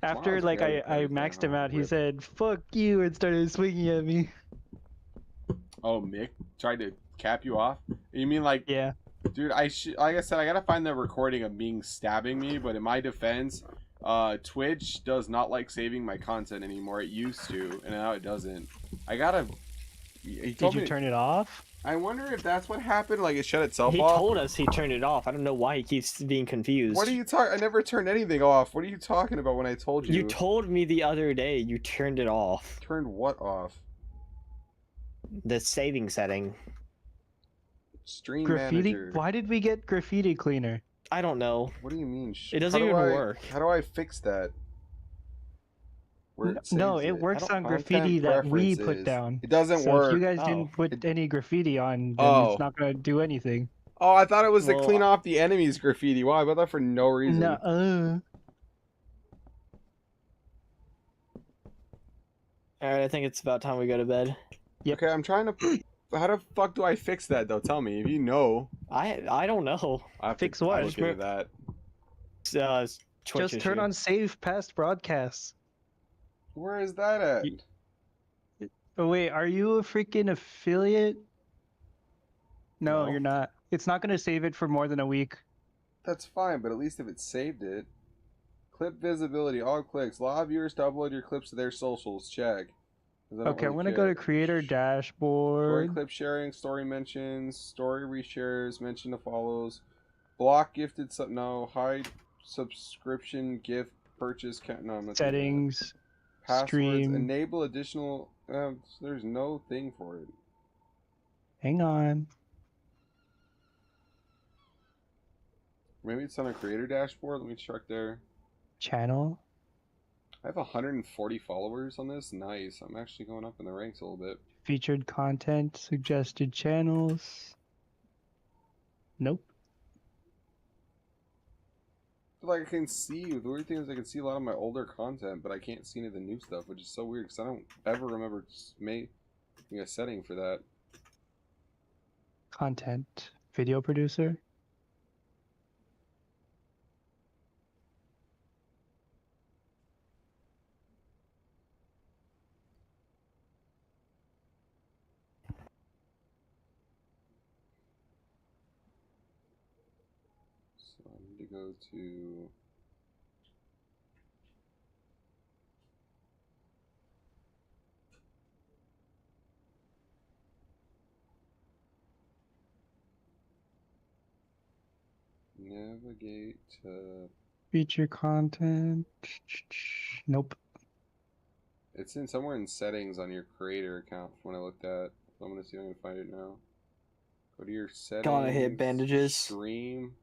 after was like very I petty, maxed though, him out, he rip. said "fuck you" and started swinging at me. Oh, Mick tried to cap you off? You mean like, Yeah. dude, like I said, I gotta find the recording of Ming stabbing me, but in my defense, Twitch does not like saving my content anymore. It used to, and now it doesn't. I gotta... He Did told you me turn it off? I wonder if that's what happened. Like it shut itself He off. told us he turned it off. I don't know why he keeps being confused. What are you talking? I never turned anything off. What are you talking about when I told you? You told me the other day you turned it off. Turned what off? The saving setting. Stream Graffiti? manager. Why did we get graffiti cleaner? I don't know. What do you mean? It doesn't even work. How do I fix that? Where it No, saves it works on Content graffiti that we put preferences. down. It doesn't So work. if you guys Oh. didn't put any graffiti on, then Oh. it's not gonna do anything. Oh, I thought it was to Well, clean off the enemy's graffiti. Wow, I bought that for no reason. No. Alright, I think it's about time we go to bed. Okay, I'm trying to. How the fuck do I fix that though? Tell me if you know. I don't know. I have Fix to what? look into that. Twitch Just turn issue. on save past broadcasts. Where is that at? Oh wait, are you a freaking affiliate? No, No. you're not. It's not gonna save it for more than a week. That's fine, but at least if it saved it. Clip visibility, all clicks. Allow viewers to upload your clips to their socials. Check. 'Cause I don't Okay, I'm really gonna go to care. creator Story dashboard. clip sharing, story mentions, story reshares, mention to follows, block gifted sub no, hide subscription gift purchase count no I'm not doing that. Settings. Passwords, stream. enable additional there's no thing for it. Hang on. Maybe it's on a creator dashboard. Let me check there. Channel. I have 140 followers on this. Nice. I'm actually going up in the ranks a little bit. Featured content. Suggested channels. Nope. Like I can see, the weird thing is I can see a lot of my older content, but I can't see any of the new stuff, which is so weird because I don't ever remember making a setting for that. Content. Video producer. So I need to go to navigate to. Feature content. Nope. It's in somewhere in settings on your creator account from when I looked at. So I'm gonna see if I can find it now. Go to your settings. Gotta hit bandages. Stream.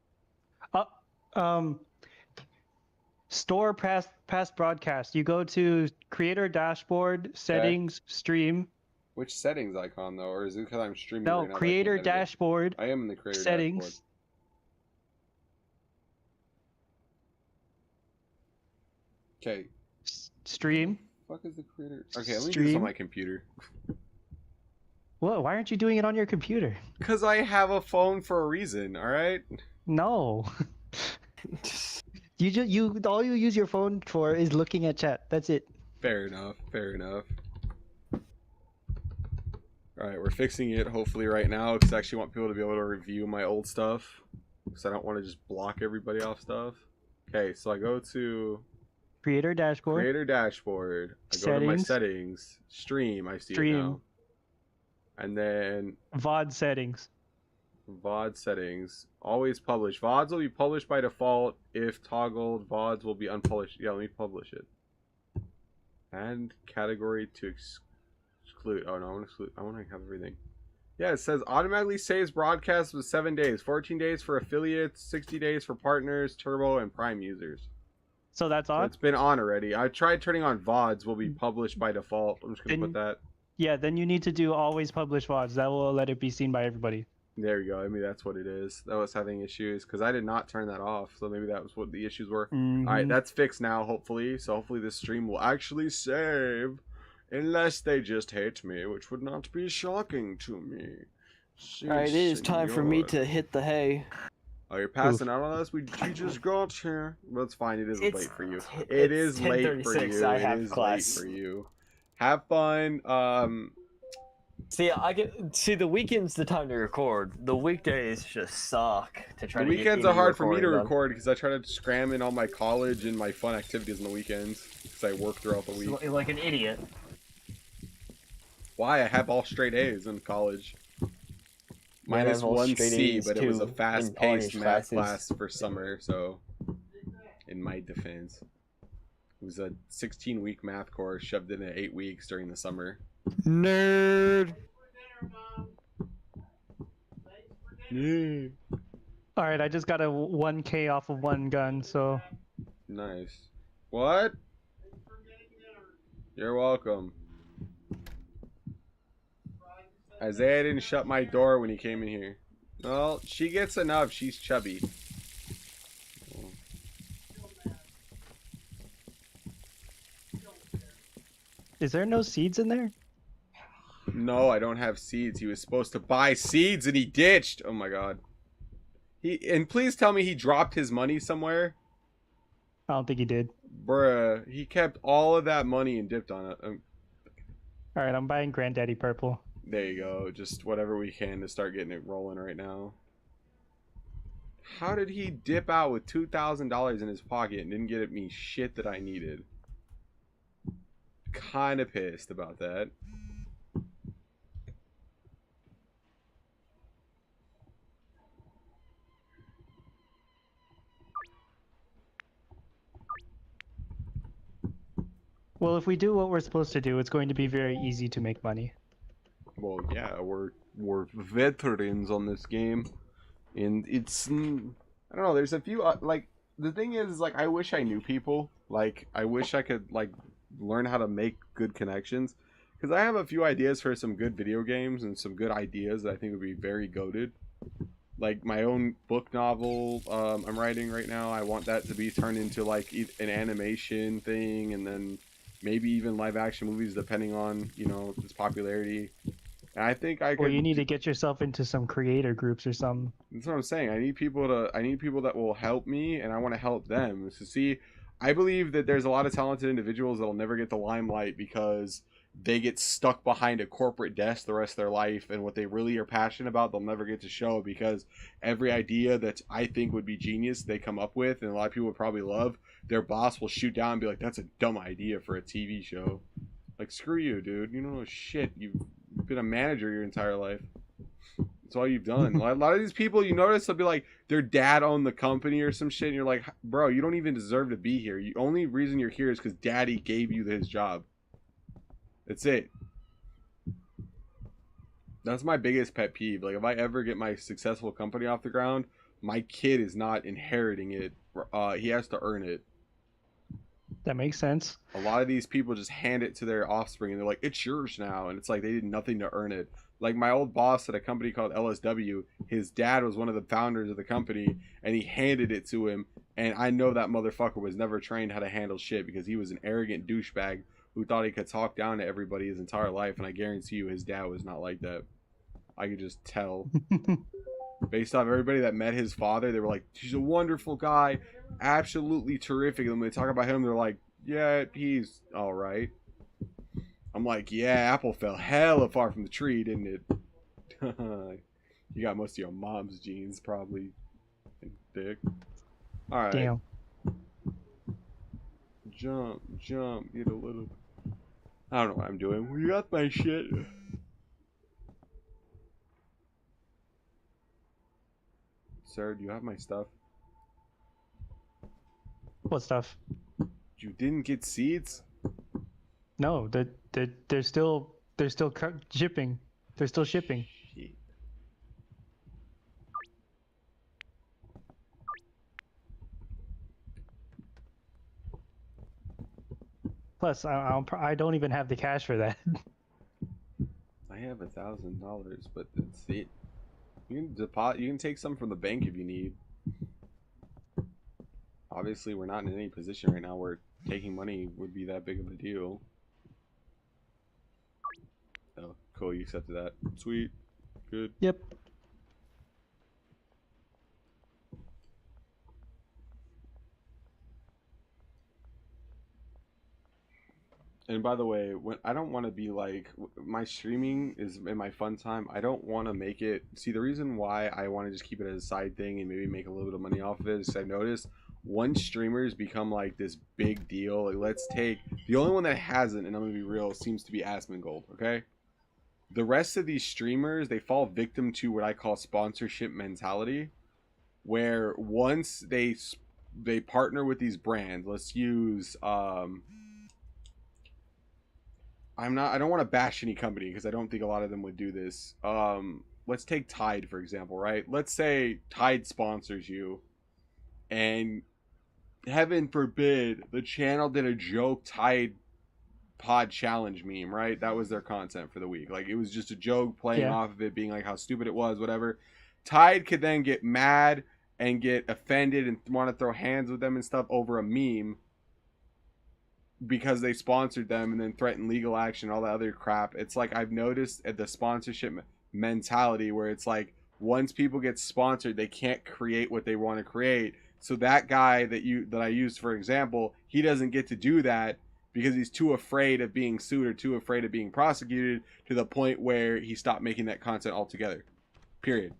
Store past broadcast. You go to creator dashboard, settings, stream. Which settings icon though, or is it because I'm streaming? No, right now that I creator can't edit it? dashboard, I am in the creator settings. dashboard. Okay. Stream. Fuck is the creator? Okay, let me do this Stream. on my computer. What? Why aren't you doing it on your computer? Cause I have a phone for a reason. All right. No. All you use your phone for is looking at chat. That's it. Fair enough. Fair enough. All right, we're fixing it hopefully right now because I actually want people to be able to review my old stuff because I don't want to just block everybody off stuff. Okay, so I go to Creator dashboard. creator dashboard. I go to my Settings. settings. Stream. I see it Stream. now. And then VOD settings. VOD settings. Always publish. VODs will be published by default. If toggled, VODs will be unpublished. Yeah, let me publish it. And category to exclude. Oh no, I want to exclude. I want to have everything. Yeah, it says automatically saves broadcasts with 7 days. 14 days for affiliates, 60 days for partners, turbo, and prime users. So that's So on? it's been on already. I tried turning on VODs will be published by default. I'm just going to put that. Yeah, then you need to do always publish VODs. That will let it be seen by everybody. There you go. I mean, that's what it is. That was having issues because I did not turn that off. So maybe that was what the issues were. Mhm. All right, that's fixed now, hopefully. So hopefully this stream will actually save. Unless they just hate me, which would not be shocking to me. Alright, it is time for me to hit the hay. Oh, you're passing out on us? We just got here. That's fine. It is It's- late for you. it's It is late for 10:36, you. I It have is class. late for you. Have fun. See, the weekend's the time to record. The weekdays just suck to try The to get weekends any are hard for me to recording done. record because I try to cram in all my college and my fun activities on the weekends because I work throughout the week. Like an idiot. Why? I have all straight A's in college. Minus level one straight C, A's but it was a too in all fast-paced your math classes. class for summer, so in my defense. It was a 16-week math course shoved in at 8 weeks during the summer. Nerd. Yeah. All right, I just got a 1K off of one gun, so Nice. What? You're welcome. Isaiah didn't shut my door when he came in here. Well, she gets enough. She's chubby. is there no seeds in there? No, I don't have seeds. He was supposed to buy seeds and he ditched. Oh my god. And please tell me he dropped his money somewhere. I don't think he did. Bruh, he kept all of that money and dipped on it. All right, I'm buying Granddaddy Purple. There you go. Just whatever we can to start getting it rolling right now. How did he dip out with $2,000 in his pocket and didn't get me shit that I needed? Kind of pissed about that. Well, if we do what we're supposed to do, it's going to be very easy to make money. Well, yeah, we're veterans on this game, and it's I don't know. There's a few like the thing is like I wish I knew people. Like I wish I could like learn how to make good connections, because I have a few ideas for some good video games and some good ideas that I think would be very goated. Like my own book novel I'm writing right now. I want that to be turned into like an animation thing, and then maybe even live action movies depending on, you know, its popularity. And I think I could. Well, you need to get yourself into some creator groups or something. That's what I'm saying. I need people that will help me, and I want to help them. So see, I believe that there's a lot of talented individuals that'll never get the limelight because they get stuck behind a corporate desk the rest of their life, and what they really are passionate about they'll never get to show, because every idea that I think would be genius they come up with and a lot of people would probably love, their boss will shoot down and be like, that's a dumb idea for a TV show. Like, screw you, dude. You don't know shit. You've been a manager your entire life. That's all you've done. A lot of these people, you notice, they'll be like, their dad owned the company or some shit, and you're like, bro, you don't even deserve to be here. The only reason you're here is because daddy gave you his job. That's it. That's my biggest pet peeve. Like, if I ever get my successful company off the ground, my kid is not inheriting it. He has to earn it. That makes sense. A lot of these people just hand it to their offspring, and they're like, it's yours now. And it's like they did nothing to earn it. Like my old boss at a company called LSW, his dad was one of the founders of the company, and he handed it to him. And I know that motherfucker was never trained how to handle shit, because he was an arrogant douchebag who thought he could talk down to everybody his entire life. And I guarantee you his dad was not like that. I could just tell. Based off everybody that met his father, they were like, he's a wonderful guy, absolutely terrific. And when they talk about him, they're like, yeah, he's all right. I'm like, yeah, apple fell hella far from the tree, didn't it? You got most of your mom's genes, probably. Dick. All right. Damn. Jump, get a little. I don't know what I'm doing. We got my shit. Sir, do you have my stuff? What stuff? You didn't get seeds? No, they're still shipping. They're still shipping. Shit. Plus, I don't even have the cash for that. I have $1,000, but that's it. You can deposit. You can take some from the bank if you need. Obviously, we're not in any position right now where taking money would be that big of a deal. Oh, cool. You accepted that. Sweet. Good. Yep. And by the way, when I don't want to be like, my streaming is in my fun time. I don't want to make it. See, the reason why I want to just keep it as a side thing and maybe make a little bit of money off of it is I've noticed once streamers become like this big deal, like let's take the only one that hasn't, and I'm gonna be real, seems to be Asmongold. Okay, the rest of these streamers, they fall victim to what I call sponsorship mentality, where once they partner with these brands. Let's use I don't want to bash any company because I don't think a lot of them would do this. Let's take Tide for example, right? Let's say Tide sponsors you, and heaven forbid the channel did a joke Tide Pod challenge meme, right? That was their content for the week. Like, it was just a joke playing off of it, being like how stupid it was, whatever. Tide could then get mad and get offended and want to throw hands with them and stuff over a meme because they sponsored them, and then threaten legal action, all that other crap. It's like, I've noticed at the sponsorship mentality where it's like, once people get sponsored, they can't create what they want to create. So that guy that I used for example, he doesn't get to do that because he's too afraid of being sued or too afraid of being prosecuted, to the point where he stopped making that content altogether. Period.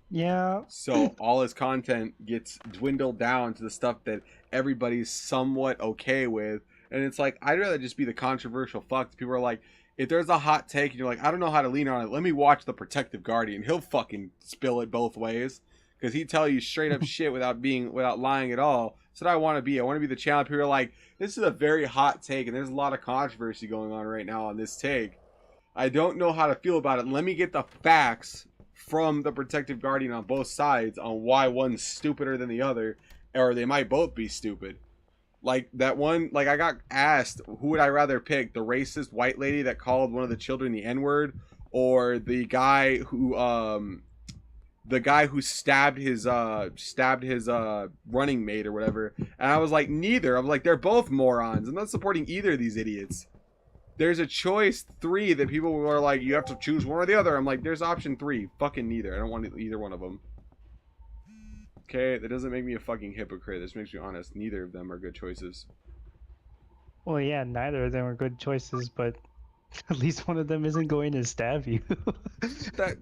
Yeah. So all his content gets dwindled down to the stuff that everybody's somewhat okay with. And it's like, I'd rather just be the controversial fuck. People are like, if there's a hot take and you're like, I don't know how to lean on it, let me watch The Protective Guardian. He'll fucking spill it both ways, because he tell you straight up shit without lying at all. So I want to be the channel. People are like, this is a very hot take and there's a lot of controversy going on right now on this take. I don't know how to feel about it. Let me get the facts from The Protective Guardian on both sides on why one's stupider than the other, or they might both be stupid. Like that one, like I got asked, who would I rather pick? The racist white lady that called one of the children the N-word, or the guy who stabbed his running mate or whatever. And I was like, neither. I'm like, they're both morons. I'm not supporting either of these idiots. There's a choice 3 that people are like, you have to choose one or the other. I'm like, there's option 3. Fucking neither. I don't want either one of them. Okay, that doesn't make me a fucking hypocrite. This makes me honest. Neither of them are good choices. Well, yeah, neither of them are good choices, but at least one of them isn't going to stab you.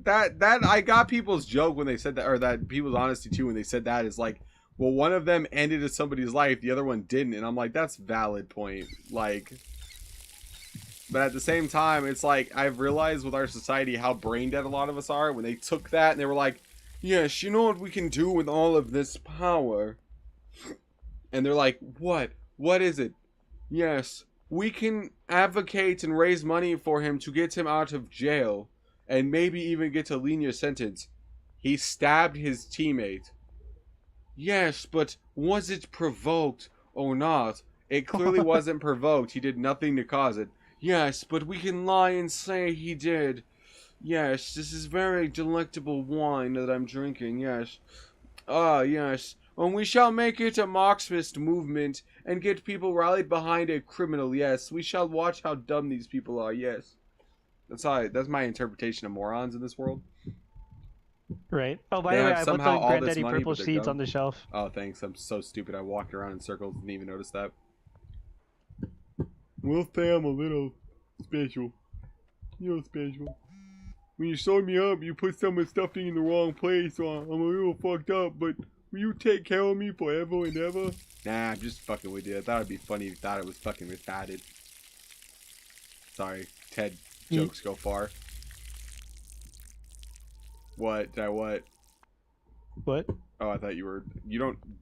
that I got people's joke when they said that, or that people's honesty too when they said that, is like, well, one of them ended somebody's life, the other one didn't. And I'm like, that's valid point. Like, but at the same time, it's like, I've realized with our society how brain dead a lot of us are when they took that and they were like, yes, you know what we can do with all of this power? And they're like, what? What is it? Yes, we can advocate and raise money for him to get him out of jail and maybe even get a lenient sentence. He stabbed his teammate. Yes, but was it provoked or not? It clearly wasn't provoked. He did nothing to cause it. Yes, but we can lie and say he did. Yes, this is very delectable wine that I'm drinking, yes. Ah, yes. And we shall make it a Marxist movement and get people rallied behind a criminal, yes. We shall watch how dumb these people are, yes. That's my interpretation of morons in this world. Right. Oh, by the way, I put the Granddaddy Purple Seeds on the shelf. Oh, thanks. I'm so stupid. I walked around in circles and didn't even notice that. We'll say I'm a little special. You're special. When you sewed me up, you put some of the stuffing in the wrong place, so I'm a little fucked up, but will you take care of me forever and ever? Nah, I'm just fucking with you. I thought it'd be funny if you thought it was fucking retarded. Sorry, Ted jokes go far. What? Did I what? What? Oh, I thought you were...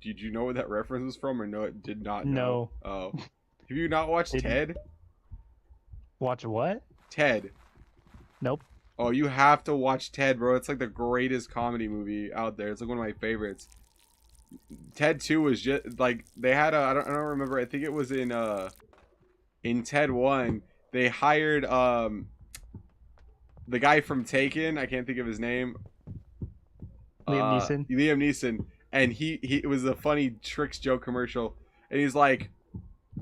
Did you know what that reference was from, or no, it did not know? No. Oh. Have you not watched Ted? Watch what? Ted. Nope. Oh, you have to watch Ted, bro. It's like the greatest comedy movie out there. It's like one of my favorites. Ted 2 was just like, they had I don't remember. I think it was in Ted 1, they hired the guy from Taken. I can't think of his name. Liam Neeson. Liam Neeson, and it was a funny Tricks joke commercial, and he's like,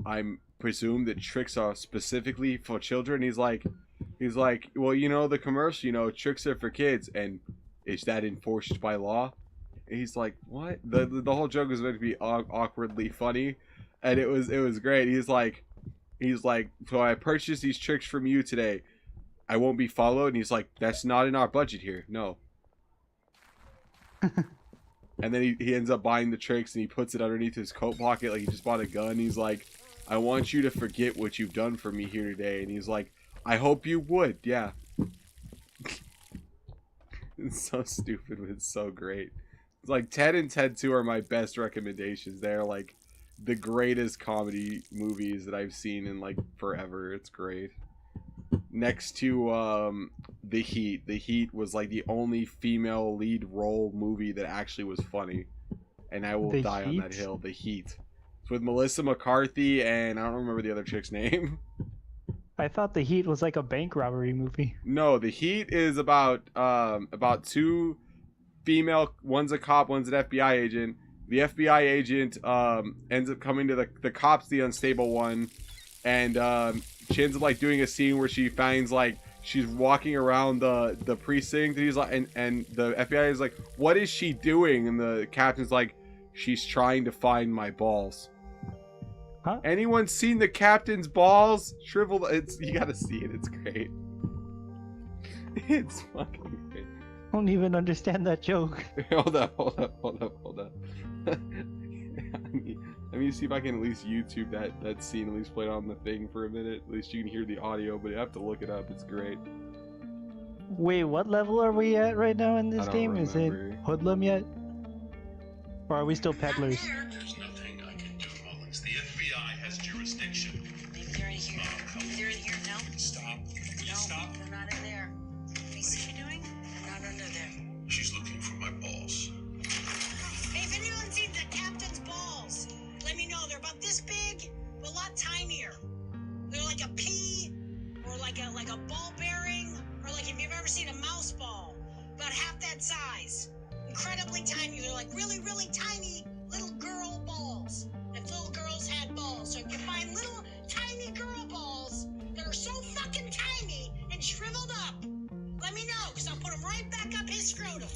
I'm presume that tricks are specifically for children. He's like, well, you know, the commercial, you know, tricks are for kids, and is that enforced by law? And he's like, what? The whole joke was meant to be awkwardly funny, and it was great. He's like, so I purchased these tricks from you today. I won't be followed. And he's like, that's not in our budget here. No. And then he ends up buying the tricks and he puts it underneath his coat pocket like he just bought a gun. He's like, I want you to forget what you've done for me here today. And he's like, I hope you would. Yeah. It's so stupid, but it's so great. It's like Ted and Ted 2 are my best recommendations. They're like the greatest comedy movies that I've seen in like forever. It's great. Next to The Heat. The Heat was like the only female lead role movie that actually was funny. And I will The die on that Heat? hill. The Heat. It's with Melissa McCarthy and I don't remember the other chick's name. I thought The Heat was like a bank robbery movie. No, The Heat is about two female, one's a cop, one's an FBI agent. The FBI agent ends up coming to the cop's the unstable one, and she ends up like doing a scene where she finds like she's walking around the precinct, and he's like, and the FBI is like, what is she doing? And the captain's like, she's trying to find my balls. Huh? Anyone seen the captain's balls? Shriveled. It's, you gotta see it. It's great. It's fucking great. I don't even understand that joke. Hold up. Let me see if I can at least YouTube that scene, at least play it on the thing for a minute. At least you can hear the audio, but you have to look it up. It's great. Wait, what level are we at right now in this I don't game? Is it remember. hoodlum yet? Or are we still peddlers? There's nothing I can do, Mullins. The FBI has jurisdiction. Maybe they're in here. Maybe they're in here. No. Stop. Will you No, stop? they're not in there. Let me see. What are you doing? They're not under there. She's looking for my balls. Hey, if anyone's seen the captain's balls, let me know. They're about this big, but a lot tinier. They're like a pea, or like a ball bearing, or like if you've ever seen a mouse ball, about half that size. Incredibly tiny. They're like really, really tiny little girl balls. If little girls had balls. So if you find little tiny girl balls that are so fucking tiny and shriveled up, let me know, because I'll put them right back up his scrotum.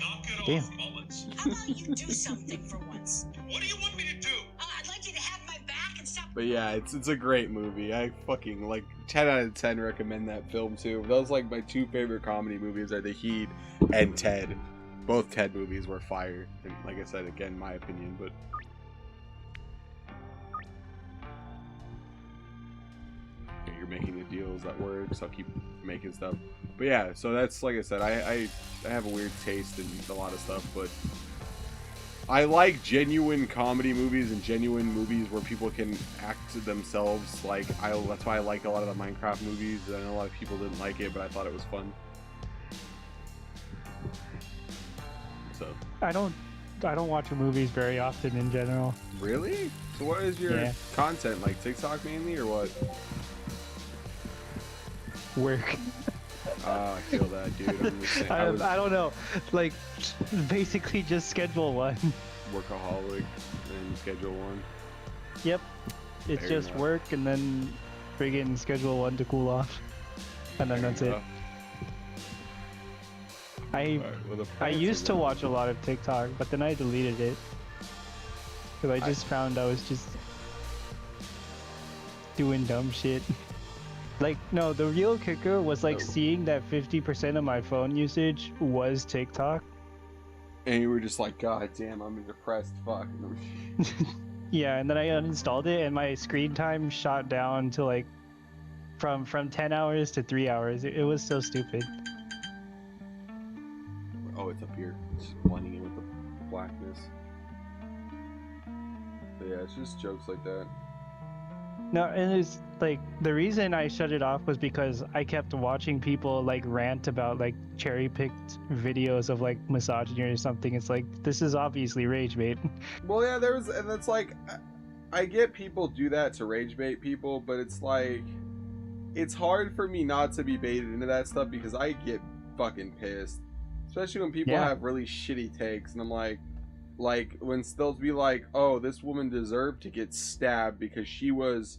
Knock it Damn. off, Mullins. How about you do something for once? What do you want me to do? I'd like you to have my back and stop. But yeah, it's a great movie. I fucking like 10 out of 10 recommend that film too. Those like my two favorite comedy movies are The Heat and Ted. Both Ted movies were fire. And like I said, again, my opinion, but yeah, you're making the deals that work, so I'll keep making stuff. But yeah, so that's like I said, I have a weird taste in a lot of stuff, but I like genuine comedy movies and genuine movies where people can act to themselves. Like that's why I like a lot of the Minecraft movies. I know a lot of people didn't like it, but I thought it was fun. So I don't watch movies very often in general. really? So what is your Yeah. content like? TikTok mainly or what? Work. I feel that, dude. I'm just saying, I was I don't know. Like, basically just schedule one. workaholic and schedule one. Yep. It's Fair just enough. work and then friggin' schedule one to cool off. And then that's it. I used to watch a lot of TikTok, but then I deleted it. Because I just found I was just doing dumb shit. Like, no, the real kicker was like Oh. seeing that 50% of my phone usage was TikTok. And you were just like, God damn, I'm a depressed fuck. Yeah, and then I uninstalled it and my screen time shot down to like from 10 hours to 3 hours. It was so stupid. Oh, it's up here. It's just blending in with the blackness. But yeah, it's just jokes like that. No, and it's like the reason I shut it off was because I kept watching people like rant about like cherry picked videos of like misogyny or something. It's like, this is obviously rage bait. Well, yeah, and it's like, I get people do that to rage bait people, but it's like, it's hard for me not to be baited into that stuff because I get fucking pissed. Especially when people Yeah. have really shitty takes, and I'm like when they'll be like, oh, this woman deserved to get stabbed because she was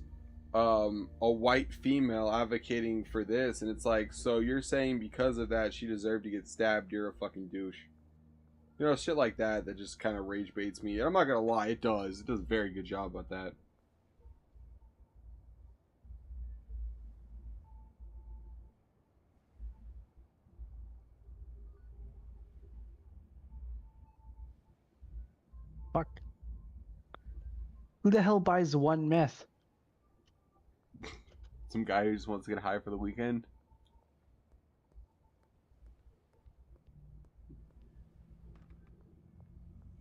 a white female advocating for this, and it's like, so you're saying because of that she deserved to get stabbed? You're a fucking douche. You know, shit like that just kind of rage baits me. I'm not gonna lie, it does a very good job about that. Fuck. Who the hell buys one meth? Some guy who just wants to get high for the weekend.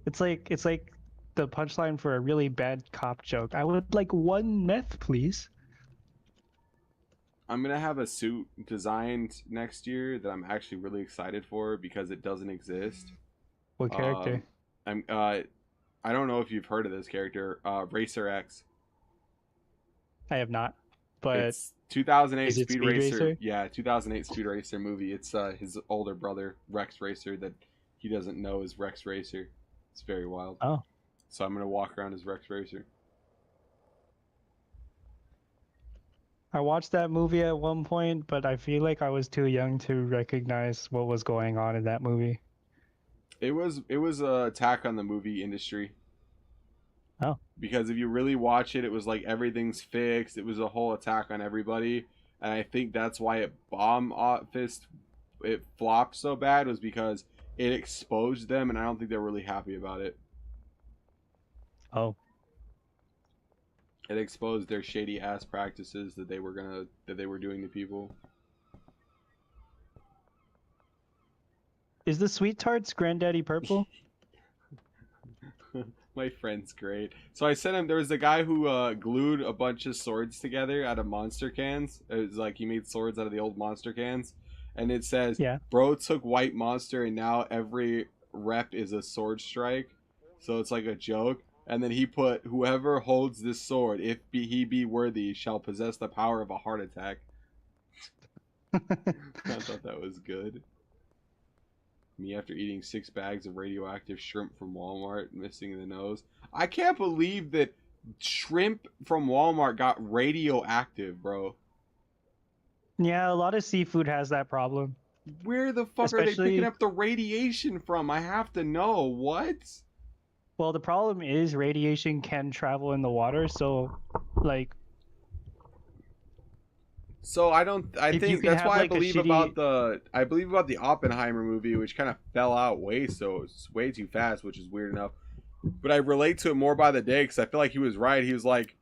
It's like the punchline for a really bad cop joke. I would like 1 meth, please. I'm gonna have a suit designed next year that I'm actually really excited for because it doesn't exist. What character? I don't know if you've heard of this character, Racer X. I have not. But It's 2008 is it Speed Speed Racer. Racer? Yeah, 2008 Speed Racer movie. It's his older brother, Rex Racer, that he doesn't know is Rex Racer. It's very wild. Oh. So I'm gonna walk around as Rex Racer. I watched that movie at one point, but I feel like I was too young to recognize what was going on in that movie. It was a attack on the movie industry. Oh. Because if you really watch it, it was like everything's fixed. It was a whole attack on everybody, and I think that's why it flopped so bad, was because it exposed them, and I don't think they're really happy about it. Oh. It exposed their shady ass practices that they were doing to people. Is the Sweet Tarts Granddaddy Purple? My friend's great. So I sent him. There was a guy who glued a bunch of swords together out of monster cans. It was like he made swords out of the old monster cans, and it says, Yeah. "Bro took white monster, and now every rep is a sword strike." So it's like a joke. And then he put, "Whoever holds this sword, if he be worthy, shall possess the power of a heart attack." I thought that was good. Me after eating 6 bags of radioactive shrimp from Walmart, missing the nose. I can't believe that shrimp from Walmart got radioactive, bro. Yeah, a lot of seafood has that problem. Where the fuck are they Especially- picking up the radiation from? I have to know. What? Well, the problem is radiation can travel in the water, so like So I If you think can that's have, why like, a I believe about the Oppenheimer movie, which kind of fell out way too fast, which is weird enough. But I relate to it more by the day because I feel like he was right. He was like,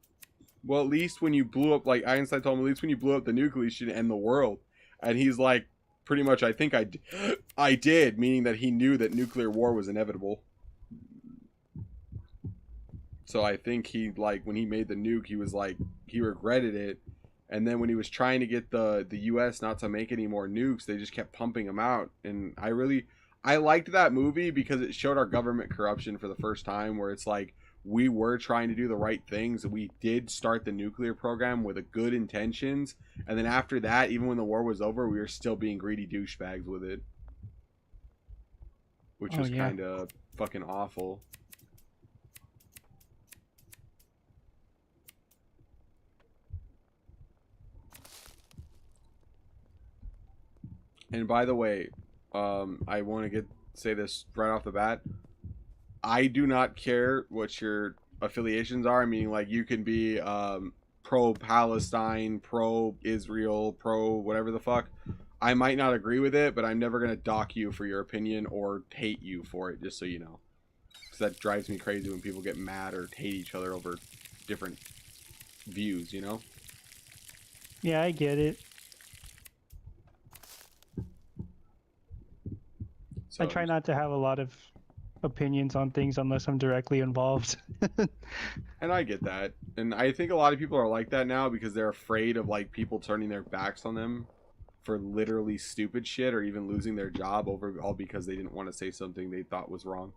well, at least when you blew up, like Einstein told him, at least when you blew up the nucleus, you should end the world. And he's like, pretty much, I think I did, meaning that he knew that nuclear war was inevitable. So I think he, like, when he made the nuke, he was like, he regretted it. And then when he was trying to get the U.S. not to make any more nukes, they just kept pumping them out. And I liked that movie because it showed our government corruption for the first time, where it's like, we were trying to do the right things. We did start the nuclear program with good intentions. And then after that, even when the war was over, we were still being greedy douchebags with it. Which was kind of fucking awful. And by the way, I want to say this right off the bat. I do not care what your affiliations are. Meaning, like, you can be pro-Palestine, pro-Israel, pro-whatever the fuck. I might not agree with it, but I'm never going to dock you for your opinion or hate you for it, just so you know. Because that drives me crazy when people get mad or hate each other over different views, you know? Yeah, I get it. So, I try not to have a lot of opinions on things unless I'm directly involved. And I get that. And I think a lot of people are like that now because they're afraid of, like, people turning their backs on them for literally stupid shit, or even losing their job all because they didn't want to say something they thought was wrong.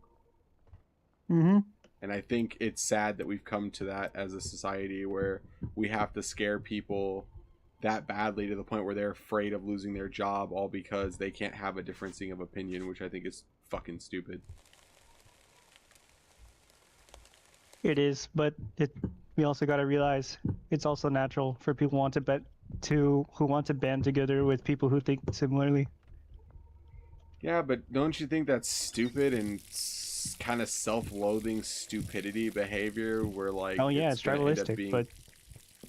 Mm-hmm. And I think it's sad that we've come to that as a society where we have to scare people that badly to the point where they're afraid of losing their job all because they can't have a differencing of opinion, which I think is fucking stupid. It is, but we also got to realize it's also natural for people who want to band together with people who think similarly. Yeah, but don't you think that's stupid and kind of self-loathing stupidity behavior where, like, Oh yeah, it's gonna end up tribalistic, being but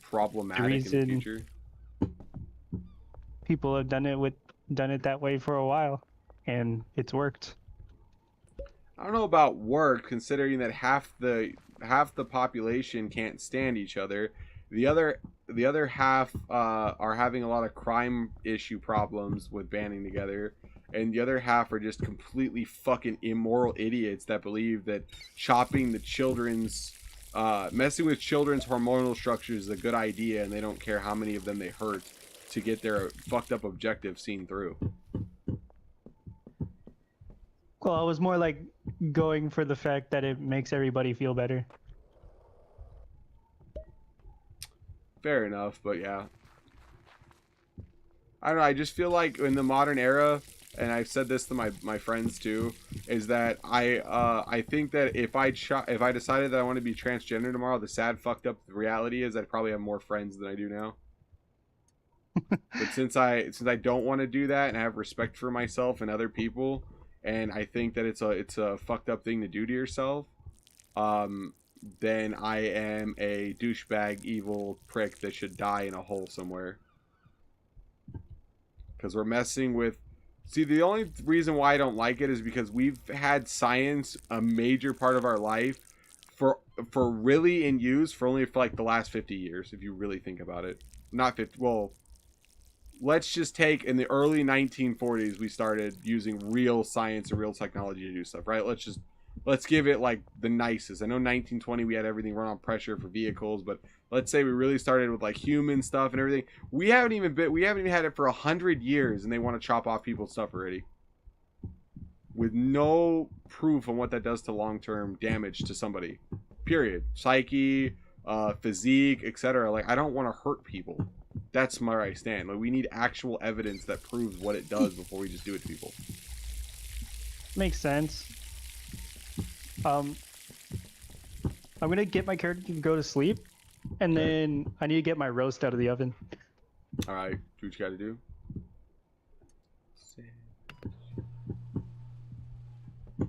problematic in the reason- future? people have done it that way for a while, and it's worked. I don't know about work, considering that half the population can't stand each other. The other the other half are having a lot of crime issue problems with banding together, and the other half are just completely fucking immoral idiots that believe that chopping the children's messing with children's hormonal structures is a good idea, and they don't care how many of them they hurt to get their fucked up objective seen through. Well, I was more like going for the fact that it makes everybody feel better. Fair enough, but yeah. I don't know, I just feel like in the modern era, and I've said this to my friends too, is that I think that if I decided that I want to be transgender tomorrow, the sad fucked up reality is I'd probably have more friends than I do now. But since I don't want to do that and I have respect for myself and other people, and I think that it's a fucked up thing to do to yourself, then I am a douchebag, evil prick that should die in a hole somewhere. Because we're messing with... See, the only reason why I don't like it is because we've had science a major part of our life for really in use for only for like the last 50 years, if you really think about it. Not 50... Well, let's just take in the early 1940s, we started using real science and real technology to do stuff, right? Let's give it like the nicest. I know 1920 we had everything run on pressure for vehicles, but let's say we really started with like human stuff and everything. We haven't even had it for 100 years, and they want to chop off people's stuff already, with no proof on what that does to long-term damage to somebody. Period. Psyche, physique, etc. Like, I don't want to hurt people. That's where I stand. Like, we need actual evidence that proves what it does before we just do it to people. Makes sense. I'm gonna get my character to go to sleep, and then I need to get my roast out of the oven. All right, do what you got to do. I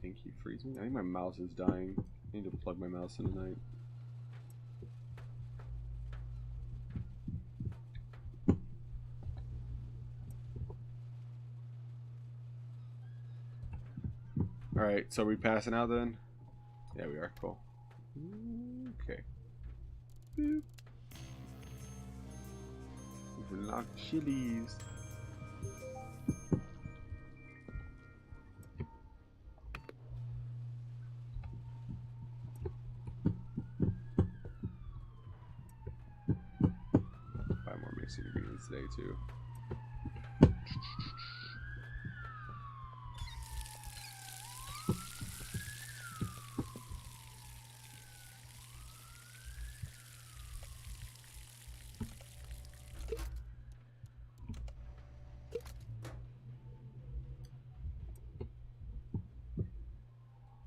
think he freezing. I think my mouse is dying. I need to plug my mouse in tonight. Alright, so are we passing out then? Yeah, we are. Cool. Okay. Boop. Lock chilies. Buy more mixing ingredients today too.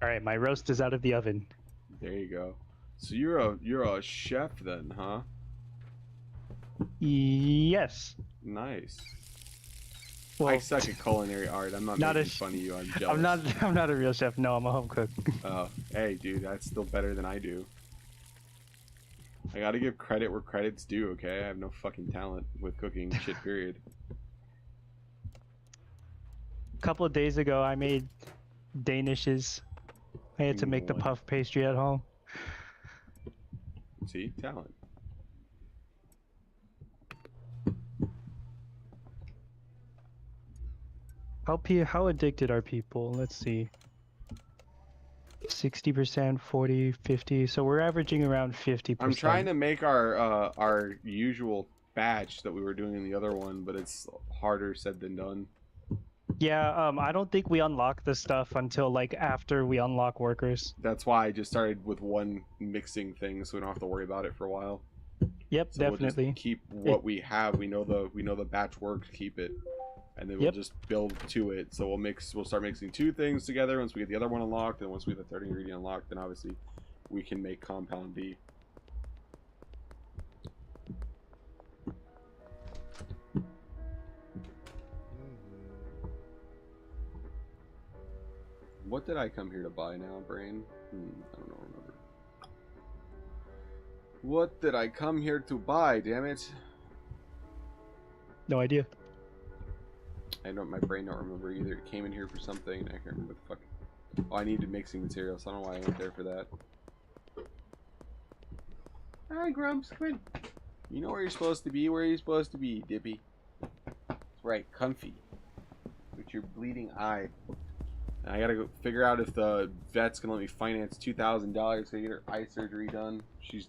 All right, my roast is out of the oven. There you go. So you're a chef then, huh? Yes. Nice. Well, I suck at culinary art. I'm not making fun of you. I'm jealous. I'm not a real chef. No, I'm a home cook. Oh, hey, dude, that's still better than I do. I gotta give credit where credit's due, okay? I have no fucking talent with cooking shit, period. A couple of days ago, I made Danishes. I had to make the puff pastry at home. See? Talent. How addicted are people? Let's see. 60%, 40, 50. So we're averaging around 50%. I'm trying to make our usual batch that we were doing in the other one, but it's harder said than done. Yeah, I don't think we unlock this stuff until like after we unlock workers. That's why I just started with one mixing thing, so we don't have to worry about it for a while. Yep, So definitely. We'll just keep what we have. We know the batch works. Keep it, and then we'll just build to it. So we'll start mixing two things together once we get the other one unlocked, and once we have the third ingredient unlocked, then obviously we can make compound B. What did I come here to buy now, brain? I don't know, remember. What did I come here to buy, damn it? No idea. I don't, my brain don't remember either. It came in here for something, I can't remember what the fuck. Oh, I needed mixing materials, so I don't know why I went there for that. Hi, Grumps. Come in. You know where you're supposed to be. Where you're supposed to be, Dippy. That's right, comfy. With your bleeding eye. I gotta go figure out if the vet's gonna let me finance $2,000 to get her eye surgery done. She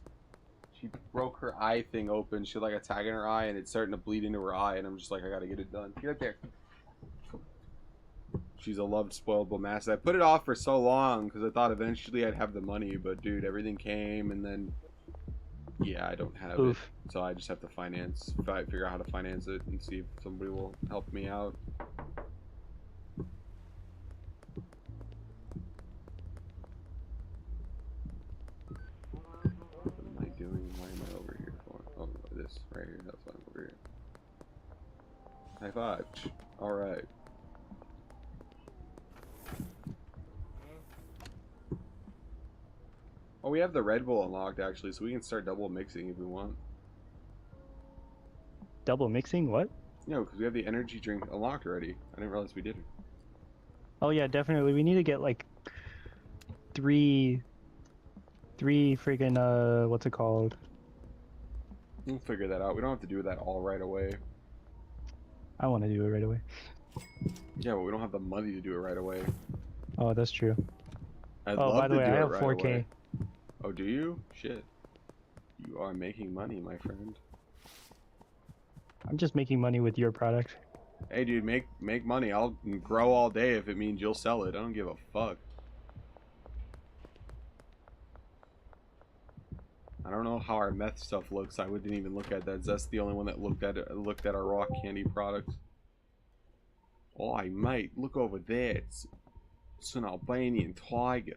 broke her eye thing open. She had like a tag in her eye, and it's starting to bleed into her eye. And I'm just like, I gotta get it done. Get up there. She's a loved, spoilable mass. I put it off for so long because I thought eventually I'd have the money, but dude, everything came, and then yeah, I don't have it. So I just have to figure out how to finance it and see if somebody will help me out. What am I doing? Why am I over here for? Oh, this right here. That's why I'm over here. High five. All right. Oh, we have the Red Bull unlocked actually, so we can start double mixing if we want. Double mixing? What? No, because we have the energy drink unlocked already. I didn't realize we did it. Oh yeah, definitely. We need to get like three friggin' what's it called? We'll figure that out. We don't have to do that all right away. I want to do it right away. Yeah, but we don't have the money to do it right away. Oh, that's true. I'd Oh, love by the to way, do I it have right 4K. away. Oh, do you? Shit. You are making money, my friend. I'm just making money with your product. Hey, dude, make money. I'll grow all day if it means you'll sell it. I don't give a fuck. I don't know how our meth stuff looks. I wouldn't even look at that. That's the only one that looked at our raw candy product. Oh, mate, look over there. It's an Albanian tiger.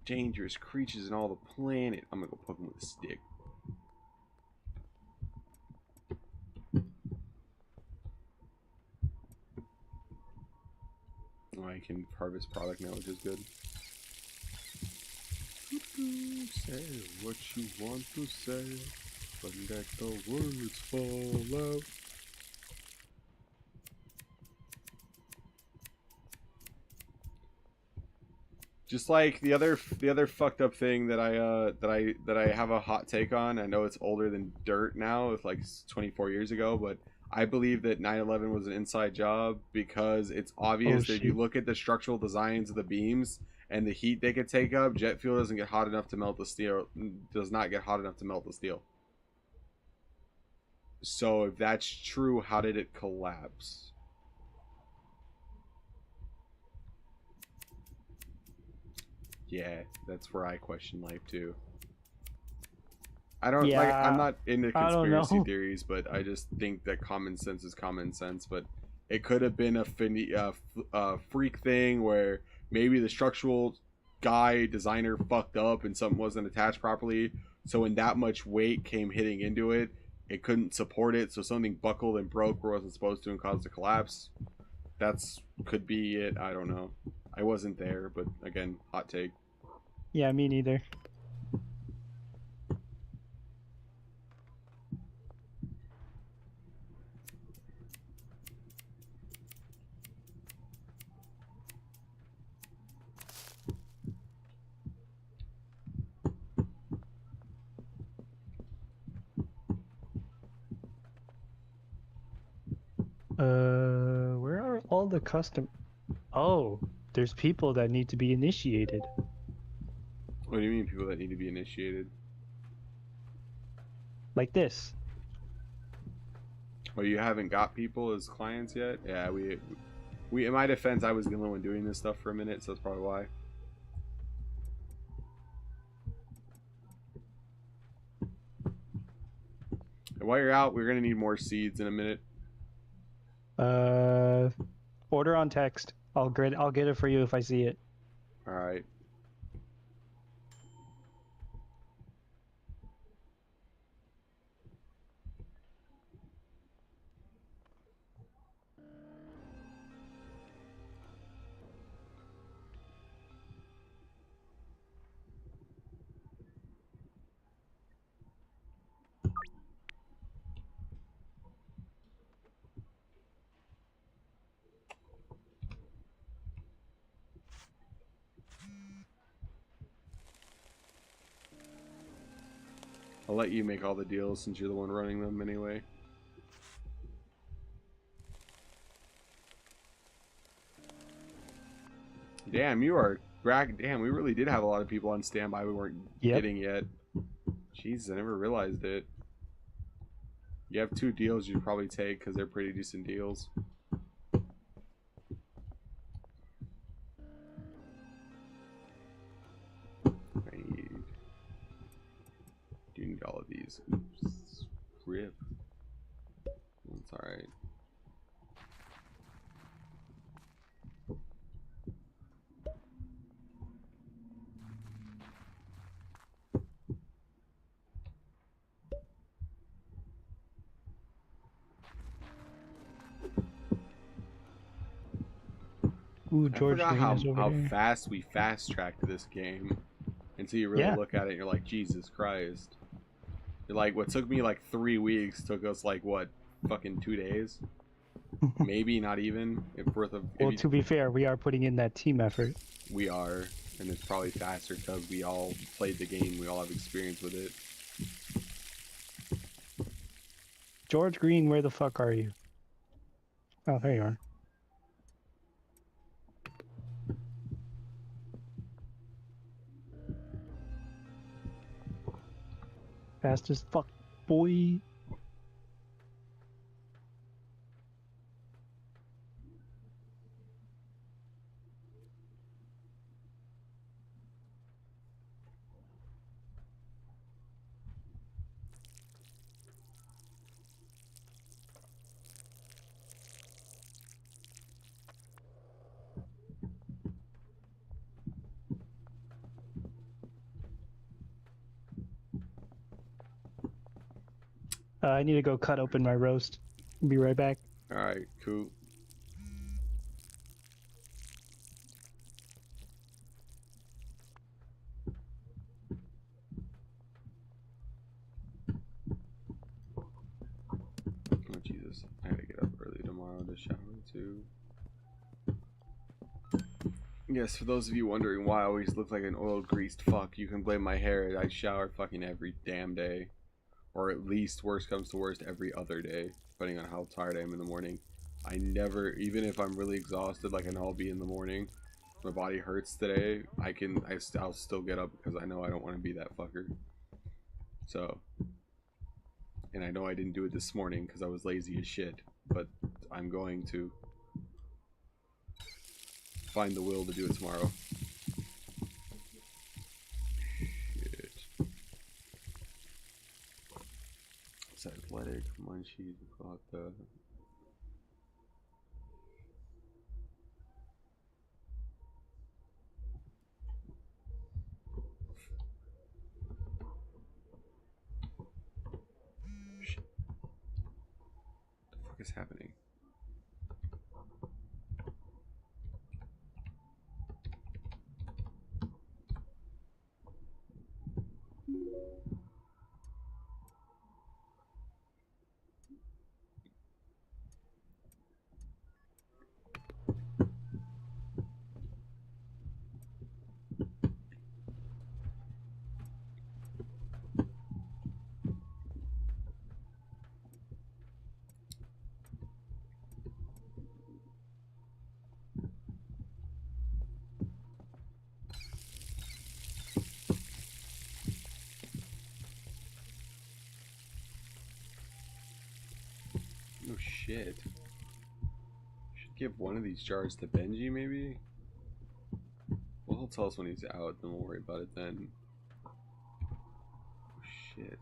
Dangerous creatures in all the planet. I'm gonna go poke him with a stick. Oh, I can harvest product now, which is good. Say what you want to say, but let the words fall out. Just like the other fucked up thing that I have a hot take on. I know it's older than dirt now. It's like 24 years ago, but I believe that 9/11 was an inside job because it's obvious that if you look at the structural designs of the beams and the heat they could take up, jet fuel doesn't get hot enough to melt the steel. Does not get hot enough to melt the steel. So if that's true, how did it collapse? Yeah, that's where I question life too. I don't like. I'm not into conspiracy theories, but I just think that common sense is common sense. But it could have been a freak thing where maybe the structural designer fucked up and something wasn't attached properly. So when that much weight came hitting into it, it couldn't support it. So something buckled and broke where it wasn't supposed to and caused a collapse. That's could be it. I don't know. I wasn't there, but again, hot take. Yeah, me neither. Where are all the custom? Oh, there's people that need to be initiated. What do you mean, people that need to be initiated? Like this. Oh, you haven't got people as clients yet? Yeah, we in my defense, I was the only one doing this stuff for a minute, so that's probably why. And while you're out, we're gonna need more seeds in a minute. Order on text. I'll get it for you if I see it. All right. I'll let you make all the deals since you're the one running them anyway. Damn, you are damn, we really did have a lot of people on standby we weren't getting yet. Jeez, I never realized it. You have 2 deals you'd probably take because they're pretty decent deals. Do need all of these. Oops. Rip. That's alright. Ooh, I George forgot Green is over how here. fast we fast-tracked this game until you really look at it and you're like, Jesus Christ. You're like, what took me like 3 weeks took us like, what, fucking 2 days? Maybe not even. If worth of. Well, to be fair, we are putting in that team effort. We are, and it's probably faster because we all played the game. We all have experience with it. George Green, where the fuck are you? Oh, there you are. Fast as fuck, boy. I need to go cut open my roast. Be right back. Alright, cool. Oh, Jesus. I gotta get up early tomorrow to shower, too. Yes, for those of you wondering why I always look like an oiled, greased fuck, you can blame my hair. I shower fucking every damn day. Or at least, worst comes to worst, every other day, depending on how tired I am in the morning. I never, even if I'm really exhausted, like I know I'll be in the morning, my body hurts today, I'll still get up because I know I don't want to be that fucker. So, and I know I didn't do it this morning because I was lazy as shit, but I'm going to find the will to do it tomorrow. It's athletic, munchies, got the... Shit. What the fuck is happening? Oh shit. Should give one of these jars to Benji, maybe? Well, he'll tell us when he's out, then we'll worry about it then. Oh shit.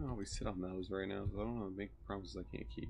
don't always sit on those right now, so I don't want to make promises I can't keep.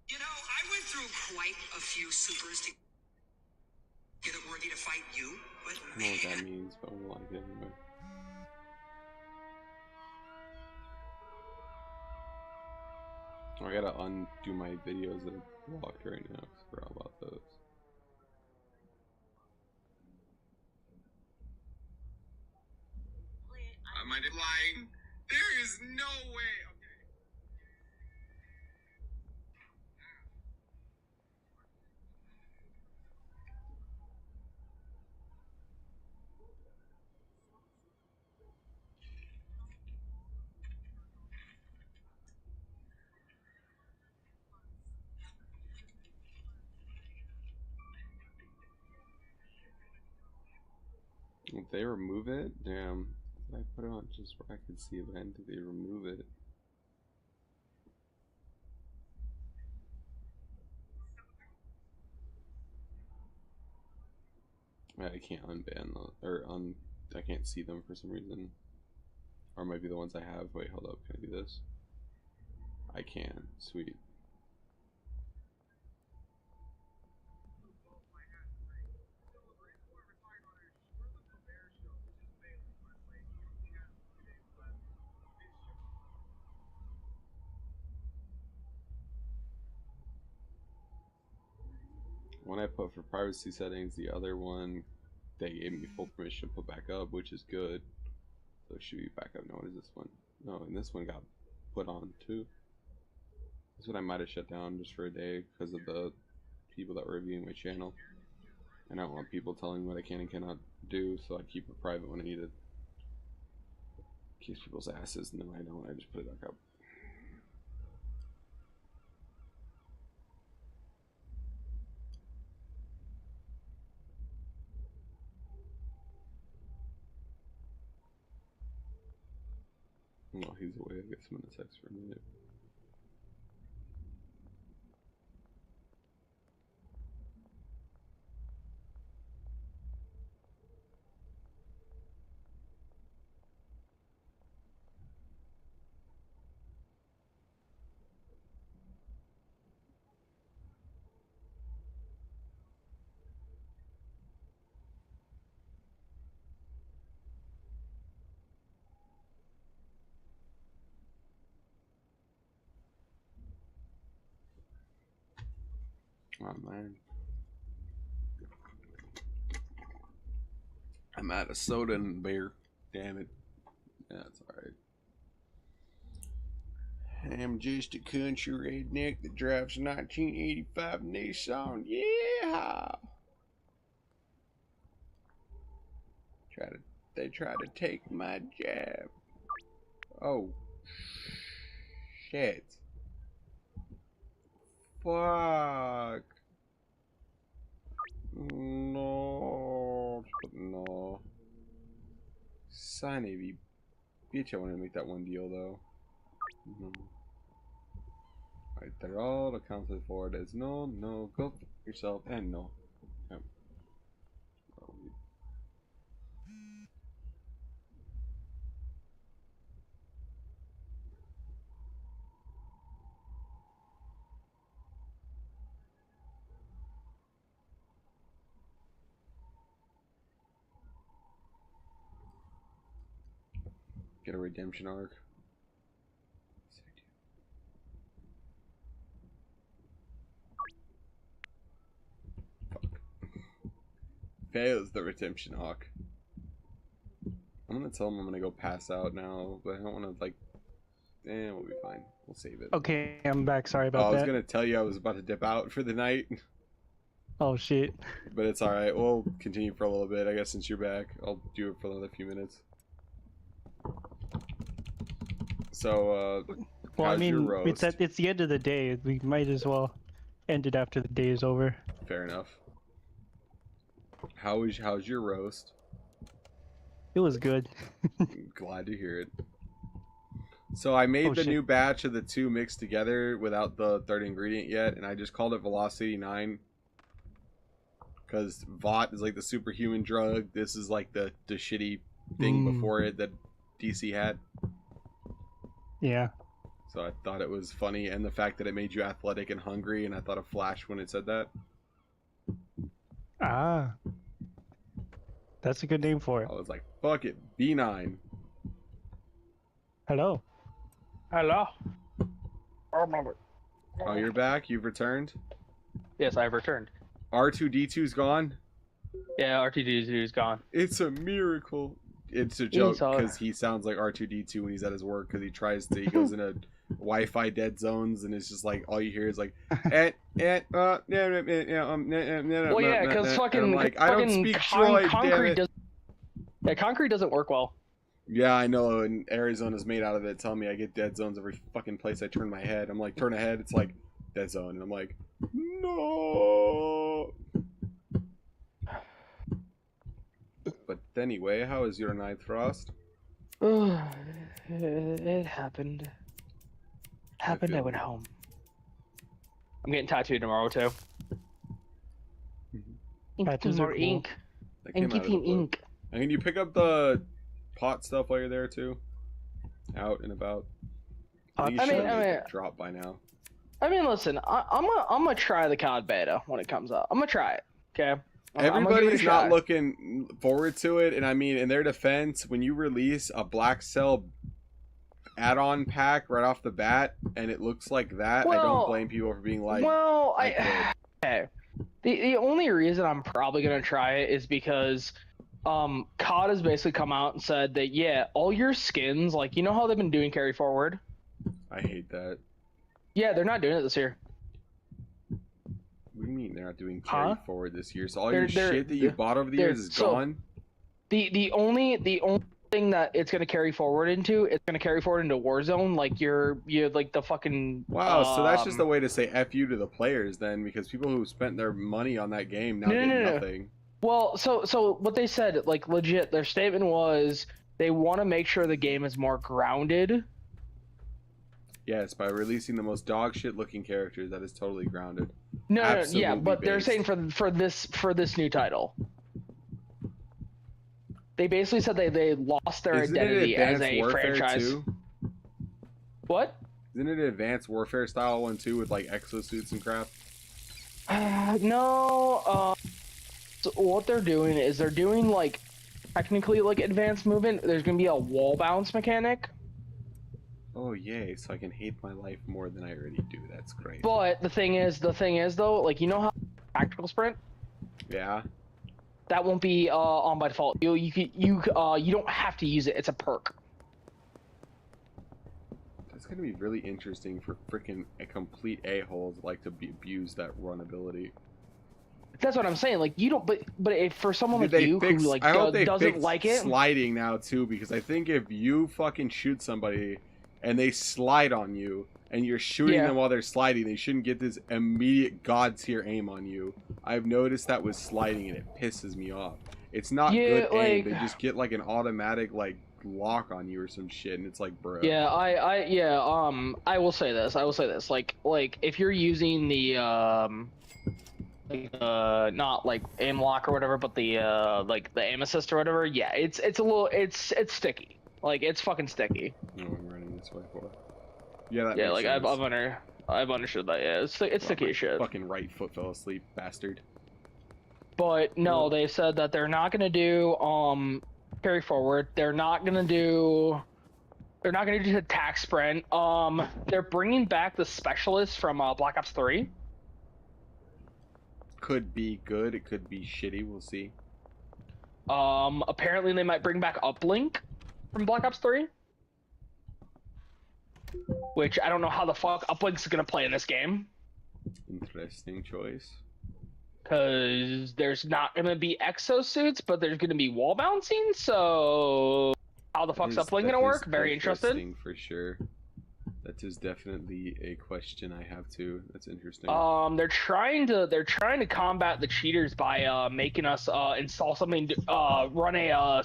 You know, I went through quite a few supers to get it worthy to fight you, but I don't know what that means, but I don't like it anyway. Oh, I gotta undo my videos that are blocked right now. I forgot about those. Am I lying? There is no way. If they remove it, damn. If I put it on just where I could see it, and if they remove it. I can't unban them, or I can't see them for some reason. Or it might be the ones I have. Wait, hold up. Can I do this? I can. Sweet. One I put for privacy settings, the other one they gave me full permission to put back up, which is good. So it should be back up. No, what is this one? No, and this one got put on too. This one I might have shut down just for a day because of the people that were reviewing my channel. And I don't want people telling me what I can and cannot do, so I keep it private when I need it. Keeps people's asses, and then I don't, I just put it back up. Oh, he's away. I guess I'm gonna text for a minute. Oh man. I'm out of soda and beer. Damn it. Yeah, that's alright. I'm just a country redneck that drives a 1985 Nissan. Yeah! They try to take my job. Oh. Shit. Fuck. No. No. Son of a bitch, I want to make that one deal though. Right there, all accounted for. There's no, go f yourself, and no. Yep. Get a redemption arc. Fuck. Fails the redemption arc. I'm gonna tell him I'm gonna go pass out now, but I don't wanna like. We'll be fine. We'll save it. Okay, I'm back. Sorry Oh, about I was that. gonna tell you I was about to dip out for the night, Oh shit. but it's all right. We'll continue for a little bit, I guess. Since you're back, I'll do it for another few minutes. So, Well, I how's your mean, roast? it's the end of the day. We might as well end it after the day is over. Fair enough. How's your roast? It was good. Glad to hear it. So I made the shit. new batch of the two mixed together without the third ingredient yet, and I just called it Velocity 9. Because Vought is like the superhuman drug. This is like the shitty thing before it that DC had. Yeah. So I thought it was funny, and the fact that it made you athletic and hungry, and I thought of Flash when it said that. Ah. That's a good name for it. I was like, fuck it, B9. Hello. Hello. Oh, you're back? You've returned? Yes, I've returned. R2-D2's gone? Yeah, R2D2 is gone. It's a miracle. It's a joke He's all- because he sounds like R2-D2 when he's at his work because he goes into Wi-Fi dead zones and it's just like all you hear is like Well, yeah, because fucking like, I don't speak droid, damn concrete it. does. Yeah, concrete doesn't work well. Yeah, I know, and Arizona's made out of it. Tell me I get dead zones every fucking place I turn my head. I'm like, turn ahead, it's like dead zone, and I'm like, no. But anyway, how is your night, Frost? It happened. Happened. I feel went it. home. I'm getting tattooed tomorrow too. Tattoos are More cool. ink. That I'm came out of the getting blue. ink. And can you pick up the pot stuff while you're there too? Out and about. I think you I should mean- have I made mean- it drop by now. I mean, listen. I'm gonna try the COD beta when it comes out. I'm gonna try it. Okay. I'm gonna give it a Everybody's not shot. looking forward to it, and I mean, in their defense, when you release a Black Cell add-on pack right off the bat, and it looks like that, I don't Well- blame people for being like, Well, I quit. okay. The only reason I'm probably gonna try it is because COD has basically come out and said that yeah, all your skins, like you know how they've been doing carry forward. I hate that. Yeah, they're not doing it this year. What do you mean they're not doing carry Huh? forward this year? So all They're- your they're- shit that you bought over the they're- years is so- gone? The only thing that it's gonna carry forward into, it's gonna carry forward into Warzone, like you're like the fucking. Wow, so that's just a um, way to say F you to the players then, because people who spent their money on that game now No, get no, no, no. nothing. Well, so what they said, like legit, their statement was they want to make sure the game is more grounded. Yes, by releasing the most dog shit looking characters, that is totally grounded. No, yeah, Absolutely but they're based. saying for this new title. They basically said they lost their Isn't identity it as Advanced a Warfare franchise. too? What? Isn't it an Advanced Warfare style one too, with like exosuits and crap? No. So what they're doing is they're doing like technically like advanced movement. There's gonna be a wall bounce mechanic. Oh yay! So I can hate my life more than I already do. That's great. But the thing is though, like you know how tactical sprint, Yeah. that won't be on by default. You don't have to use it. It's a perk. That's gonna be really interesting for freaking a complete a-holes like to abuse that run ability. That's what I'm saying. Like you don't, but if for someone Did like they you fix? who like I hope they doesn't fix like it, sliding now too, because I think if you fucking shoot somebody and they slide on you and you're shooting Yeah. them while they're sliding, they shouldn't get this immediate god tier aim on you. I've noticed that with sliding and it pisses me off. It's not Yeah, good aim. like- They just get like an automatic like lock on you or some shit, and it's like, bro. yeah, I will say this. Like if you're using the not like aim lock or whatever, but the like the aim assist or whatever, yeah, it's a little it's sticky. Like it's fucking sticky. No, I'm running this way for. Yeah, that Yeah, makes like sense. I've understood that. Yeah, it's sticky My as shit. Fucking right foot fell asleep, bastard. But no, they said that they're not gonna do carry forward. They're not gonna do They're not going to do the attack sprint. They're bringing back the specialist from Black Ops 3. Could be good. It could be shitty. We'll see. Apparently they might bring back Uplink from Black Ops 3. Which I don't know how the fuck Uplink's going to play in this game. Interesting choice. Because there's not going to be exosuits, but there's going to be wall bouncing, so how the fuck's Uplink going to work? Very interested. For sure. That is definitely a question I have too. That's interesting. They're trying to combat the cheaters by making us install something, run a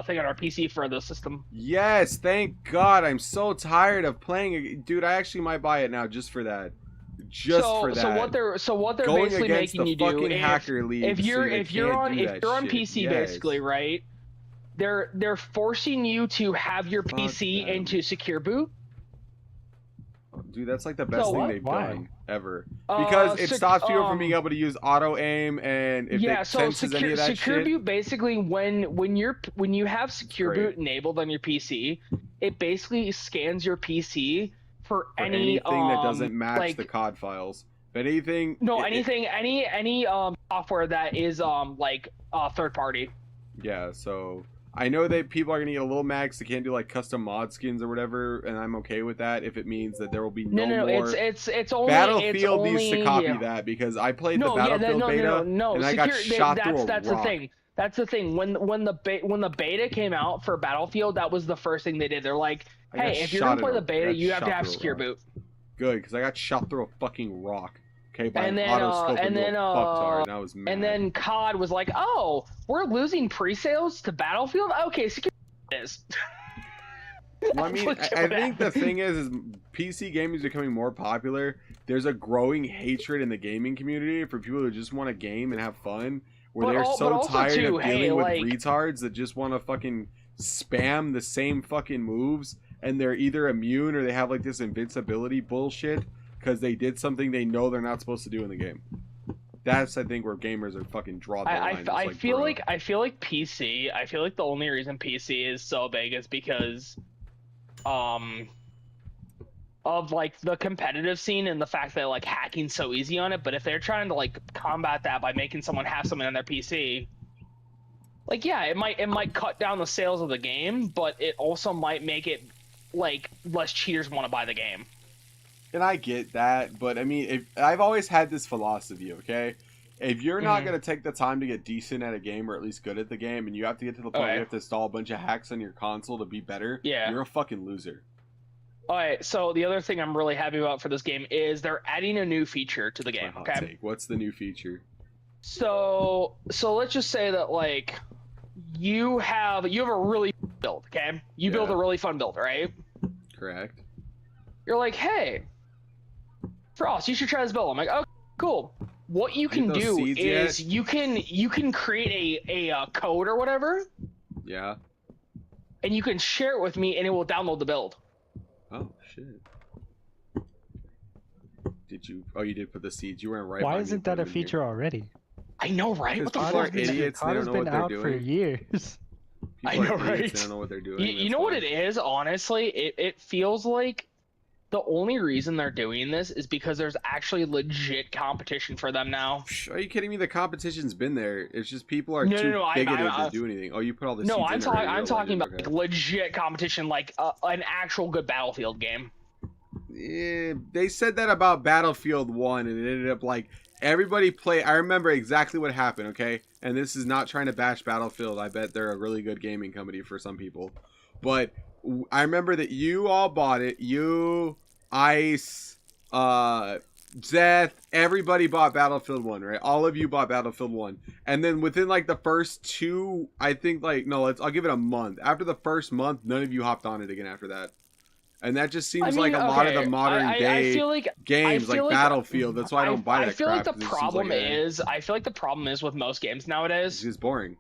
thing on our PC for the system. Yes, thank God. I'm so tired of playing it. Dude, I actually might buy it now just for that. For that. So what they're Going basically against making the you do fucking hacker league, if you're on PC yes. basically, right? They're forcing you to have your Fuck PC them. into secure boot. Dude, that's like the best So thing what? they've Why? done ever. Because it stops people from being able to use auto aim, and if it senses any of that secure shit. boot basically when you have secure Great. boot enabled on your PC, it basically scans your PC for anything that doesn't match like, the COD files. But anything. Any software that is third party. Yeah, so I know that people are gonna get a little mad 'cause they can't do like custom mod skins or whatever, and I'm okay with that if it means that there will be no more. It's only Battlefield it's needs to only, copy yeah. that because I played No, the Battlefield beta no. and I got shot through a that's rock. the thing. That's the thing. When the beta came out for Battlefield, that was the first thing they did. They're like, I got hey, if you're shot gonna play at the a- I beta, got you have to shot have through a secure rock. boot. Good, because I got shot through a fucking rock. Okay, by And an then, autoscope and then, fucktard, and I was mad. And then COD was like, oh, we're losing pre-sales to Battlefield. Okay, secure is. Well, I mean, I think the thing is PC gaming is becoming more popular. There's a growing hatred in the gaming community for people who just want to game and have fun, where But they're but so also tired too, of hey, dealing with like- retards that just want to fucking spam the same fucking moves, and they're either immune or they have like this invincibility bullshit because they did something they know they're not supposed to do in the game. That's, I think, where gamers are fucking draw the line. I feel like PC. I feel like the only reason PC is so big is because, of like the competitive scene and the fact that like hacking's so easy on it. But if they're trying to like combat that by making someone have something on their PC, like yeah, it might cut down the sales of the game, but it also might make it like less cheaters want to buy the game. And I get that, but I mean, I've always had this philosophy, okay? If you're not going to take the time to get decent at a game, or at least good at the game, and you have to get to the point where you have to install a bunch of hacks on your console to be better, you're a fucking loser. Alright, so the other thing I'm really happy about for this game is they're adding a new feature to the game, Hot okay? take. What's the new feature? So let's just say that like you have a really fun build, okay? You build a really fun build, right? Correct. You're like, hey, Frost, you should try this build. I'm like, okay, cool. What you can those do seeds is yet? you can create a code or whatever, Yeah. and you can share it with me, and it will download the build. Oh, shit. Did you? Oh, you did put the seeds. You weren't right. Why by me isn't that a putting them in feature already? I know, right? What the People are fuck? idiots. They COD don't has know been what they're out for doing. years. People I are know, idiots. right? They don't know what they're doing. You know what it is? Honestly, it feels like the only reason they're doing this is because there's actually legit competition for them now. Are you kidding me? The competition's been there. It's just people are No, too no, bigoted I- to do anything. Oh, you put all the No, seeds in already. I'm You're talking legend. about like legit competition, like an actual good Battlefield game. They said that about Battlefield 1, and it ended up like everybody play. I remember exactly what happened, okay? And this is not trying to bash Battlefield. I bet they're a really good gaming company for some people. But I remember that you all bought it. You, Ice, Zeth, everybody bought Battlefield 1, right? All of you bought Battlefield 1. And then within like the first two, I think like, no, I'll give it a month. After the first month, none of you hopped on it again after that. And that just seems like a lot of the modern day I feel like games, like Battlefield. That's why I don't buy that I feel crap. like the problem is, I feel like the problem is with most games nowadays. It's just boring.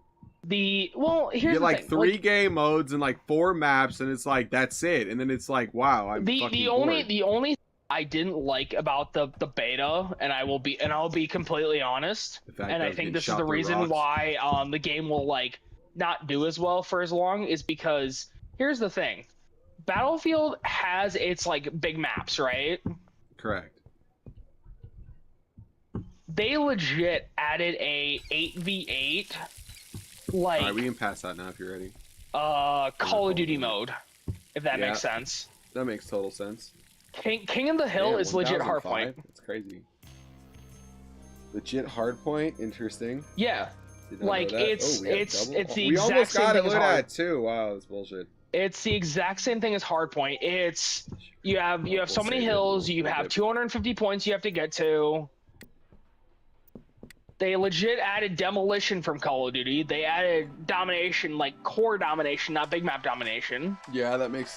Here's You get the like thing. 3 game modes and like 4 maps, and it's like that's it. And then it's like, wow, I'm fucking the bored. only I didn't like about the beta, and I'll be completely honest, The fact and that I was think getting this is shot the through reason rocks. why the game will like not do as well for as long is because here's the thing. Battlefield has its like big maps, right? Correct. They legit added a 8v8 like Alright, we can pass that now if you're ready. Call of Duty mode, if that makes sense. That makes total sense. King of the Hill Damn, is legit 1005? hardpoint. That's crazy. Legit hardpoint, interesting. Yeah. Did not Like know that. it's Oh, we have it's double? it's the We exact almost same got thing it. as Look hard. at that too. Wow, that's bullshit. It's the exact same thing as hardpoint. It's you have so many save it. hills, We'll you have dip. 250 points you have to get to. They legit added demolition from Call of Duty. They added domination, like core domination, not big map domination. Yeah, that makes sense.